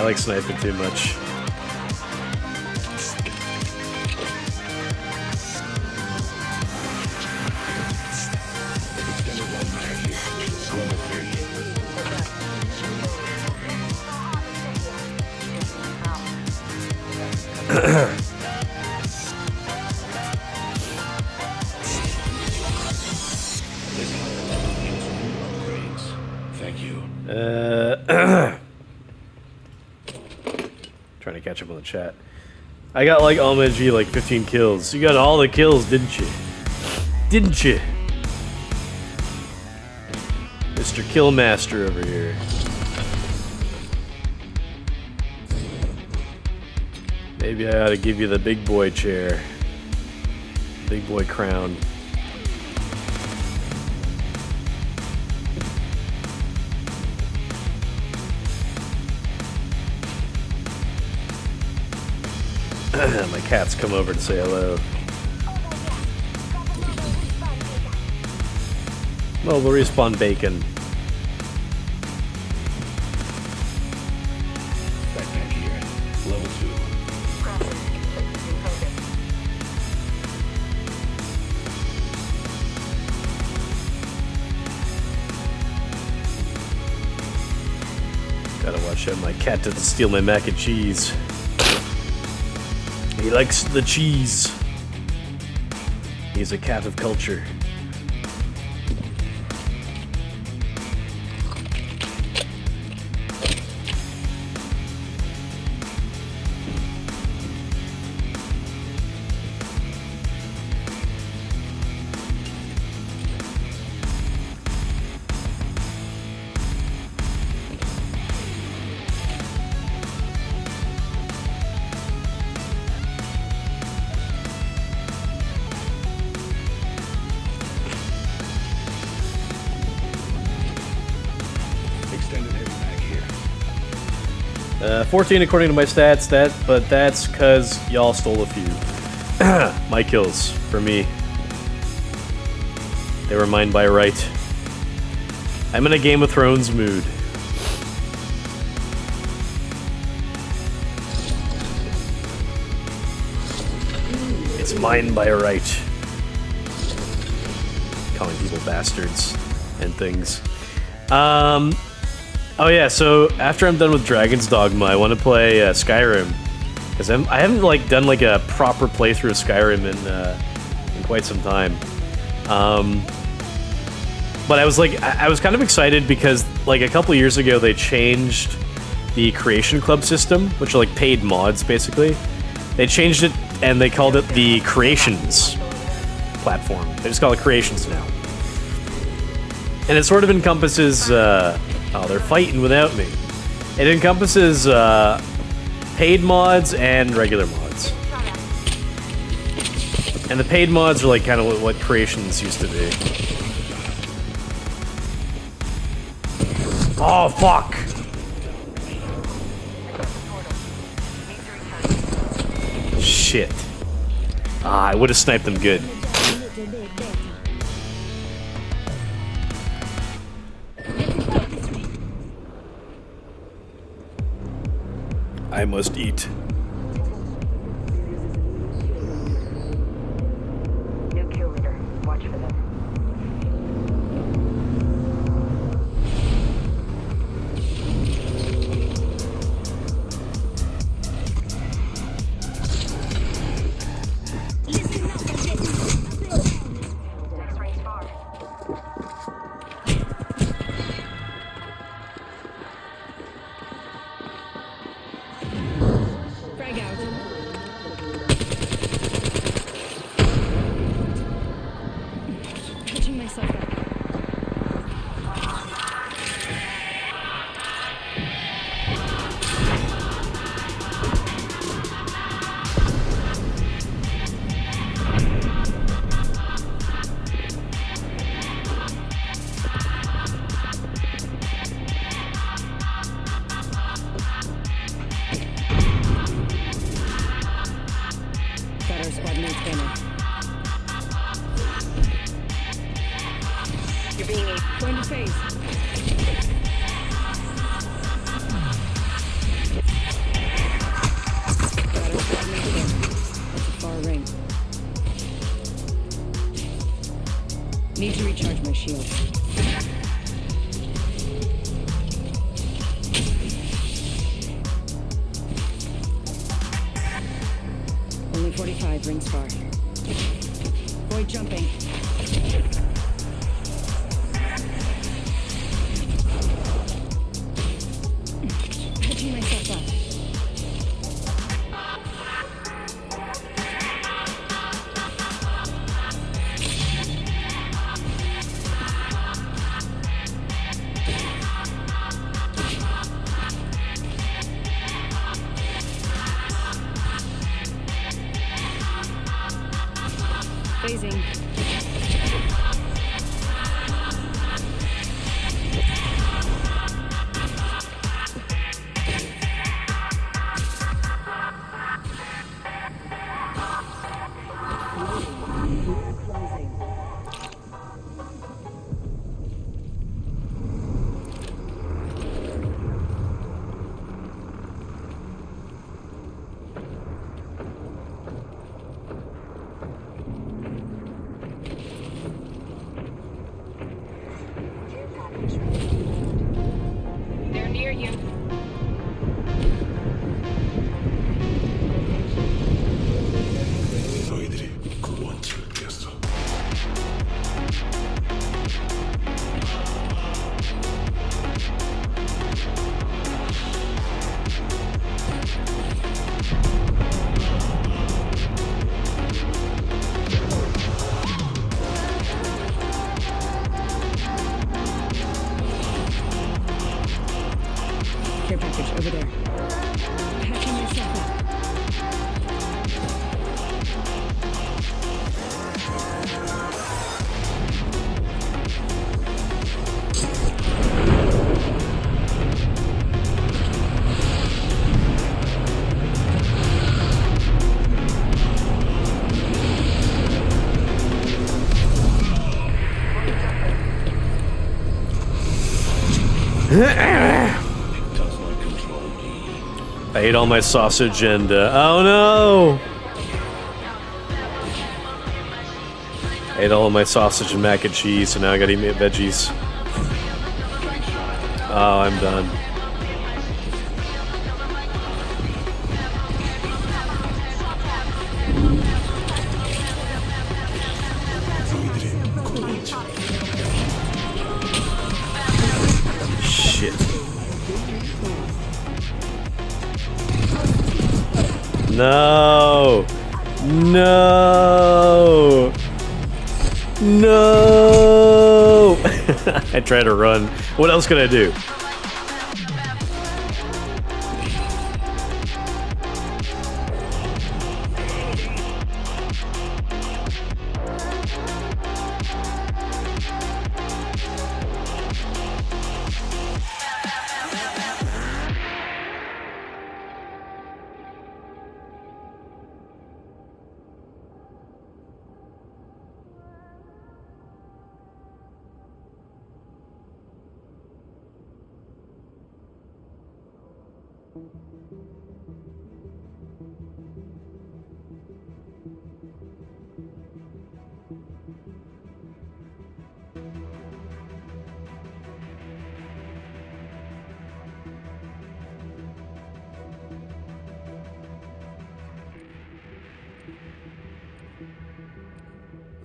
like sniping too much. Thank you. Trying to catch up on the chat. I got like Almond G like 15 kills. You got all the kills, didn't you? Didn't you? Mr. Killmaster over here. Maybe I ought to give you the big boy chair. Big boy crown. My cat's come over to say hello. Mobile respawn bacon. Backpack here. Level 2. Gotta watch out my cat doesn't steal my mac and cheese. He likes the cheese. He's a cat of culture. extended heavy mag here. 14 according to my stats, but that's cause y'all stole a few. My kills, for me. They were mine by right. I'm in a Game of Thrones mood. It's mine by right. Calling people bastards and things. Oh yeah, so after I'm done with Dragon's Dogma, I want to play Skyrim. Because I haven't like done like a proper playthrough of Skyrim in quite some time. But I was like, I was kind of excited because like a couple years ago they changed the Creation Club system, which are like paid mods basically. They changed it and they called it the Creations platform. They just call it Creations now. And it sort of encompasses, oh, they're fighting without me. It encompasses paid mods and regular mods. And the paid mods are like kind of what Creations used to be. Oh, fuck! Shit. Ah, I would have sniped them good. I must eat. New kill leader. Watch for them. Next ring's far. Frag out. Catching myself up. Got our squad mates banner. phase. Got a fragment here. That's a far ring. Need to recharge my shield. Only 45, rings far. Void jumping. Catching myself up. Phasing. They're near you. 너희들이 구원치를 깼어. Care package over there. Patching yourself up. I ate all my sausage and oh no! I ate all of my sausage and mac and cheese, so now I gotta eat my veggies. Oh, I'm done. Shit. No! No! No! I tried to run. What else could I do?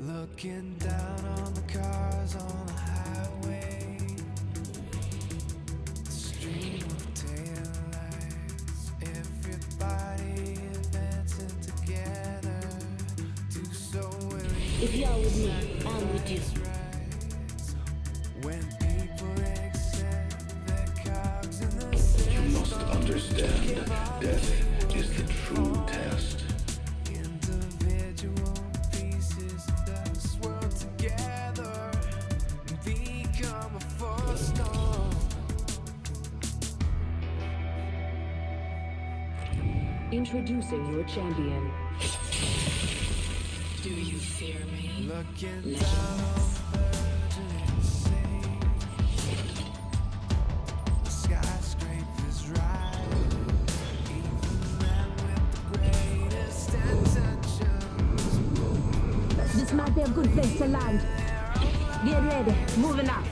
Looking down on the cars on the highway, the stream of taillights, everybody advancing together, do so willingly. If you're with me, I'm with you. When people accept their cogs in the system, You must understand, death is the true test. individual pieces that swirl together and become a force storm. Introducing your champion. Do you fear me? Looking down on the virgin insane. This might be a good place to land. Get ready. Moving up.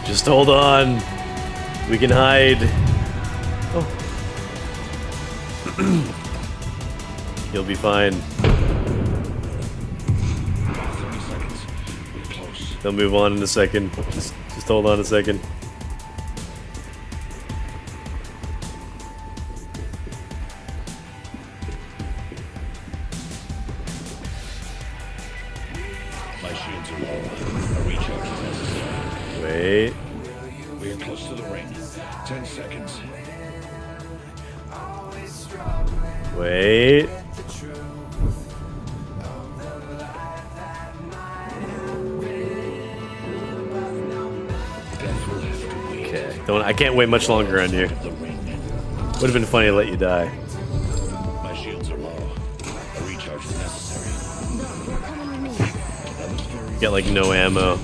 Just hold on. We can hide. Oh. You'll be fine. They'll move on in a second. Just hold on a second. My shields are low. A recharge is necessary. Wait. We are close to the ring. 10 seconds. Wait. Okay. I can't wait much longer on you. Would have been funny to let you die. My shields are low. A recharge is necessary. Get like no ammo.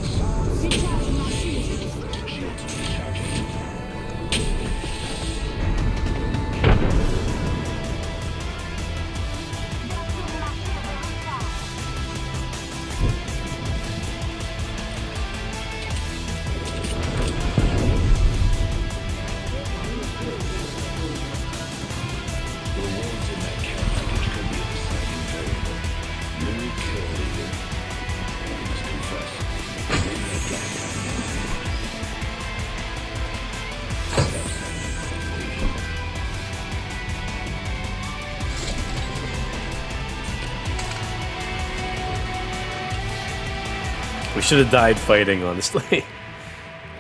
We should have died fighting, honestly.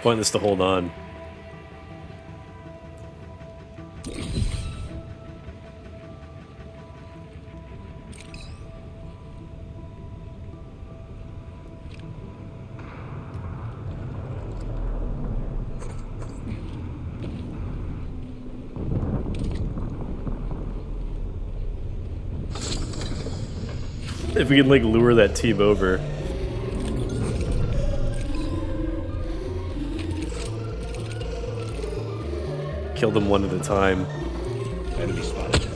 Pointless to hold on. If we can like lure that team over. Kill them one at a time. Enemy spotted.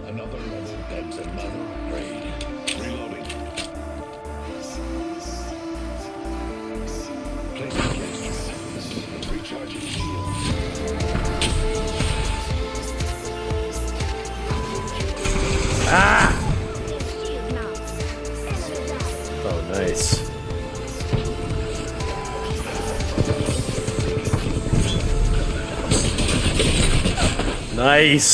Another level begs another raid. Reloading. Placing gas trap. Recharging shield. Ah! Oh, nice. Nice.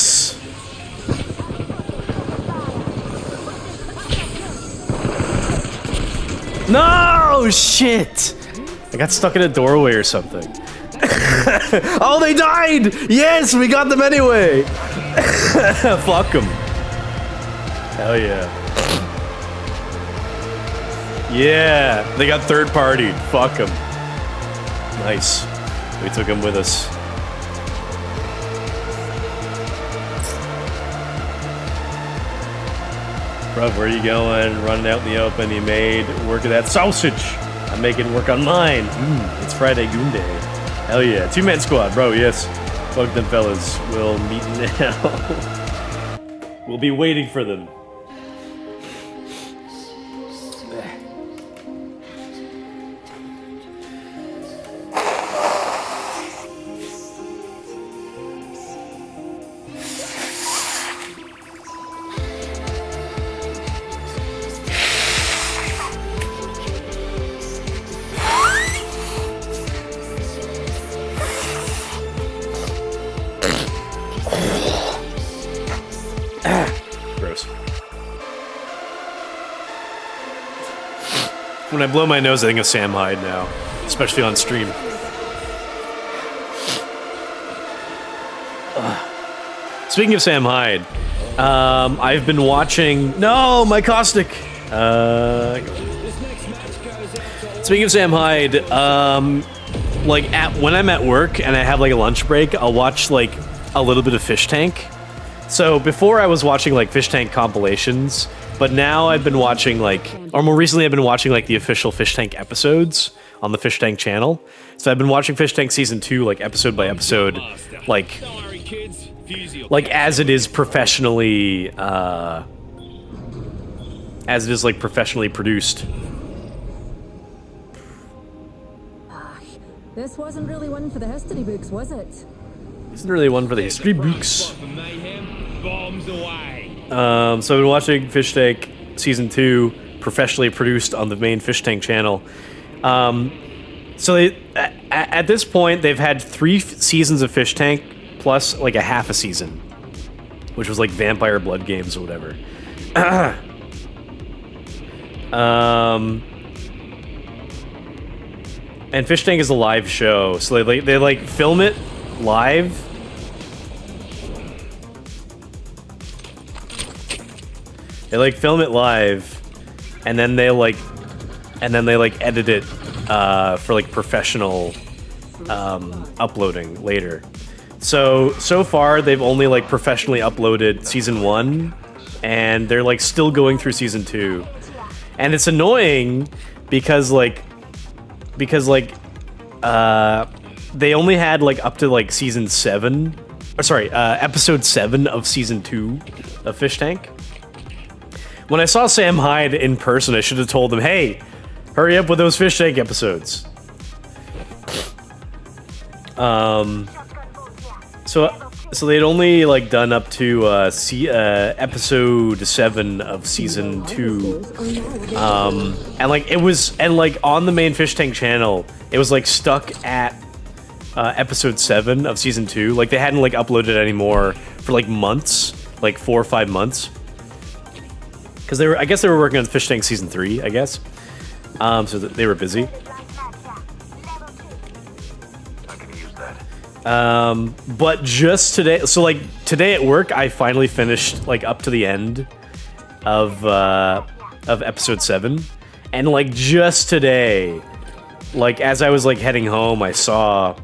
No shit! I got stuck in a doorway or something. Oh, they died! Yes, we got them anyway! Fuck them. Hell yeah. Yeah, they got third partied. Fuck them. Nice. We took them with us. Bro, where are you going? Running out in the open. You made work of that sausage. I'm making work on mine. It's Friday Goon Day. Hell yeah. Two-man squad, bro, yes. Fuck them fellas. We'll meet now. We'll be waiting for them. Gross. When I blow my nose, I think of Sam Hyde now, especially on stream. Speaking of Sam Hyde, I've been watching. No, my caustic. Speaking of Sam Hyde, like when I'm at work and I have like a lunch break, I'll watch like a little bit of Fish Tank. So before I was watching like Fish Tank compilations, but now I've been watching like, or more recently I've been watching like the official Fish Tank episodes on the Fish Tank channel. So I've been watching Fish Tank season 2 like episode by episode, like as it is professionally, as it is like professionally produced. This wasn't really one for the history books, was it? Isn't really one for the history books. Bombs away. So I've been watching Fish Tank season 2, professionally produced on the main Fish Tank channel. So they, at this point, they've had 3 seasons of Fish Tank plus like a half a season, which was like Vampire Blood Games or whatever. And Fish Tank is a live show, so they like film it live. They like film it live, and then they like edit it for like professional uploading later. So far they've only like professionally uploaded season 1, and they're like still going through season 2, and it's annoying because they only had like up to like season 7, or sorry, episode 7 of season 2 of Fish Tank. When I saw Sam Hyde in person, I should have told him, "Hey, hurry up with those Fish Tank episodes." So they'd only like done up to episode 7 of season 2, and like it was, and like on the main Fish Tank channel, it was like stuck at episode 7 of season 2. Like they hadn't like uploaded anymore for like months, like 4 or 5 months. Because I guess they were working on Fish Tank season 3, I guess. So they were busy. But just today, so like today at work, I finally finished like up to the end of episode 7, and like just today, like as I was like heading home, I saw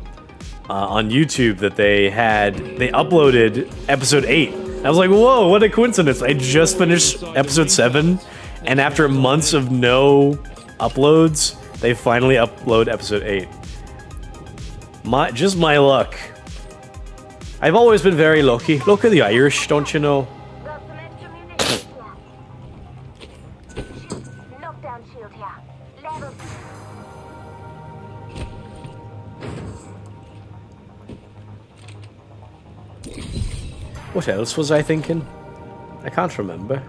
on YouTube that they uploaded episode 8. I was like, whoa, what a coincidence. I just finished episode 7, and after months of no uploads, they finally upload episode 8. Just my luck. I've always been very lucky. Look at the Irish, don't you know? Knockdown shield here. Level. What else was I thinking? I can't remember.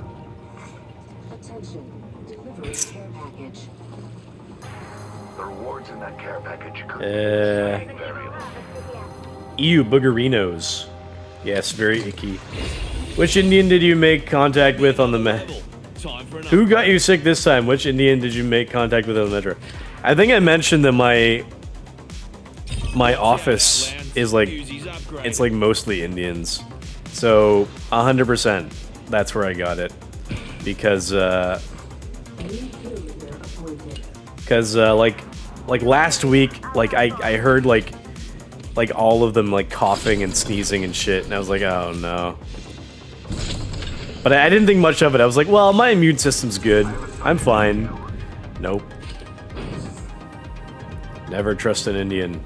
Attention, delivery care package. The rewards in that care package could be very low. Ew, boogerinos. Yes, very icky. Which Indian did you make contact with on the metro? Who got you sick this time? Which Indian did you make contact with on the metro? I think I mentioned that my office is like, it's like mostly Indians. So 100%, that's where I got it. Because like last week, like I heard like all of them like coughing and sneezing and shit, and I was like, oh no. But I didn't think much of it. I was like, well, my immune system's good. I'm fine. Nope. Never trust an Indian.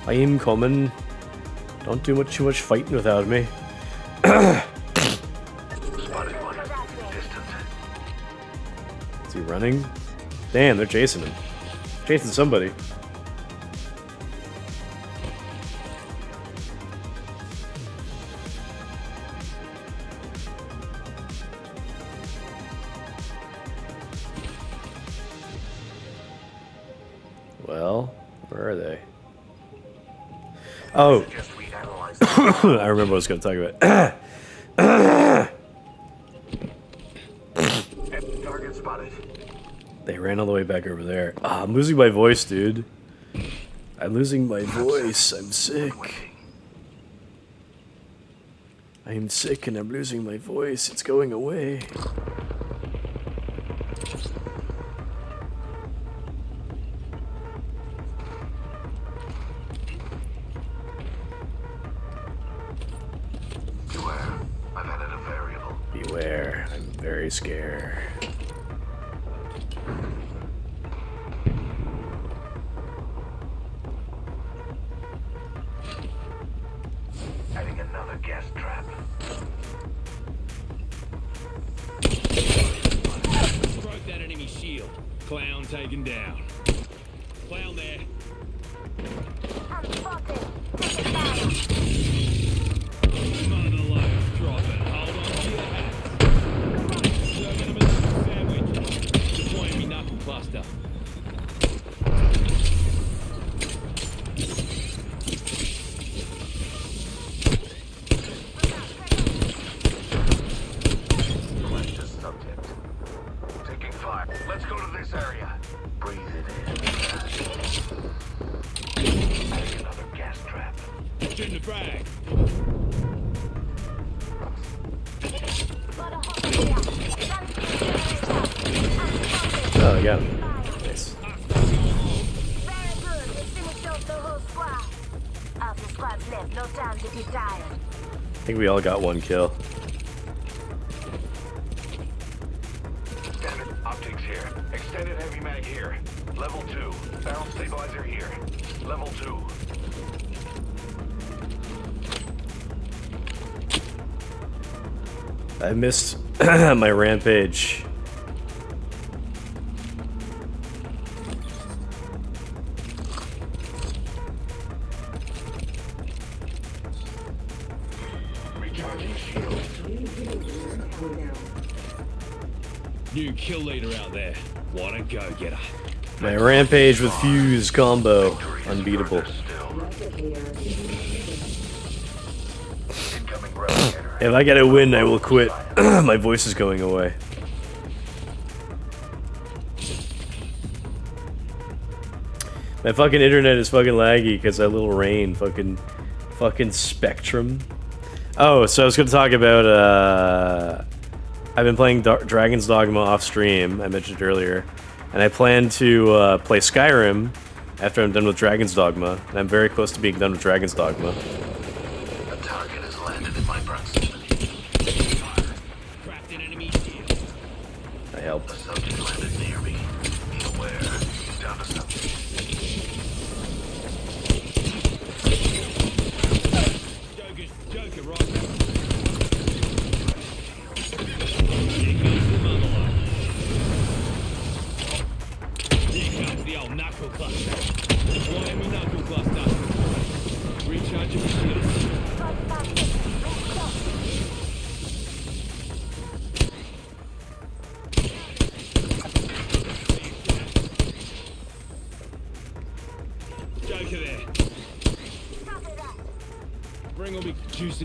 I am coming. Don't do too much fighting without me. Is he running? Damn, they're chasing him. Chasing somebody. Well, where are they? Oh. I remember what I was going to talk about. Target spotted. They ran all the way back over there. Ah, I'm losing my voice, dude. I'm losing my voice. I'm sick. I'm sick and I'm losing my voice. It's going away. Beware. I've added a variable. Beware. I'm very scared. Adding another gas trap. Broke that enemy shield. Clown taken down. Clown there. Mother loads dropping. Hold on to your hat. Serving him a little sandwich. Deploying me knuckle cluster. Select a subject. Taking fire. Let's go to this area. Breathe it in. Adding another gas trap. In the bag. Oh, I got him. Nice. Very good. We finished off the whole squad. Half the squad's left. No time to be tired. I think we all got one kill. Standard optics here. Extended heavy mag here. Level 2. Barrel stabilizer here. Level 2. I missed my rampage. Recharging shield. New kill leader out there. What a go-getter. My rampage with fuse combo. Unbeatable. Incoming replicator. If I get a win, I will quit. My voice is going away. My fucking internet is fucking laggy because that little rain. Fucking Spectrum. Oh, so I was gonna talk about, I've been playing Dragon's Dogma off stream, I mentioned earlier. And I plan to play Skyrim after I'm done with Dragon's Dogma. And I'm very close to being done with Dragon's Dogma. A target has landed in my proximity. Cracked an enemy shield. I helped. A subject landed near me. Be aware. Down to subject. Joker, right? Here comes the mother load. Here comes the old knuckle cluster. Deploying me knuckle cluster. Recharging the shield.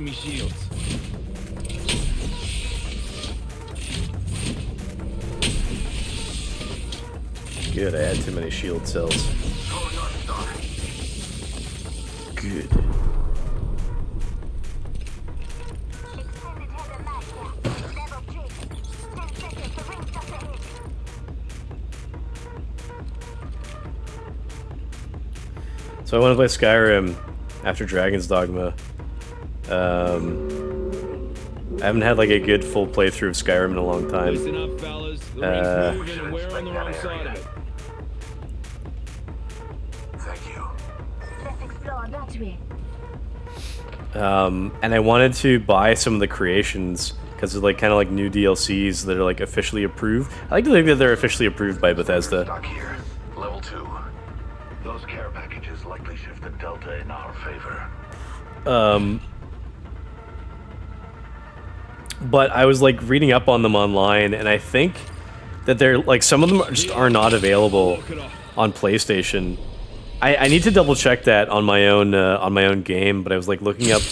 Recharging me shields. Good, I had too many shield cells. Good. So I want to play Skyrim after Dragon's Dogma. I haven't had like a good full playthrough of Skyrim in a long time. Listen up, fellas. The ring's moving and we're on the wrong side of it. Thank you. Let's explore that way. And I wanted to buy some of the creations because they're like kind of like new DLCs that are like officially approved. I like to think that they're officially approved by Bethesda. Stock here. Level 2. Those care packages likely shift the delta in our favor. But I was like reading up on them online, and I think that they're like some of them just are not available on PlayStation. I need to double check that on my own game, but I was like looking up.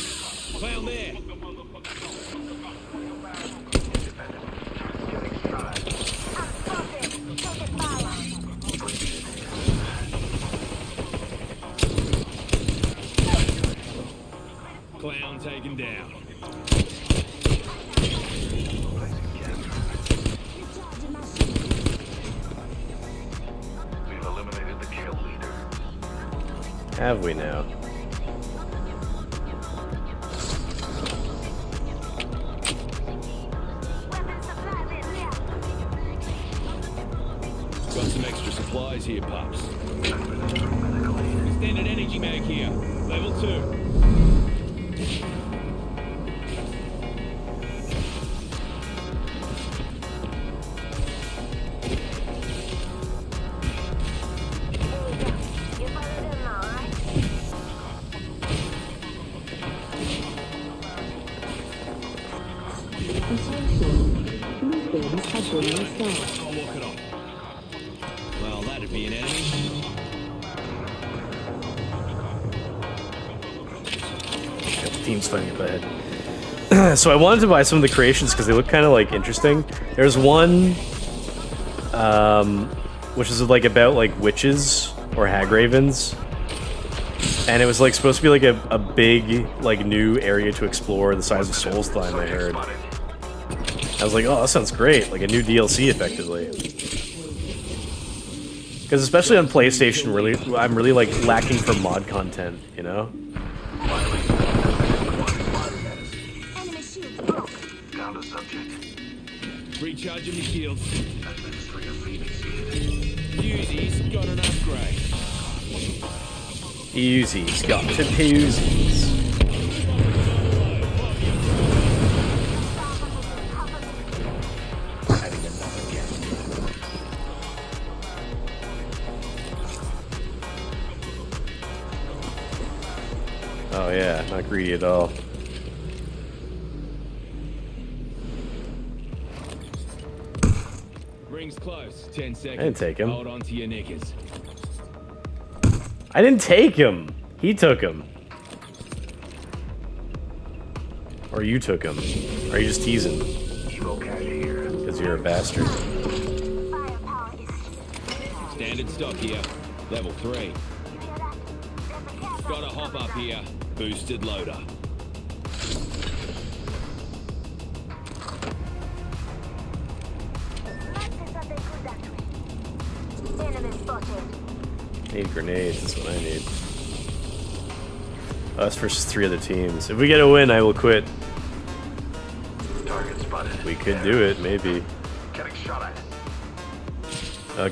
Clown taken down. We've eliminated the kill leader. Have we now? Got some extra supplies here, pups. Extended energy mag here. Level 2. Attention. New things have been installed. I'll walk it off. Well, that'd be an enemy. Team's fighting up ahead. So I wanted to buy some of the creations because they look kind of like interesting. There's one, which is like about like witches or hag ravens, and it was like supposed to be like a big like new area to explore, the size of Solstheim. I heard. I was like, oh, that sounds great, like a new DLC effectively. Because especially on PlayStation, really, I'm really like lacking for mod content, you know. Down to subject. Recharging the shields. Administering a Phoenix kit. Uzi's got an upgrade. Uzi's got to Uzi's. Oh yeah, not greedy at all. Rings close. 10 seconds. I didn't take him. Hold on to your knickers. I didn't take him. He took him. Or you took him. Or are you just teasing? Because you're a bastard. Standard stock here. Level 3. Got a hop up here. Boosted loader. Need grenades, that's what I need. Us versus 3 other teams. If we get a win, I will quit. Target spotted. We could do it, maybe. Getting shot at.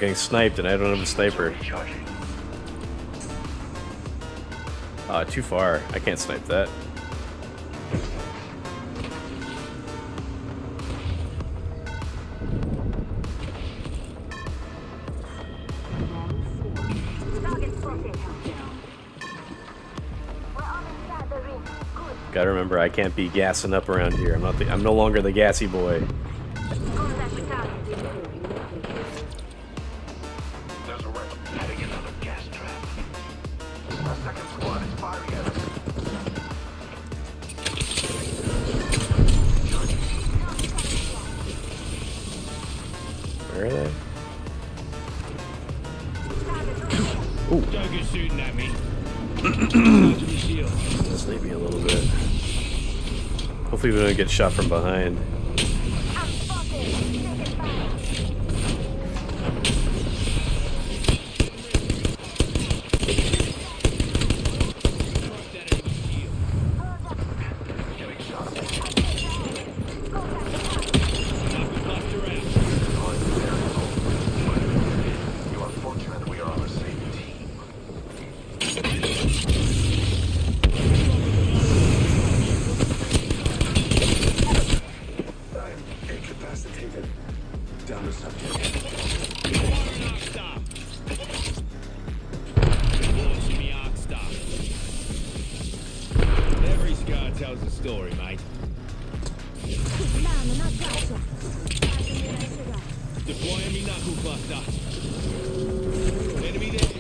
Getting sniped, and I don't have a sniper. Too far. I can't snipe that. Gotta remember, I can't be gassing up around here. I'm no longer the gassy boy. There's a rebel heading another gas trap. A second squad is firing at us. Hopefully we don't get shot from behind. You are fortunate we are on the same team. I am incapacitated. Down the subject. Every scar tells a story, mate. Deploying me knuckle cluster. Enemy there.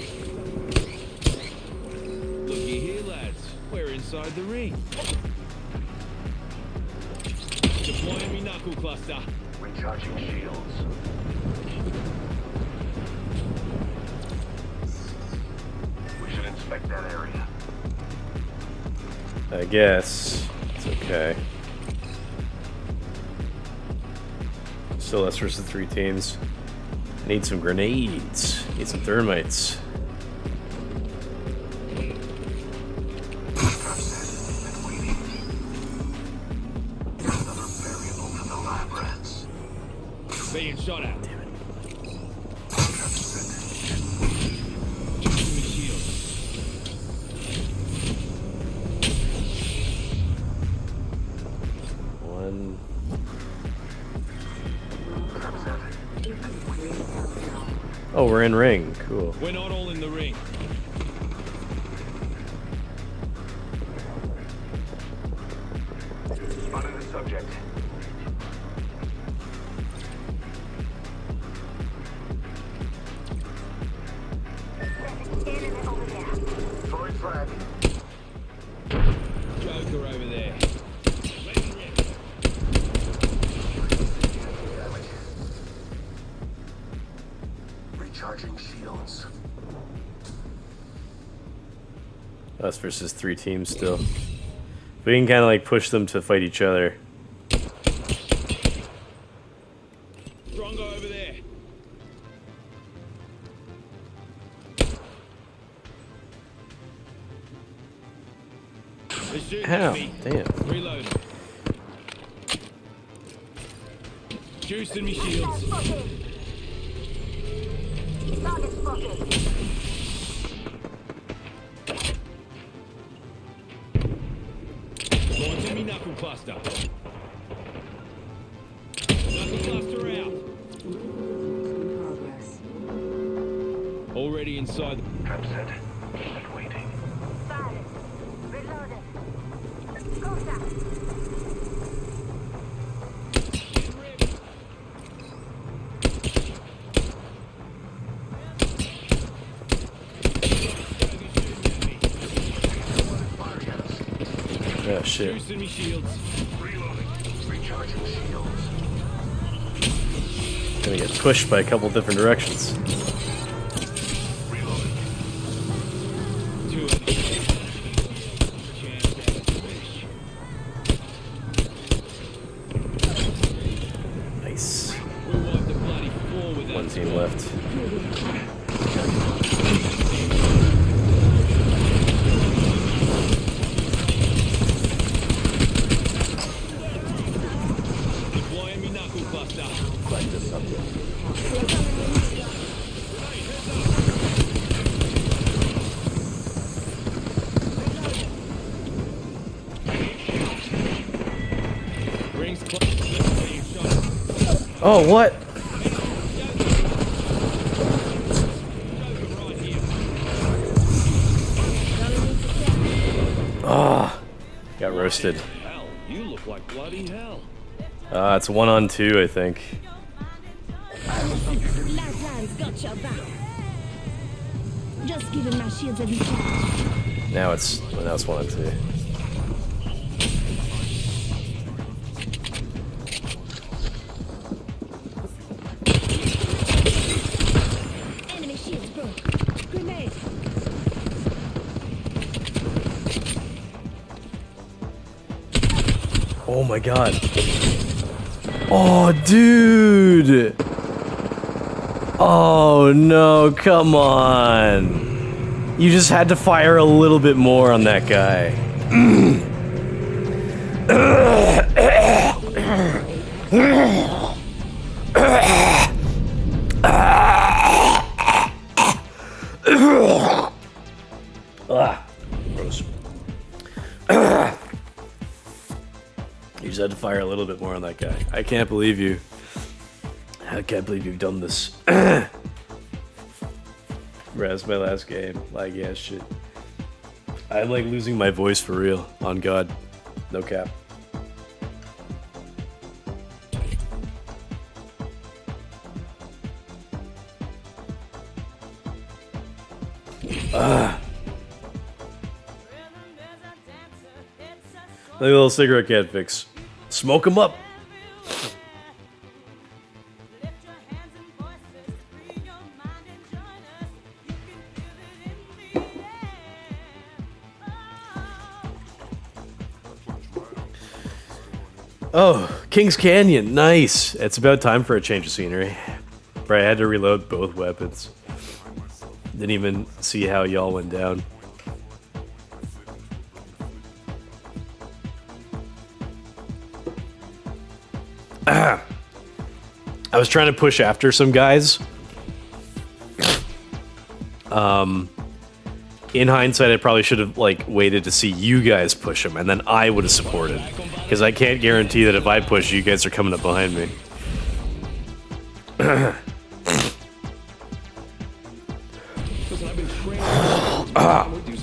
Looky here, lads. We're inside the ring. Deploying me knuckle cluster. Recharging shields. We should inspect that area. I guess. It's okay. Still us versus 3 teams. Need some grenades. Need some thermites. Being shot at. Damn it. One. Oh, we're in ring. Cool. We're not all in the ring. Spotted the subject. Throwing frag. Joker over there. Recharging shields. Us versus 3 teams still. We can kind of like push them to fight each other. Drongo over there. They're shooting at Ow, me. damn. Reload. Juicing me shields. Launching me knuckle cluster. Knuckle cluster out. Already inside. Trap set. And waiting. Reloaded. Go down. Oh shit. Juicing me shields. Reloading. Recharging shields. Gonna get pushed by a couple different directions. Reloading. Two enemies. Nice. We wiped the bloody floor with that. 1 team left. Deploying me knuckle cluster. Like the subject. Rings close. Being shot. Oh, what? Ah, got roasted. Hell, you look like bloody hell. It's 1 on 2, I think. Lifelines got your back. Just giving my shields a recharge. Now it's 1 on 2. Enemy shields broke. Grenade. Oh my god. Oh, dude. Oh no, come on. You just had to fire a little bit more on that guy. Gross. You just had to fire a little bit more on that guy. I can't believe you. I can't believe you've done this. That's my last game. Like, yeah, shit. I'm like losing my voice for real. On God. No cap. Like a little cigarette can fix. Smoke them up. Oh, King's Canyon, nice. It's about time for a change of scenery. Right, I had to reload both weapons. Didn't even see how y'all went down. I was trying to push after some guys. In hindsight, I probably should have like waited to see you guys push them, and then I would have supported. Because I can't guarantee that if I push, you guys are coming up behind me.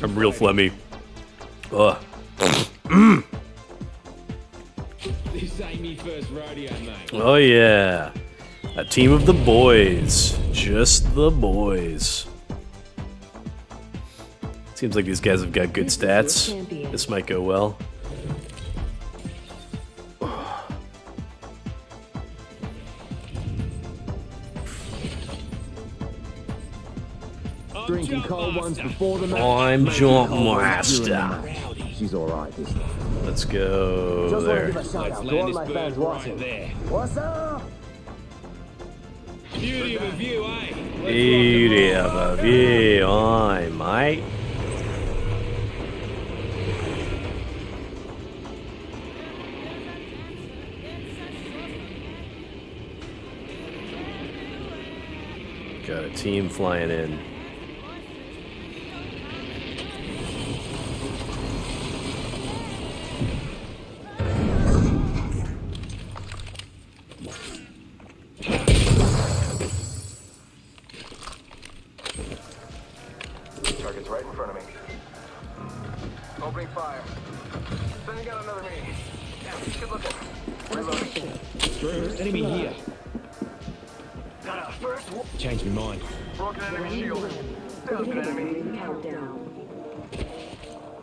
I'm real phlegmy. Ugh. This ain't me first rodeo, mate. Oh yeah. A team of the boys. Just the boys. Seems like these guys have got good stats. This might go well. Drinking cold ones before the match. I'm Jump Master. She's alright this time. Let's go Just want to there. give a shout out to all my fans watching. What's up? Beauty of a view, eh? Beauty of a view, aye, mate. Got a team flying in. Target's right in front of me. Opening fire. Sending out another me. Yeah, good looking. Reloading. Enemy here. Got a first. Changed my mind. Broken enemy shield. Down an enemy.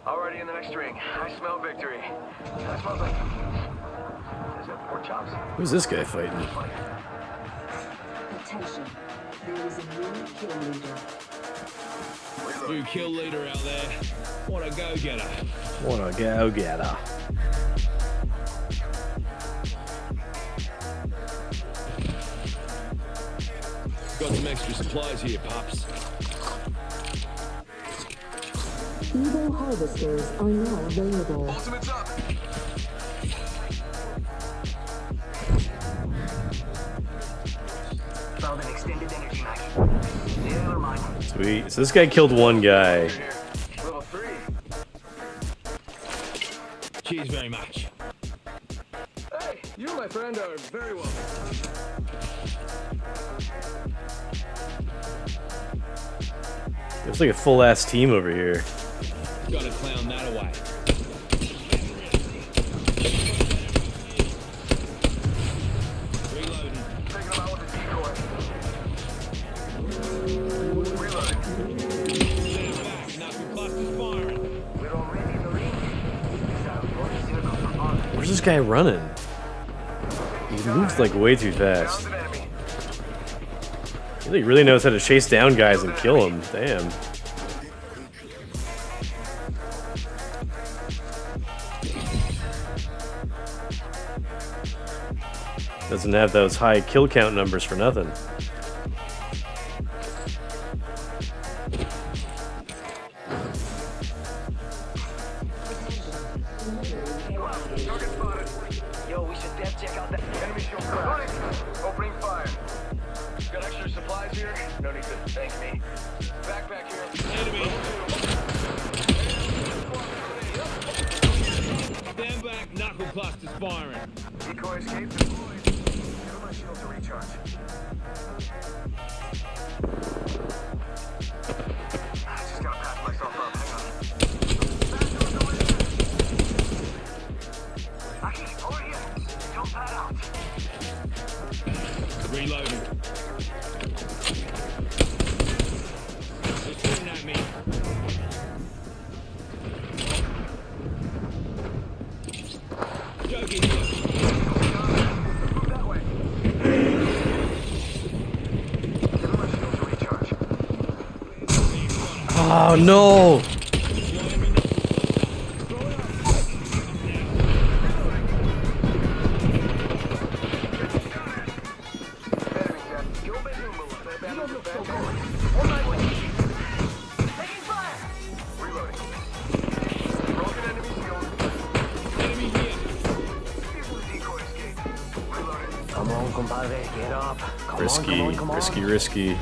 Already in the next ring. I smell victory. That smells like. Is that pork chops? Who's this guy fighting? Attention. There is a new kill leader. New kill leader out there. What a go-getter. What a go-getter. Got some extra supplies here, pups. Evo harvesters are now available. Ultimate's up. Found an extended energy mag. Yeah, never mind. Sweet. So this guy killed one guy. Level 3. Cheers very much. Hey, you and my friend are very welcome. There's like a full ass team over here. Gotta clown that away. Reloading. Taking them out with a decoy. Reloading. Stand back. Nothing clusters firing. We're already in the ring. This out for circle for honor. Where's this guy running? He moves like way too fast. Found an enemy. He really knows how to chase down guys and kill them. Damn. Doesn't have those high kill count numbers for nothing. Yo, we should depth check out that enemy shield. Opening fire. Got extra supplies here? No need to thank me. Backpack here. Enemy. Stand back, knuckle clusters firing. Decoy escape deployed. Give my shield to recharge. I just gotta patch myself up. Hang on. Over here. Don't pad out. Reloading. They're shooting at me. Joking here. Move that way. Give my shield to recharge. Oh no! Come on, compadre, get up. Come Risky, on, come on, risky, come on. risky.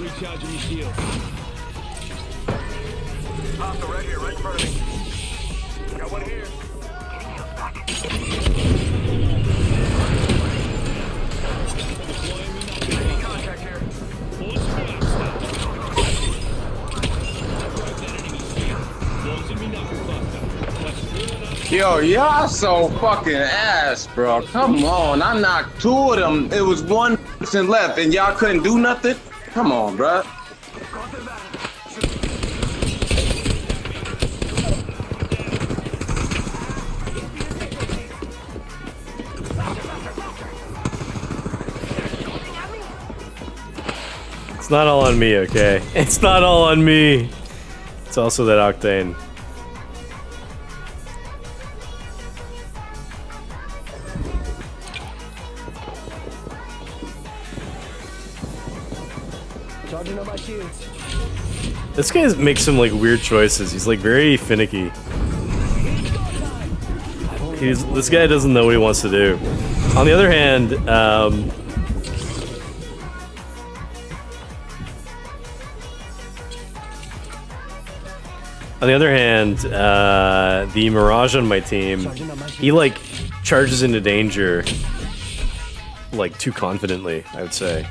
Recharging your shield. Hostile right here, right in front of me. Got one here. Getting contact here. Yo, y'all so fucking ass, bro. Come on, I knocked 2 of them. It was 1 person left, and y'all couldn't do nothing. Come on, bro. It's not all on me, okay? It's not all on me. It's also that Octane. Charging up my shields. This guy makes some like weird choices. He's like very finicky. This guy doesn't know what he wants to do. On the other hand, the Mirage on my team, he like charges into danger like too confidently, I would say.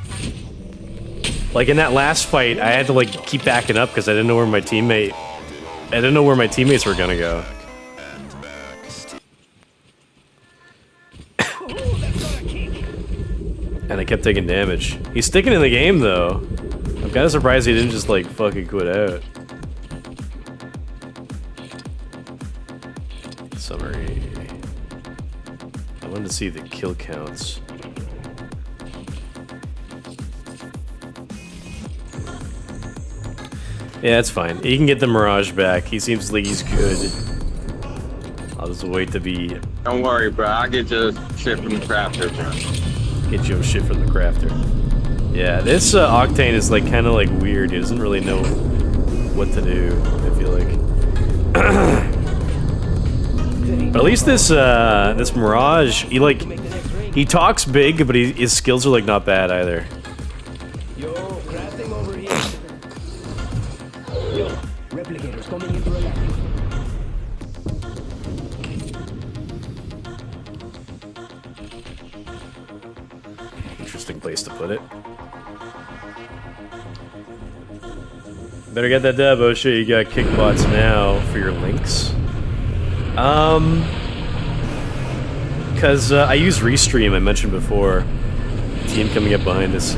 Like in that last fight, I had to like keep backing up because I didn't know where my teammates were gonna go. And I kept taking damage. He's sticking in the game though. I'm kind of surprised he didn't just like fucking quit out. Summary. I wanted to see the kill counts. Yeah, that's fine. He can get the Mirage back. He seems like he's good. I'll just wait to be... Don't worry, bro. I'll get your shit from the crafter, bro. Get your shit from the crafter. Yeah, this Octane is like kind of like weird. He doesn't really know what to do, I feel like. But at least this this Mirage, he talks big, but his skills are like not bad either. Yo, crafting over here. Yo, replicators coming into the lab. Interesting place to put it. Better get that dub. Oh shit, you got kickbots now for your links. Because I use Restream, I mentioned before. Team coming up behind us.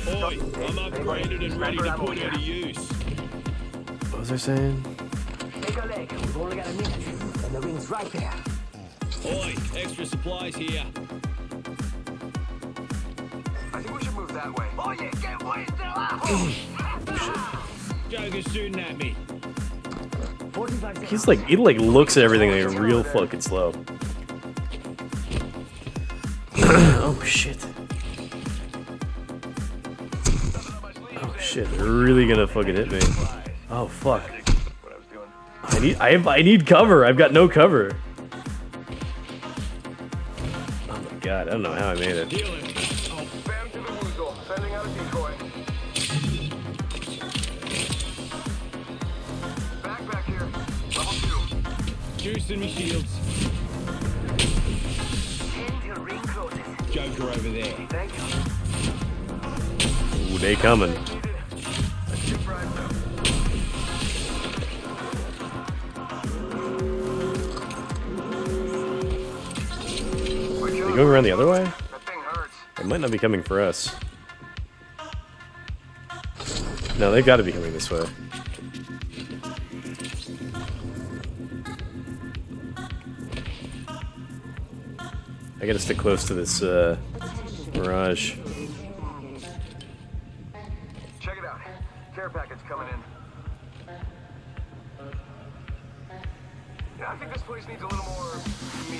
Oi, I'm upgraded and ready to put out of use. What was I saying? Take a leg. We've only got a minute. And the ring's right there. Oi, extra supplies here. I think we should move that way. Oh, yeah, get wasted. Joker's shooting at me. 45 seconds. He's like, he like looks at everything like real fucking slow. Oh shit. Oh shit, they're really gonna fucking hit me. Oh fuck. I need cover. I've got no cover. Oh my god, I don't know how I made it. Bam to the window. Sending out a decoy. Back here. Level 2. Juicing me shields. Until ring closes. Joker over there. Thank you. Ooh, they coming. They going around the other way? They might not be coming for us. No, they've got to be coming this way. I gotta stick close to this mirage. Check it out. Care package coming in. Yeah, I think this place needs a little more me.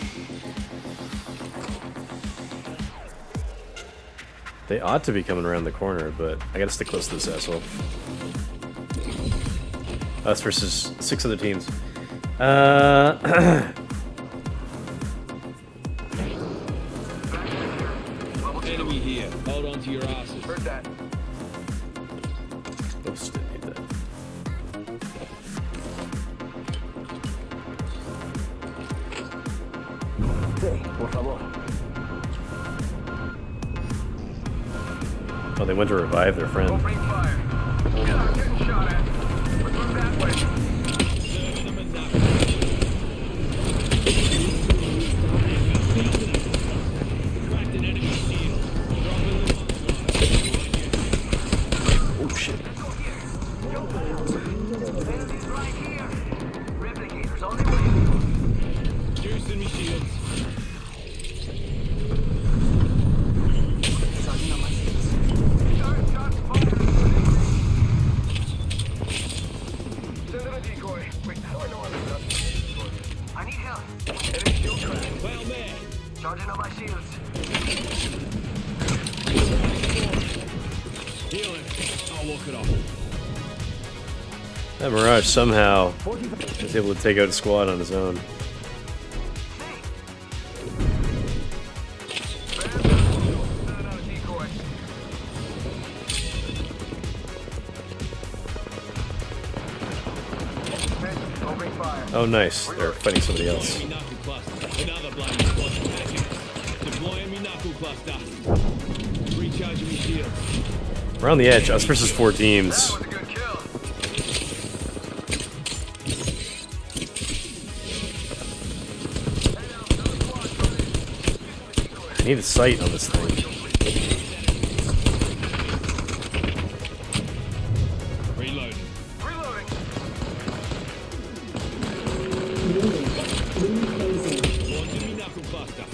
They ought to be coming around the corner, but I gotta stick close to this asshole. Us versus 6 other teams. Enemy here. Hold on to your asses. Heard that. Oops, didn't need that. Sí, por favor. Oh, they went to revive their friend. Opening fire. Yeah, getting shot at. Let's move that way. Serving them enough. Cracked an enemy shield. Dropping them Oh shit. Enemies right here. Replicators on the way. juicing me shields. I need help. Enemy shield cracked. Well there. Charging on my shields. Healing. I'll walk it off. That Mirage somehow was able to take out a squad on his own. Oh, nice. They're fighting somebody else. Another bloody squad attacking. Deploying me knuckle cluster. Recharging me shield. We're on the edge. Us versus 4 teams. I need a sight on this thing. Reloading. Launching me knuckle cluster.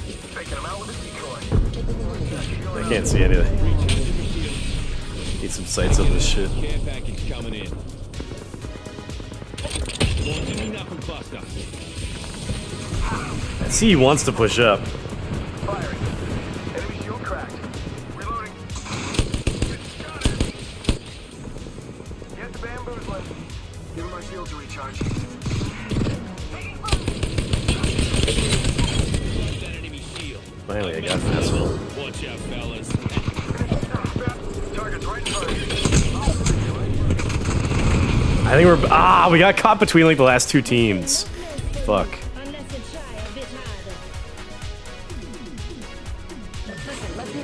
I can't see anything. Recharging me shield. Need some sights on this shit. Care package coming in. Launching me knuckle cluster. I see he wants to push up. Firing. Enemy shield cracked. Reloading. Get the bamboos left. Give him my shield to recharge. That enemy shield. Finally, I got an asshole. Watch out, fellas. Target's right in front of you. I think we're we got caught between like the last 2 teams. Fuck. Unless you try a bit harder. Listen, let's be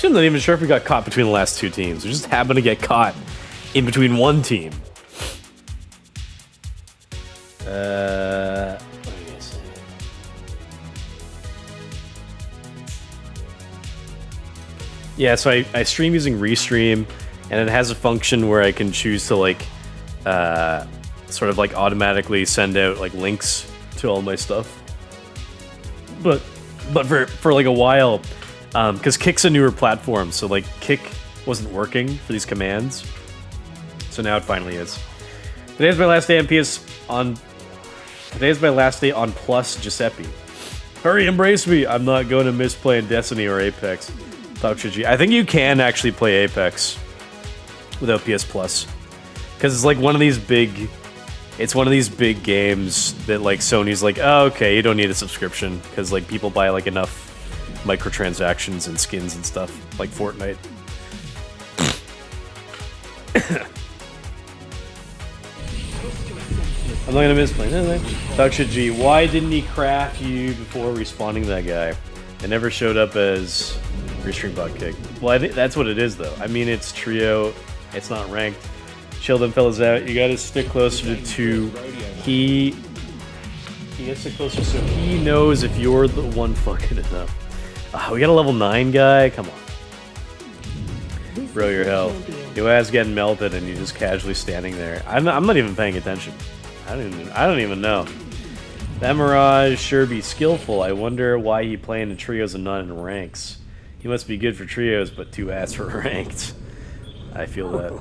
I'm not even sure if we got caught between the last 2 teams. We just happened to get caught in between one team. What are you gonna say? Yeah, so I stream using Restream, and it has a function where I can choose to like, sort of like automatically send out like links to all my stuff. But for like a while, because Kick's a newer platform, so like Kick wasn't working for these commands. So now it finally is. Today's my last day on Today's my last day on Plus Giuseppe. Hurry, embrace me! I'm not going to miss playing Destiny or Apex. I think you can actually play Apex without PS Plus, because it's like one of these big. It's one of these big games that like Sony's like, oh, okay, you don't need a subscription because like people buy like enough microtransactions and skins and stuff like Fortnite. I'm not gonna miss playing anything. Daksha G, why didn't he craft you before respawning that guy? It never showed up as Restream bot kick. Well, I think that's what it is though. I mean, it's trio, it's not ranked. Chill them fellas out. You gotta stick closer to 2. He gotta stick closer so he knows if you're the one fucking it up. We got a level 9 guy? Come on. Bro, your health. Your ass getting melted and you're just casually standing there. I'm not even paying attention. I don't even know. That Mirage sure be skillful. I wonder why he playing in trios and not in ranks. He must be good for trios, but too ass for ranked. I feel that.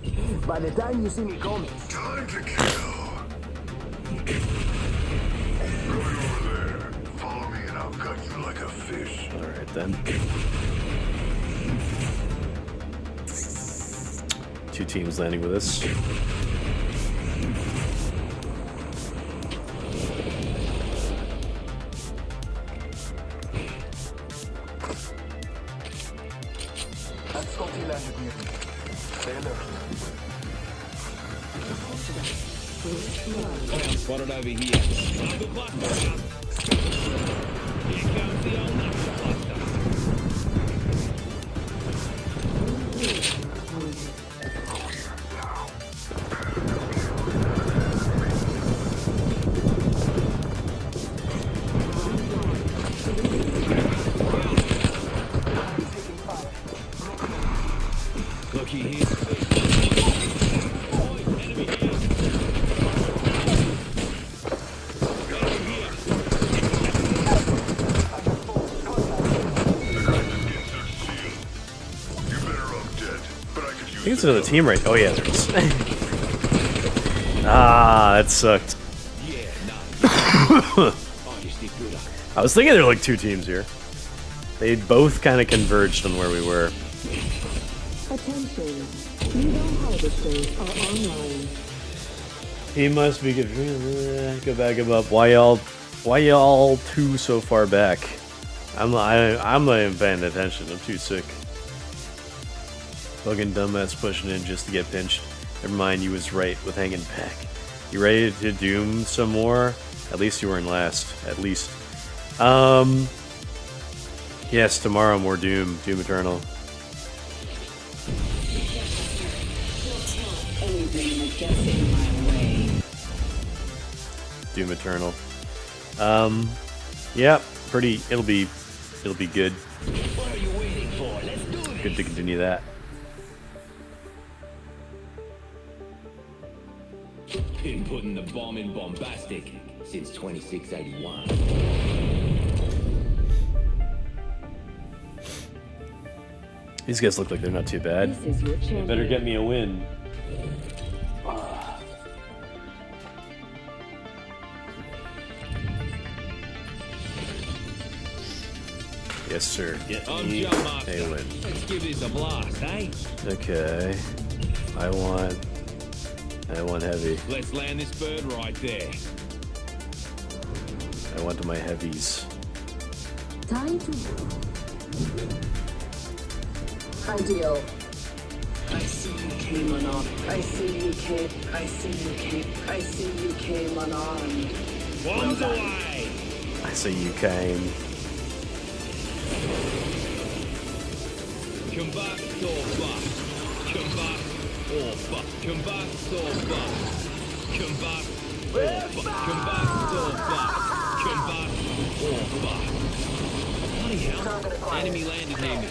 By the time you see me coming, Time to kill. Go over there. Follow me and I'll cut you like a fish. Alright then. 2 teams landing with us. that's Scotty landed near me. Stay alert. Spotted over here. Good cluster. Here comes the old knuckle cluster. Looky here. Enemy here. I think it's another team right. Oh yeah, there is. That sucked. I was thinking there were like 2 teams here. They both kind of converged on where we were. Attention. New harvesters are online. He must be good. Go back him up. Why y'all 2 so far back? I'm not even paying attention. I'm too sick. Fucking dumbass pushing in just to get pinched. Never mind, you was right with hanging back. You ready to doom some more? At least you weren't last. At least. Yes, tomorrow more Doom. Doom Eternal. Doom Eternal. Yeah, pretty. It'll be good. What are you waiting for? Let's do this. Good to continue that. Been putting the bomb in bombastic since 2681. These guys look like they're not too bad. They better get me a win. Yes, sir. Get me a win. Let's give this a blast, eh? Okay. I want heavy. Let's land this bird right there. I want my heavies. Time to ideal. I see you came unarmed. I see you came. I see you came. I see you came unarmed. Bombs away! I see you came. Combust or bust. Combust or fuck. Combust or bust. Combust or fuck. Combust or bust. Combust or bust. Bloody hell. Enemy landed near me.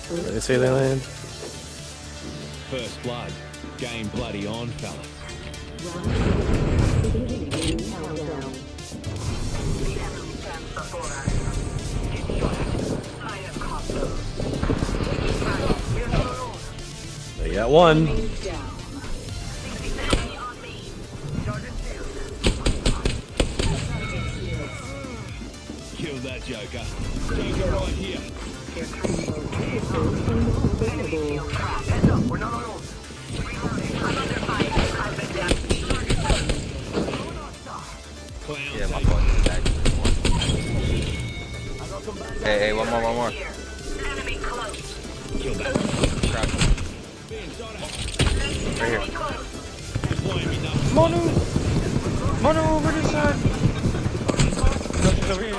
Where did they say they land? First blood. Game bloody on, fella. They got one. Kill that Joker. Joker right here. Yeah, my fault. Hey, one more. Kill that. Crouch. Right here. Mono, over this side. No, she's over here.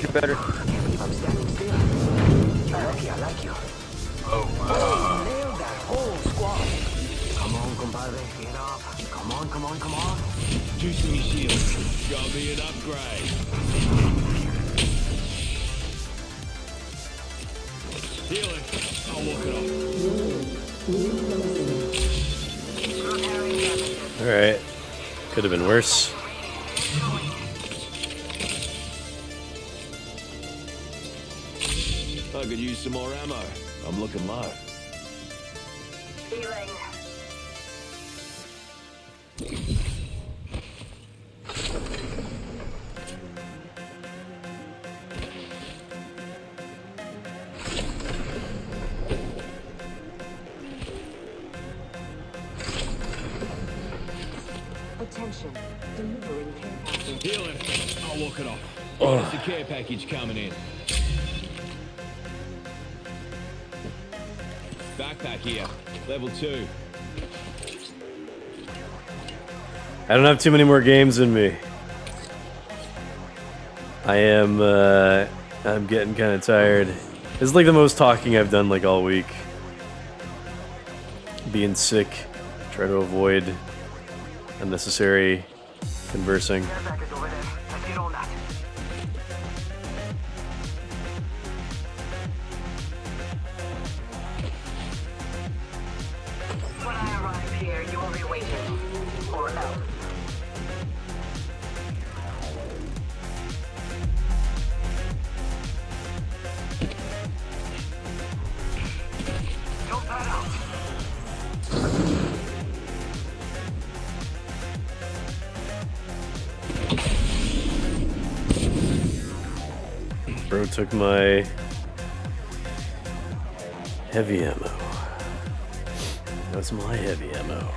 You better. I'm standing still. I like you. Oh, nailed that whole squad. Come on, compadre, get up. Come on. Juice me shield. Got me an upgrade. Healing. I'll walk it off. Alright. Could have been worse. I could use some more ammo. I'm looking low. Healing. Attention. Delivering care package. Healing. I'll walk it off. Oh. There's a care package coming in. Backpack here. Level 2. I don't have too many more games in me. I'm getting kind of tired. This is like the most talking I've done like all week. Being sick. Try to avoid unnecessary conversing. When I arrive here, you will be waiting. Or else. Don't let out. Bro took my heavy ammo. That's my heavy ammo.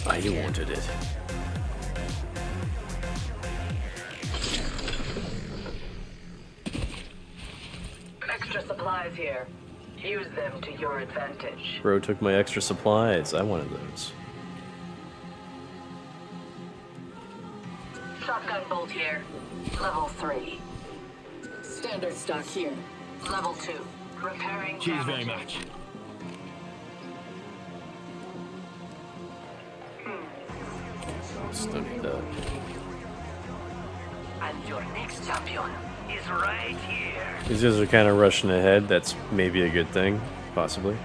I wanted it. Extra supplies here. Use them to your advantage. Bro took my extra supplies. I wanted those. Shotgun bolt here. Level 3. Standard stock here. Level 2. Repairing Cheers very damage. much. Study that. And your next champion is right here. These guys are kind of rushing ahead. That's maybe a good thing, possibly.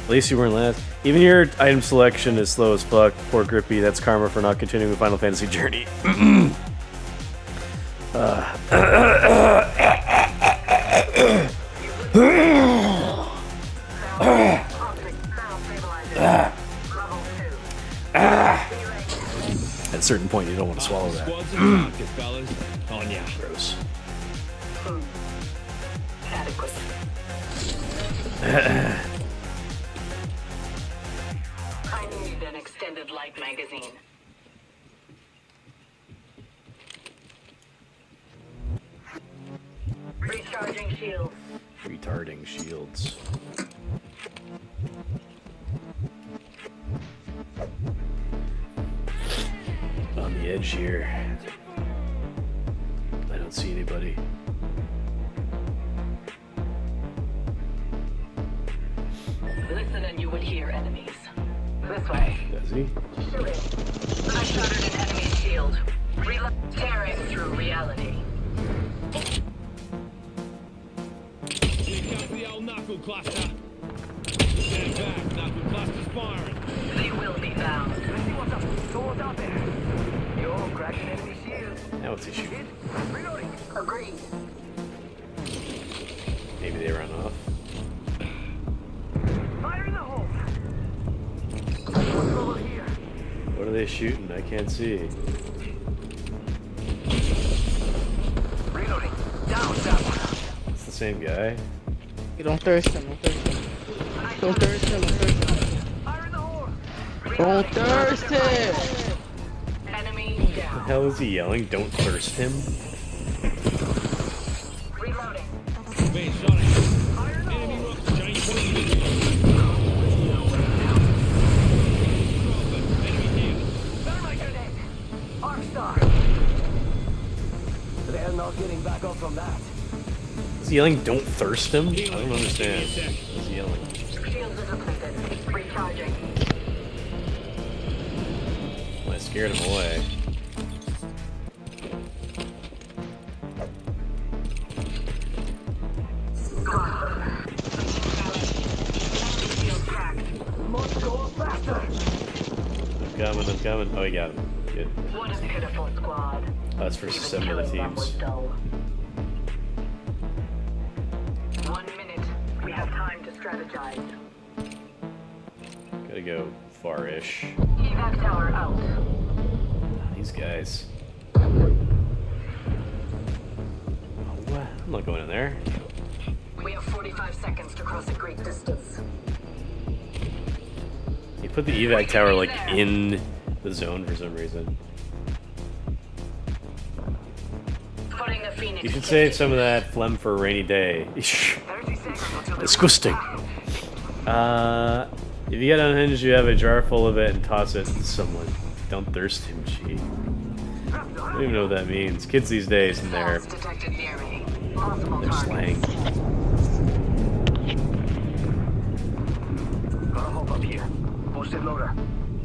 At least you weren't last. Even your item selection is slow as fuck. Poor Grippy. That's karma for not continuing the Final Fantasy journey. At a certain point, you don't want to swallow that. Squads in the market, fellas. On ya. Gross. Adequate. I need an extended light magazine. Recharging shields. Retarding shields. On the edge here. I don't see anybody. Listen and you will hear enemies. This way. Does he? Shoot it. I shattered an enemy's shield. Tearing through reality. Here comes the old knuckle cluster. Stand back, knuckle cluster's firing. They will be found. What's up? So what's out there? Yo, cracking enemy shield. Now what's he shooting? Reloading. Agreed. Maybe they run off. Fire in the hole. What's over here? What are they shooting? I can't see. Reloading. Down, down. It's the same guy. You don't thirst him, don't thirst him. Don't thirst him, don't thirst him. Fire in the hole. Don't thirst him! Enemy What the down. hell is he yelling? Don't thirst him? Reloading. Being shot at. Enemy rock, change point. Enemy here. Thermite grenade. Arc star. They're not getting back up from that. Is he yelling, don't thirst him? I don't understand. What is he yelling? Shields are depleted. Recharging. Well, I scared him away. Shield cracked. Must go faster. I'm coming. Oh, he got him. Good. What a pitiful squad. That's for Even some of the killing them was teams. dull. 1 minute. We have time to strategize. Gotta go far-ish. Evac tower out. These guys. Oh, what? I'm not going in there. We have 45 seconds to cross a great distance. He put the evac tower like in the zone for some reason. Putting the Phoenix. You should save some of that phlegm for a rainy day. Disgusting. If you get unhinged, you have a jar full of it and toss it to someone. Don't thirst him, gee. I don't even know what that means. Kids these days and their Detected near me. Possible slang. Gotta hop up here. Boosted loader.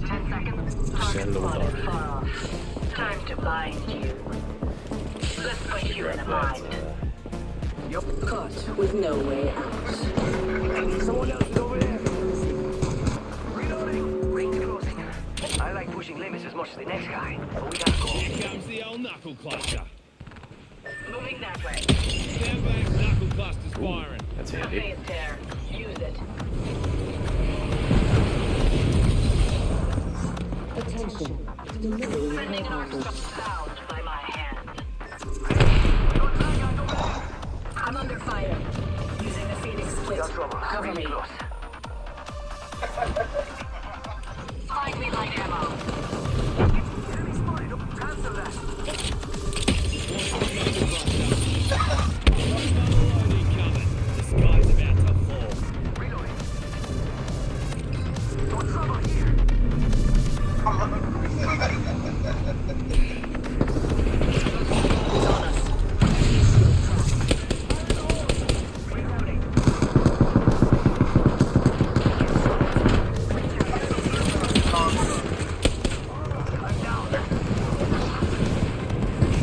10 seconds. Target Cellular. spotted far off. Time to bind you. Let's put you in a bind. Caught with no way out. Someone else is over there. Reloading. Rings closing. I like pushing limits as much as the next guy, but we gotta go. Here comes the old knuckle cluster. Moving that way. Stand back, knuckle cluster's firing. That's A handy. phase tear. Use it. Attention. Delivering Sending arms helicopter. bound by my hand. I'm under fire. Using the Phoenix split. Cover me. Find me light ammo. Enemy spotted. Cancel that. Incoming. The sky's about to fall. Reloading. No trouble here.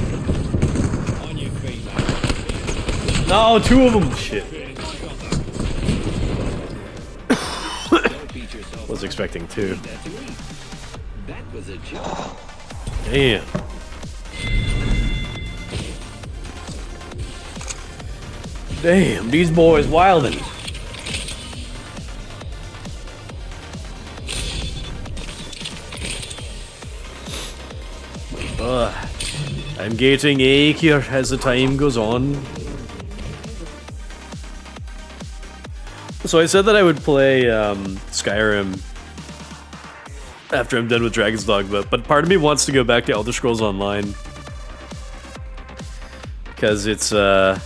On your feet, mate. No, two of them. Shit. Don't beat yourself Was expecting two. that to eat. That was a joke. Damn. Damn, these boys wildin'. I'm getting achier as the time goes on. So I said that I would play Skyrim after I'm done with Dragon's Dogma, but part of me wants to go back to Elder Scrolls Online because it's a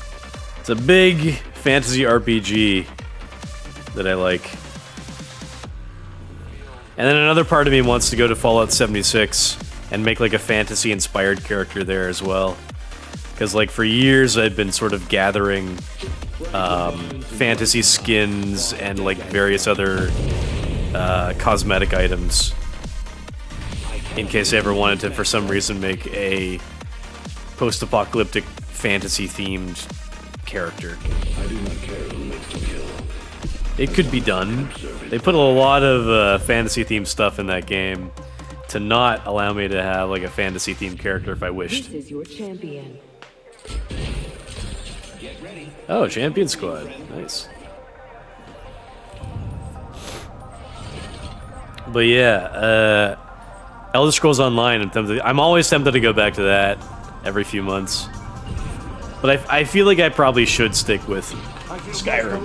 big fantasy RPG that I like. And then another part of me wants to go to Fallout 76 and make like a fantasy-inspired character there as well. Because like for years I've been sort of gathering fantasy skins and like various other cosmetic items in case I ever wanted to, for some reason, make a post-apocalyptic fantasy-themed character. I do not care who makes the kill. It could be done. They put a lot of fantasy-themed stuff in that game to not allow me to have like a fantasy-themed character if I wished. This is your champion. Oh, Champion Squad. Nice. But yeah, Elder Scrolls Online, I'm always tempted to go back to that every few months. But I feel like I probably should stick with Skyrim.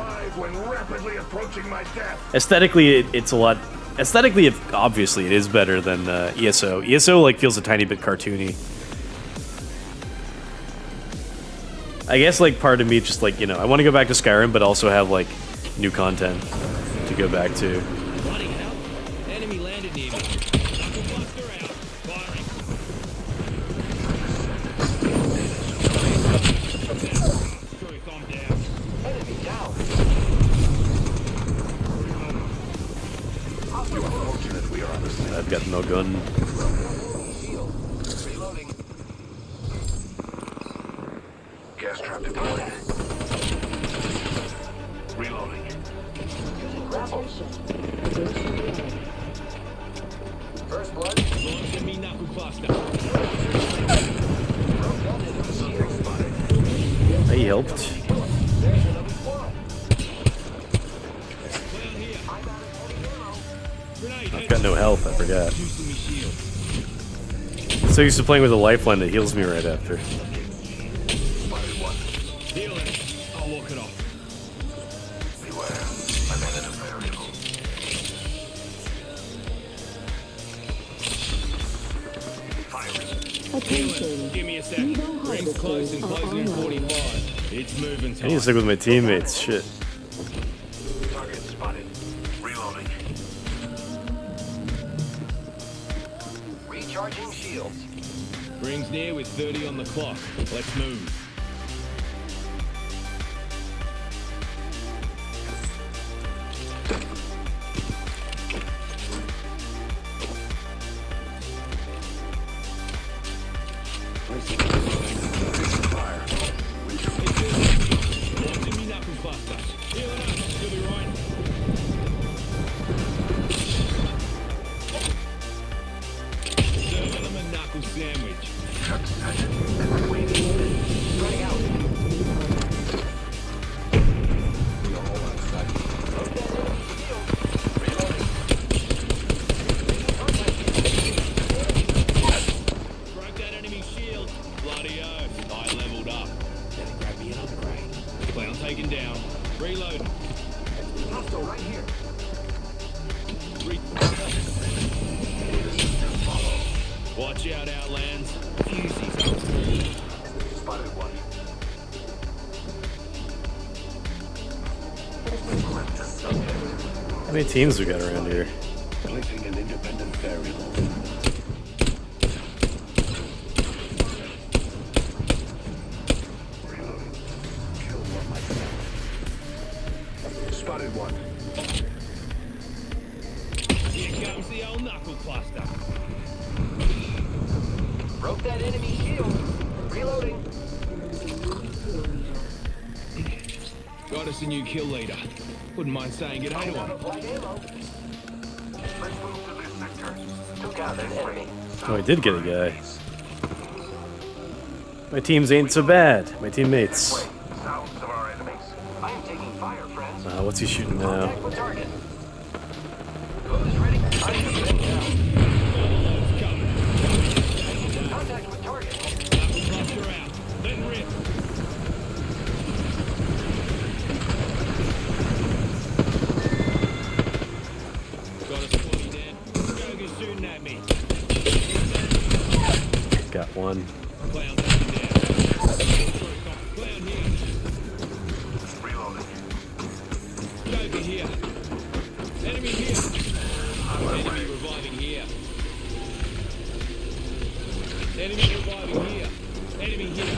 Aesthetically, it's a lot... Aesthetically, obviously, it is better than ESO. ESO, like, feels a tiny bit cartoony. I guess, like, part of me just, like, you know, I want to go back to Skyrim, but also have, like, new content to go back to. Bloody hell. Enemy landed near me. Knuckle buster out. Firing. Sorry, calm down. Enemy down. Fortunate we are on the same. I've got no gun. Reloading. Gas trap deployed. Reloading. First blood. Launching me knuckle buster. He helped. I've got no health, I forgot. So used to playing with a lifeline that heals me right after. Healing. I'll walk it off. Beware. I'm in a variable. Attention. Give me a sec. Rings close and closing in 45. It's moving I time. need to stick with my teammates, shit. Target spotted. Reloading. Recharging shields. Rings near with 30 on the clock. Let's move. Launching me knuckle buster. Healing up. You'll be right. Serving them a knuckle sandwich. Running out. Broke that enemy shield. Bloody oath. I leveled up. Better grab me an upgrade. Clown taken down. Reload. Hostile right here. Watch out, Outlands. Fusy's up. Spotted one. How many teams we got around here? Placing an independent variable. Reloading. Kill one myself. Spotted one. Here comes the old knuckle cluster. Broke that enemy shield. Reloading. Got us a new kill leader. Wouldn't mind saying good day to him. Light ammo. Let's move to this sector. Took out an enemy. Oh, I did get a guy. My teams ain't so bad. My teammates. Sounds of our enemies. I am taking fire, friends. What's he shooting now? Contact with target. Who's ready? I am ready now. Contact with target. Knuckle cluster out. Then rip. one. Clown down there. Clown here. Reloading. Joker here. Enemy here. Enemy reviving here. Enemy reviving here. Enemy here.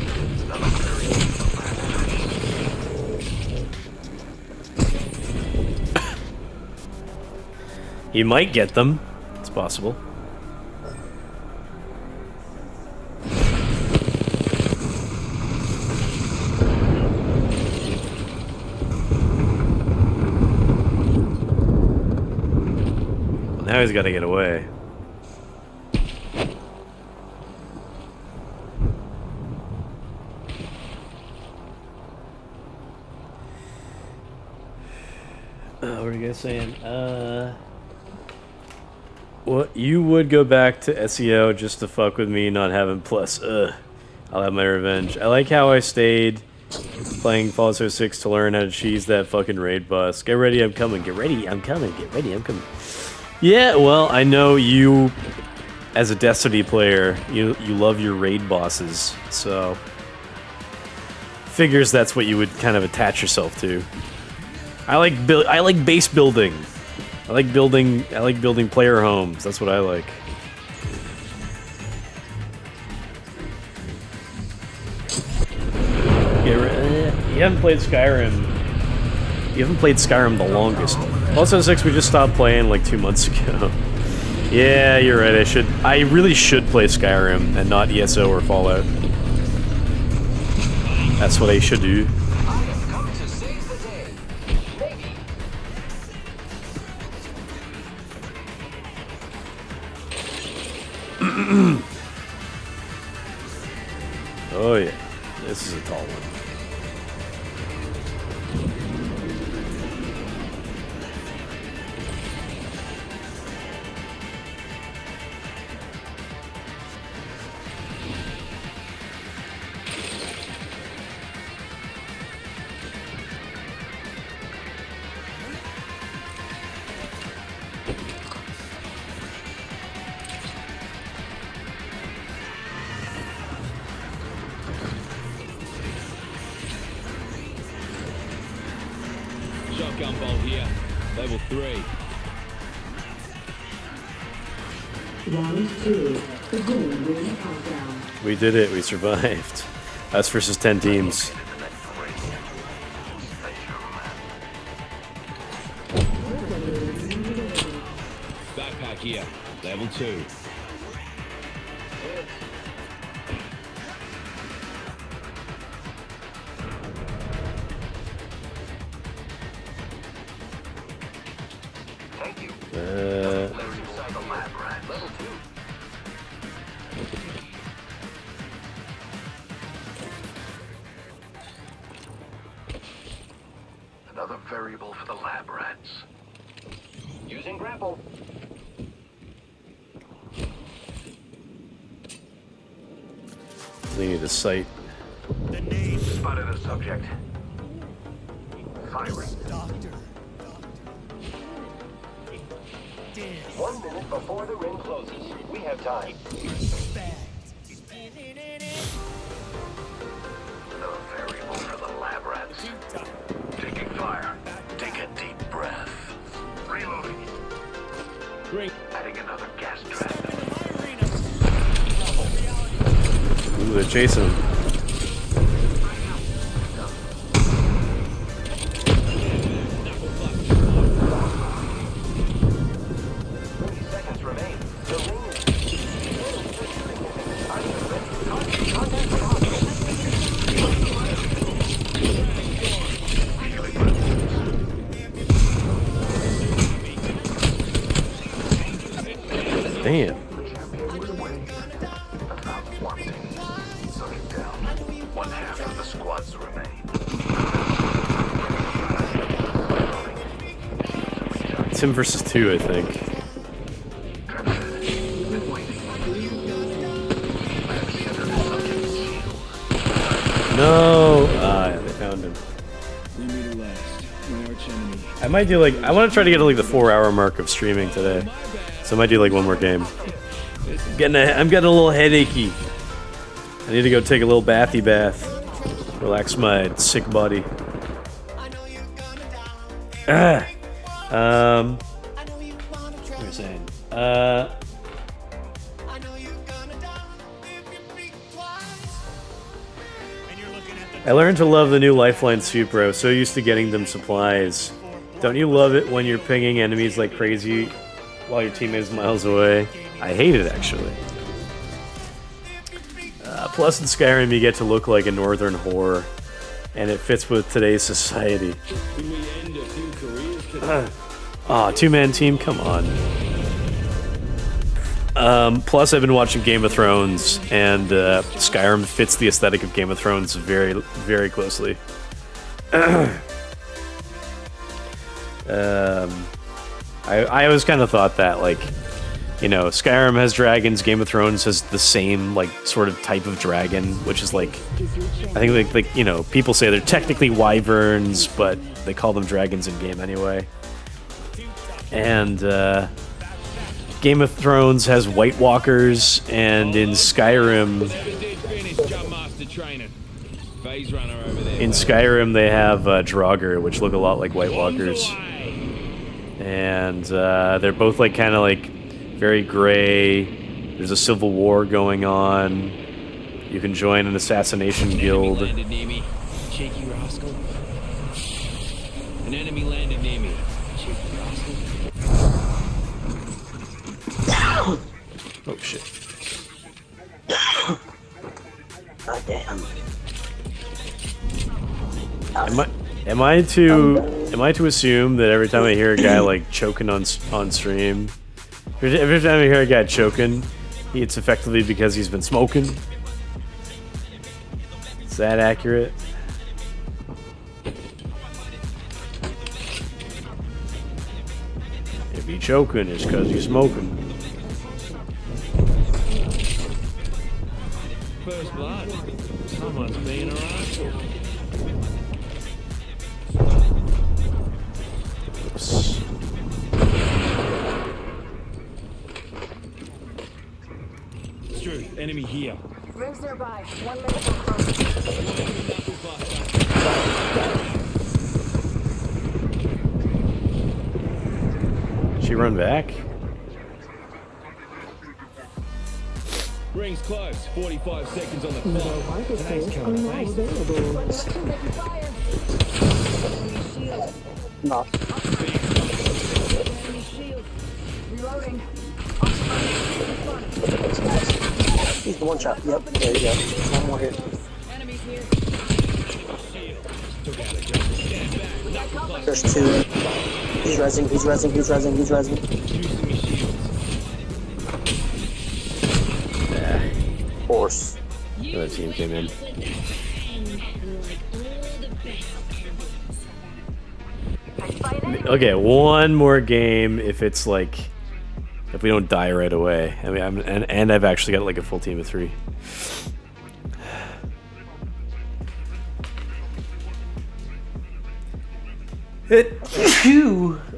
You might get them. It's possible. Well, now he's got to get away. What are you guys saying? What, you would go back to SEO just to fuck with me not having plus? I'll have my revenge. I like how I stayed playing Fallout 6 to learn how to cheese that fucking raid boss. Get ready, I'm coming. Get ready, I'm coming. Get ready, I'm coming. Yeah, well, I know you, as a Destiny player, you love your raid bosses, so figures that's what you would kind of attach yourself to. I like base building. I like building player homes. That's what I like. You haven't played Skyrim. You haven't played Skyrim the longest. Also 6 we just stopped playing like 2 months ago. Yeah, you're right. I really should play Skyrim and not ESO or Fallout. That's what I should do. Oh yeah, this is a tall one. Shotgun bolt here. Level 3. Round 2. Begin ring countdown. We did it. We survived. Us versus 10 teams. Backpack here. Level 2. Thank you. Another variable for the lab rats. Using grapple. They need a sight. Spotted a subject. Firing. 1 minute before the ring closes. We have time. Another variable for the lab rats. Taking fire. Take a deep breath. Reloading. Adding another gas trap. Ooh, they're chasing him. Damn. One half of the squads remain. It's him versus 2, I think. No! Ah, yeah, they found him. I might do like, I want to try to get to like the 4-hour mark of streaming today. So I might do like one more game. I'm getting a little headachy. I need to go take a little bathy bath. Relax my sick body. What was I saying? I learned to love the new Lifeline Super. I was so used to getting them supplies. Don't you love it when you're pinging enemies like crazy while your teammate is miles away? I hate it, actually. Plus, in Skyrim, you get to look like a northern whore, and it fits with today's society. Two-man team? Come on. Plus, I've been watching Game of Thrones, and Skyrim fits the aesthetic of Game of Thrones very, very closely. I always kind of thought that, like, you know, Skyrim has dragons, Game of Thrones has the same, like, sort of type of dragon, which is, like, I think, like you know, people say they're technically wyverns, but they call them dragons in game anyway. And, Game of Thrones has White Walkers, and in Skyrim... In Skyrim, they have Draugr, which look a lot like White Walkers. And they're both, like, kind of, like, very gray. There's a civil war going on. You can join an assassination guild. Cheeky rascal. An enemy landed near me. Cheeky rascal. Oh shit. God damn. Am I to assume that every time I hear a guy like choking on stream, every time I hear a guy choking, it's effectively because he's been smoking? Is that accurate? If he's choking, it's because he's smoking. First blood. Someone's being a rascal. Oops. It's true. Enemy here. Rings nearby. 1 minute from She run back? Rings close. 45 seconds on the clock. Today's coming. No. Reloading. He's the one shot. Yep, there you go. One more here. There's two. He's rezzing, he's rezzing, he's rezzing, he's rezzing. Horse. Another team came in. Okay, one more game if it's like, if we don't die right away. I mean, and I've actually got like a full team of 3.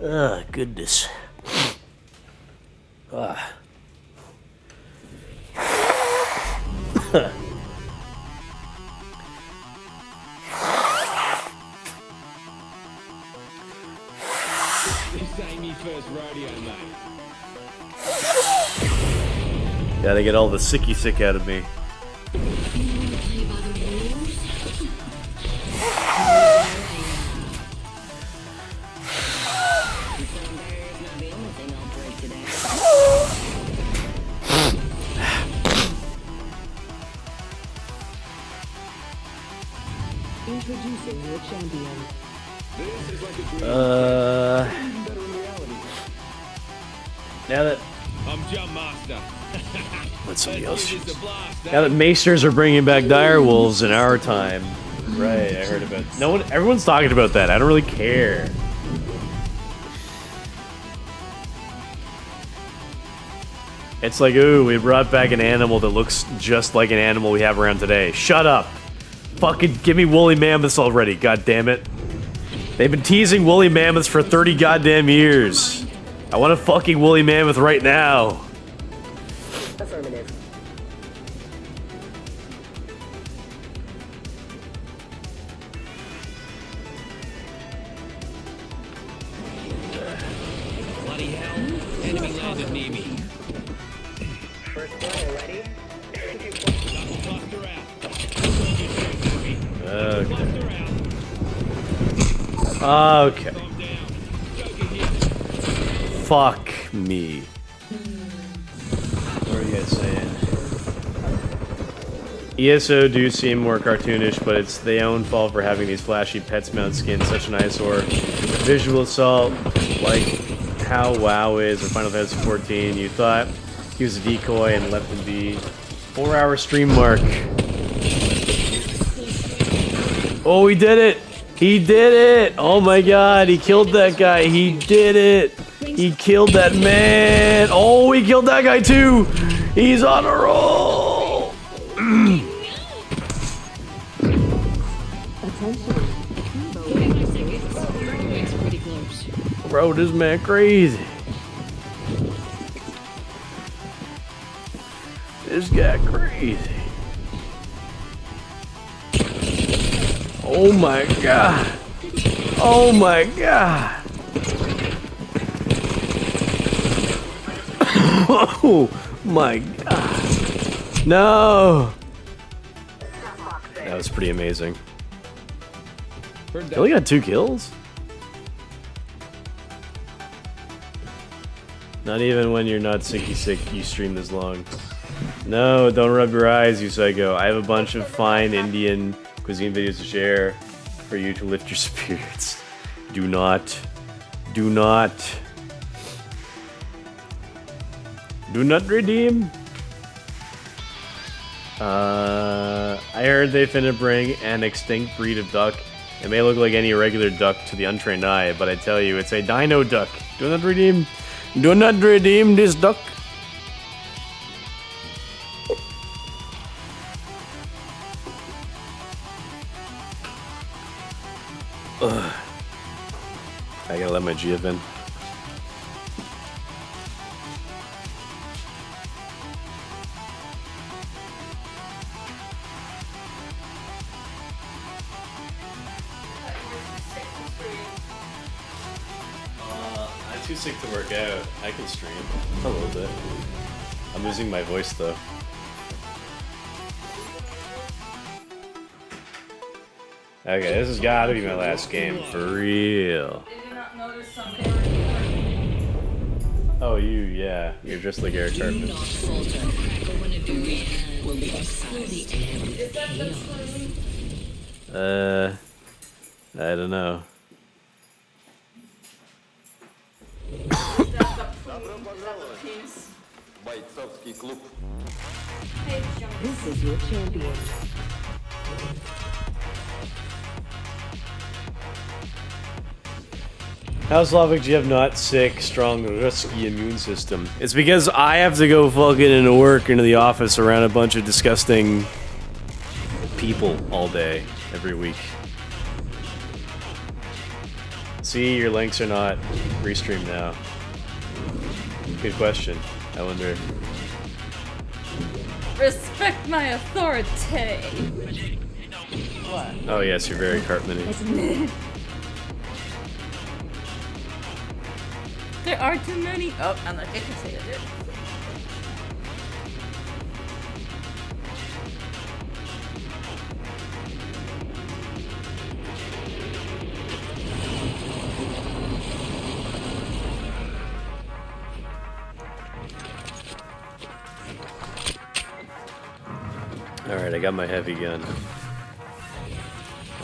Oh, goodness. This ain't me first rodeo, mate. Gotta get all the sicky sick out of me. Introducing your champion. Now that I'm Jump Master. let somebody else choose. Now that Macers are bringing back direwolves in our time, right? I heard about. No one, everyone's talking about that. I don't really care. It's like, ooh, we brought back an animal that looks just like an animal we have around today. Shut up! Fucking give me woolly mammoths already. God damn it! They've been teasing woolly mammoths for 30 goddamn years. I want a fucking woolly mammoth right now. Affirmative. Enemy landed near me. First player ready? Cluster out. Okay. Fuck me. What are you guys saying? ESO do seem more cartoonish, but it's their own fault for having these flashy pets mount skins, such an eyesore. Visual assault, like how WoW is, or Final Fantasy 14. You thought he was a decoy and left him be. 4-hour stream mark. Oh, he did it! He did it! Oh my god, he killed that guy. He did it! He killed that man! Oh, he killed that guy too! He's on a roll! Bro, this man crazy. This guy crazy. Oh my god. Oh my god. Oh my god. No. That was pretty amazing. He only got 2 kills? Not even when you're not sicky sick, you stream this long. No, don't rub your eyes, you psycho. I have a bunch of fine Indian cuisine videos to share for you to lift your spirits. Do not. Do not. Do not redeem. I heard they finna bring an extinct breed of duck. It may look like any regular duck to the untrained eye, but I tell you, it's a dino duck. Do not redeem. Do not redeem this duck. Ugh. I gotta let my GF in. I'm too sick to work out. I can stream a little bit. I'm losing my voice though. Okay, this has got to be my last game for real. Did you not notice something? Oh, yeah, you're just like Eric Cartman. I don't know. This is your champion. How Slavic do you have not sick, strong, rusky immune system? It's because I have to go fucking into work, into the office around a bunch of disgusting people all day, every week. See, your links are not restreamed now. Good question. I wonder. Respect my authority. What? Oh yes, you're very Cartman-y. There are too many. Oh, I'm not gonna say it. Alright, I got my heavy gun.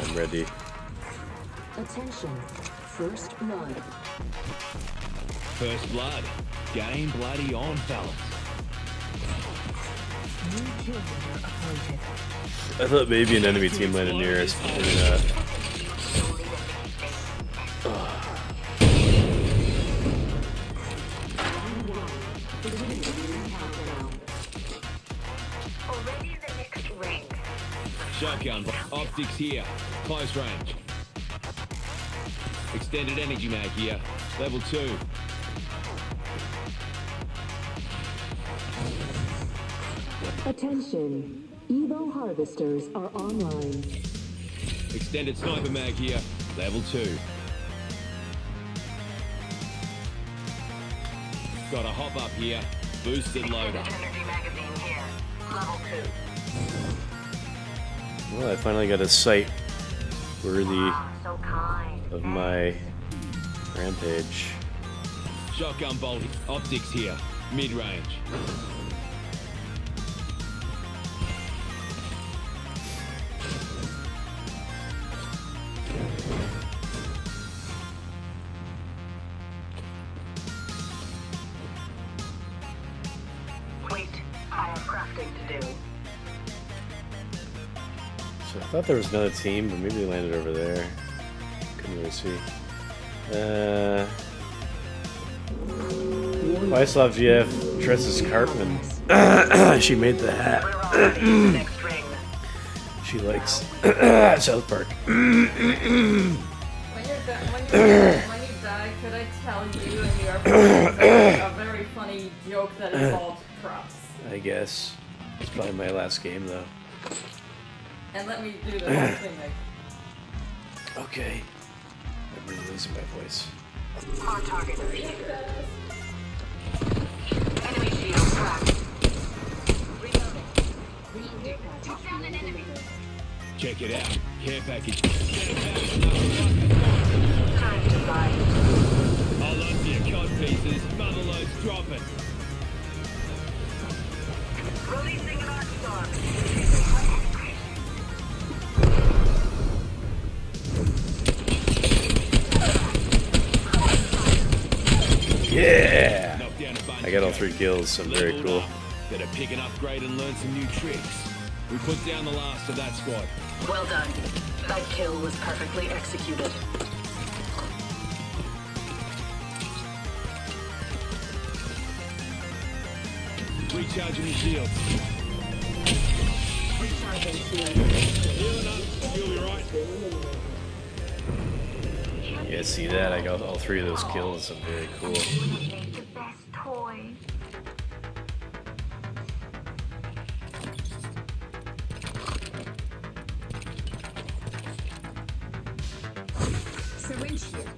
I'm ready. Attention. First blood. First blood. Game bloody on, fellas. New kill leader appointed. I thought maybe an enemy team landed near us, but maybe not. Already the next rank. Shotgun. Optics here. Close range. Extended energy mag here. Level 2. Attention. Evo harvesters are online. Extended sniper mag here. Level 2. Got a hop up here. Boosted loader. Energy magazine here. Level 2. Well, I finally got a sight worthy So kind. of my rampage. Shotgun bolt. Optics here. Mid-range. Wait, I have crafting to do. So I thought there was another team, but maybe they landed over there. Couldn't really see. Vyslav GF dresses Cartman. She made the hat. She likes South Park. When you die, could I tell you and your friends a very funny joke that involves props? I guess. It's probably my last game, though. And let me do the whole thing. Okay. I'm really losing my voice. Our target is here. Enemy shield cracked. Reloading. Took down an enemy. Check it out. Care package. Time to buy. Hold on to your cod pieces. Mother load's dropping. Releasing an arc storm. Yeah! I got all 3 kills, so very cool. Better pick an upgrade and learn some new tricks. We put down the last of that squad. Well done. That kill was perfectly executed. Recharging the shields. Recharging shield. Healing up. You'll be right. Yeah, see that? I got all 3 of those kills, so very cool. The best toy. Syringe here.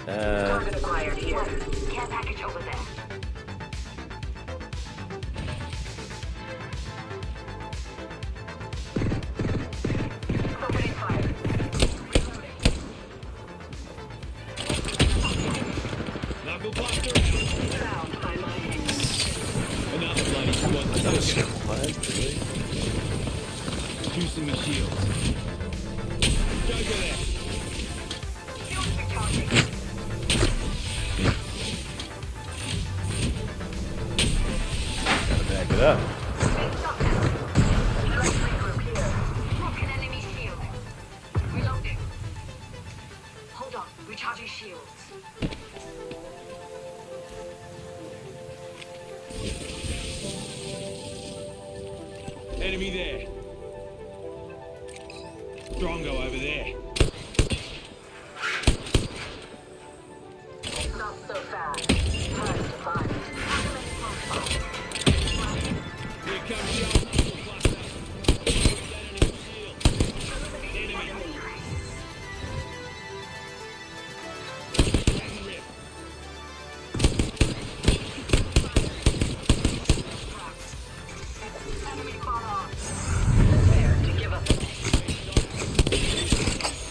Target acquired here. Care package over there. Opening fire. Knuckle buster. Found by my hand. Another bloody squad. Another squad? Really? Juicing the shields. Don't go there. Gotta back it up. Broken enemy shield. Reloading. Hold on. Recharging shields. Enemy there. Drongo over there. Not so fast. Time to find. Here comes your cluster. Enemy shield. Enemy. And rip. Enemy far off. There to give us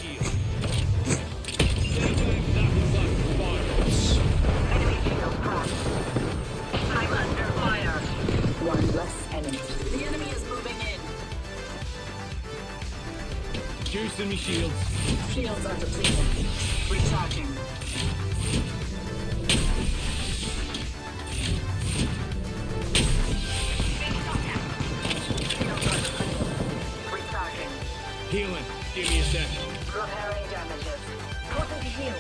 Shield. Sandbag, knuckle buster, fire. enemy shield cracked. I'm under fire. One less enemy. The enemy is moving in. Juicing me shields. Shields are depleted. Recharging. Recharging. Healing. Give me a sec. Repairing damages. Causing to heal.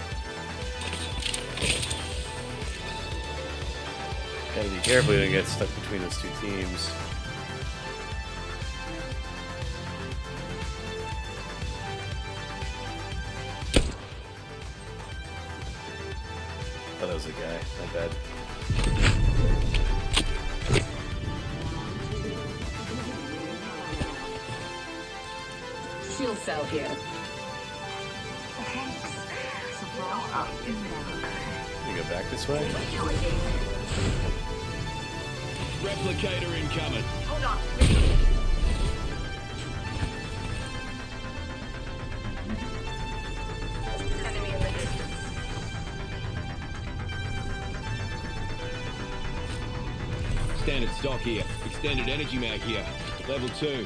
Gotta be careful you don't get stuck between those 2 teams. that was a guy. My bad. Shield cell here. Can we go back this way? Replicator incoming. Hold on. Enemy in the distance. Standard stock here. Extended energy mag here. Level 2.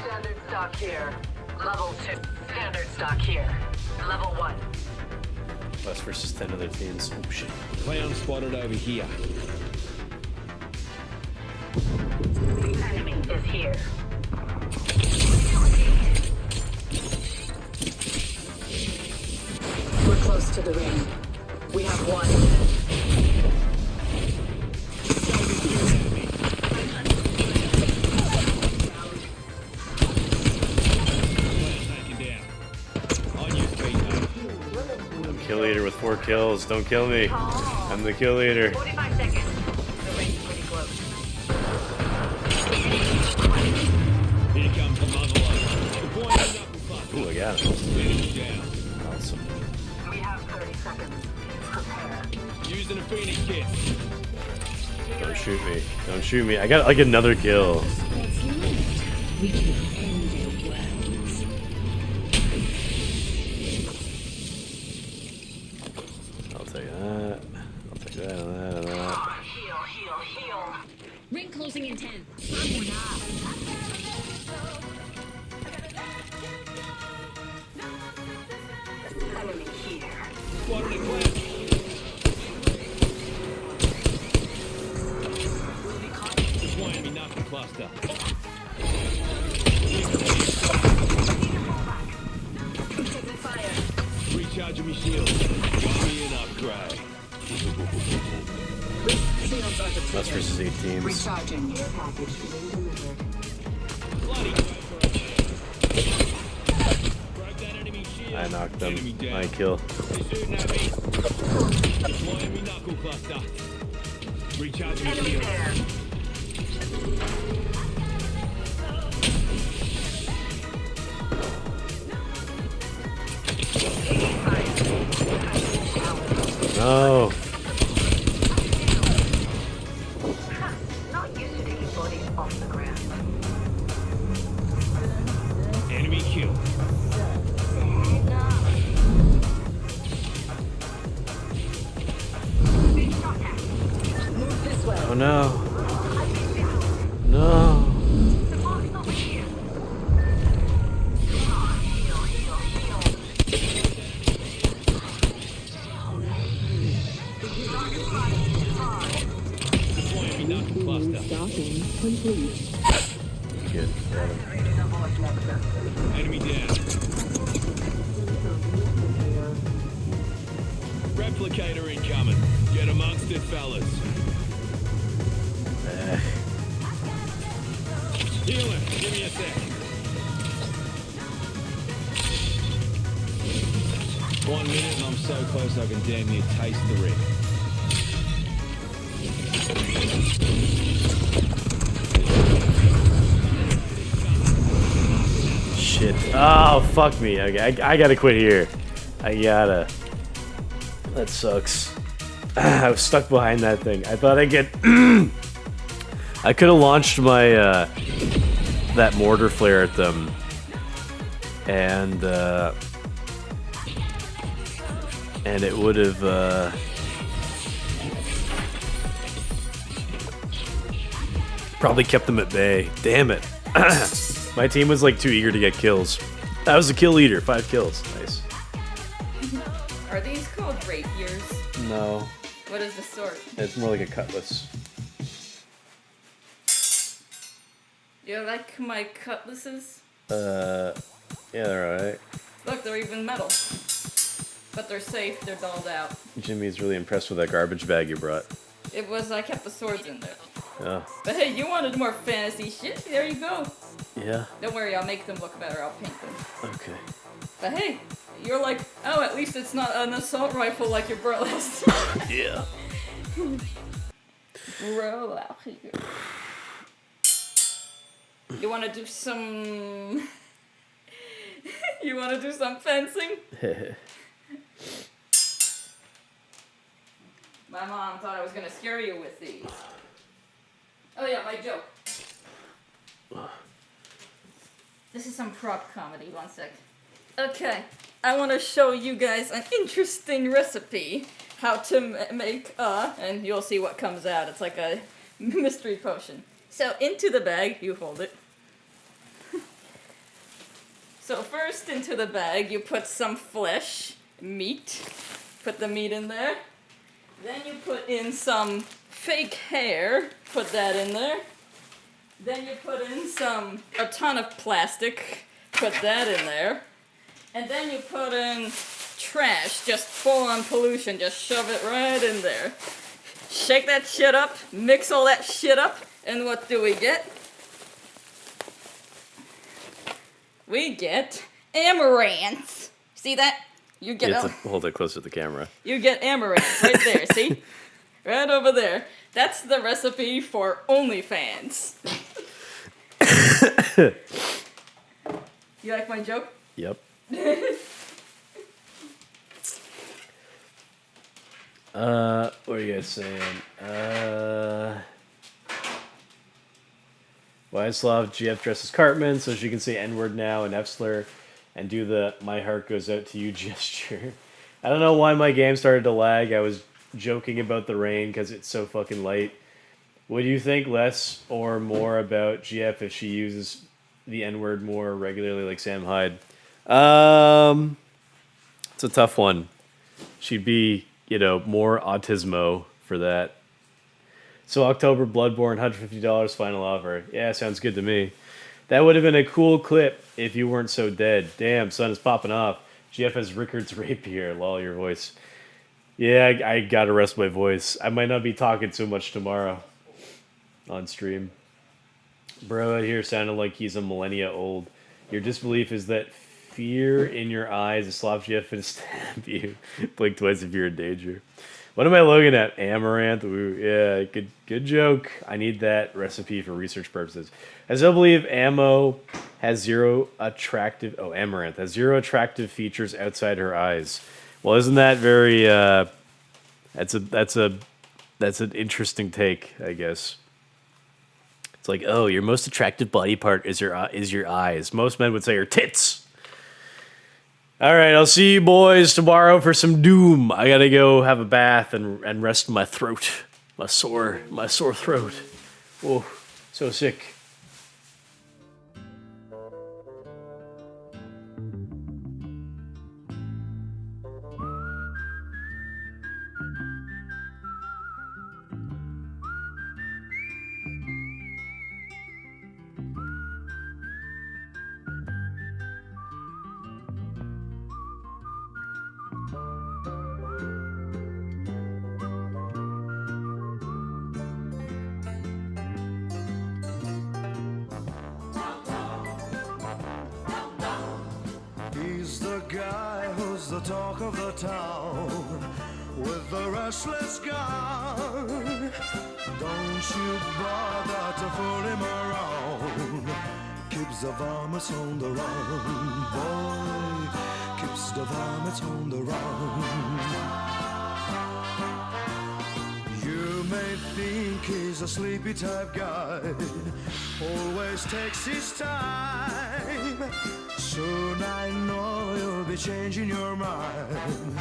Standard stock here. Level 2. Standard stock here. Level 1. Us versus 10 other teams. Oh shit. Clown spotted over here. The enemy is here. We're close to the ring. We have one. Kill leader with 4 kills. Don't kill me. I'm the kill leader. 45 seconds. The ring's pretty close. Here comes the muzzle. Ooh, I got him. Awesome. We have 30 seconds. Prepare. Using a Phoenix kit. Don't shoot me. Don't shoot me. I got like another kill. We can end their worlds. I'll take that. I'll take that and that and that. Heal, heal, heal. Ring closing in 10. Enemy here. Spotted a clown. Just one enemy knuckle cluster. Taking fire. Recharging my shield. Got me an upgrade. Shields are depleted. Us versus 8 teams. Recharging. Care package being delivered. Bloody broke that enemy shield. I knocked them. Enemy down. My kill. They're shooting at me. Deploying me knuckle cluster. Recharging my Enemy shield. there. No. Not used to taking bodies off the ground. Enemy killed. Move this way. Oh no. No. Deploying me knuckle cluster. Stocking complete. Good. Got him. Enemy down. Replicator incoming. Get amongst it, fellas. Healing. Give me a sec. 1 minute and I'm so close I can damn near taste the ring. Shit. Oh, fuck me. Okay, I gotta quit here. I gotta. That sucks. I was stuck behind that thing. I thought I'd get... I could have launched my, that mortar flare at them. And it would have, probably kept them at bay. Damn it. My team was like too eager to get kills. I was a kill leader. 5 kills. Nice. Are these called rapiers? No. What is the sword? It's more like a cutlass. You like my cutlasses? Yeah, they're alright. Look, they're even metal. But they're safe, they're dulled out. Jimmy's really impressed with that garbage bag you brought. It was, I kept the swords in there. Yeah. But hey, you wanted more fantasy shit? There you go. Yeah. Don't worry, I'll make them look better. I'll paint them. Okay. But hey, you're like, oh, at least it's not an assault rifle like your bro last Yeah. Bro out here. You wanna do some... You wanna do some fencing? My mom thought I was gonna scare you with these. Oh yeah, my joke. This is some prop comedy, one sec. Okay, I want to show you guys an interesting recipe. How to make and you'll see what comes out. It's like a mystery potion. So into the bag, you hold it. So first into the bag, you put some flesh, meat. Put the meat in there. Then you put in some fake hair. Put that in there. Then you put in a ton of plastic. Put that in there. And then you put in trash, just full on pollution. Just shove it right in there. Shake that shit up. Mix all that shit up. And what do we get? We get amaranth. See that? You get hold it close to the camera. You get amaranth right there, see? Right over there. That's the recipe for OnlyFans. You like my joke? Yep. What are you guys saying? Wyaslav GF dresses Cartman so she can say N-word now and F-slur and do the my heart goes out to you gesture. I don't know why my game started to lag. I was joking about the rain because it's so fucking light. Would you think less or more about GF if she uses the N-word more regularly like Sam Hyde? It's a tough one. She'd be, more autismo for that. So October, Bloodborne, $150 final offer. Yeah, sounds good to me. That would have been a cool clip if you weren't so dead. Damn, sun is popping off. GF has Rickard's rapier. Lol, your voice. Yeah, I gotta rest my voice. I might not be talking so much tomorrow on stream. Bro out here sounded like he's a millennia old. Your disbelief is that fear in your eyes is slap GF and stab you. Blink twice if you're in danger. What am I looking at? Amaranth. Ooh, yeah, good joke. I need that recipe for research purposes. I still believe Amaranth has zero attractive features outside her eyes. Well, isn't that very? That's an interesting take, I guess. It's like, oh, your most attractive body part is your eyes. Most men would say your tits. All right, I'll see you boys tomorrow for some Doom. I gotta go have a bath and rest my throat, my sore throat. Oh, so sick. He's the guy who's the talk of the town with the restless gun. Don't you bother to fool him around. Keeps the varmints on the run, boy. Keeps the varmints on the run. You may think he's a sleepy type guy, always takes his time. Soon I know you'll be changing your mind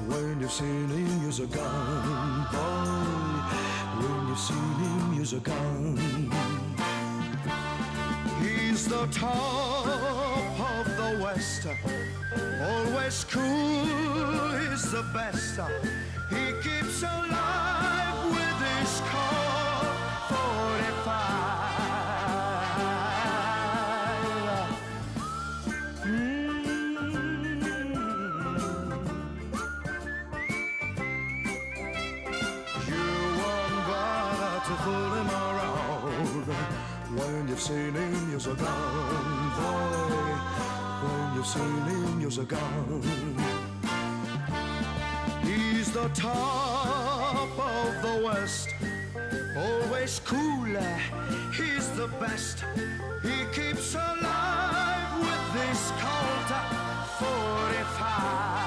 when you've seen him use a gun, boy. When you've seen him use a gun. He's the top of the West, always cool, he's the best. He keeps alive with his Colt 45. You won't bother to fool him around. you've seen him, you're so gone, boy. When you've seen him, you're so gone. He's the top of the West, always cooler, he's the best. He keeps alive with this Colt 45.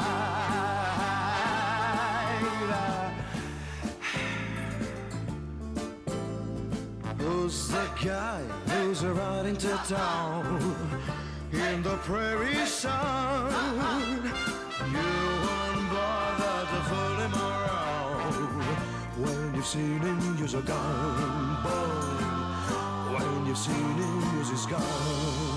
Who's the guy who's riding to town in the prairie sun? You won't bother to fool him around. When you've seen him, you're so gone, boy. When you've seen him, you're so gone.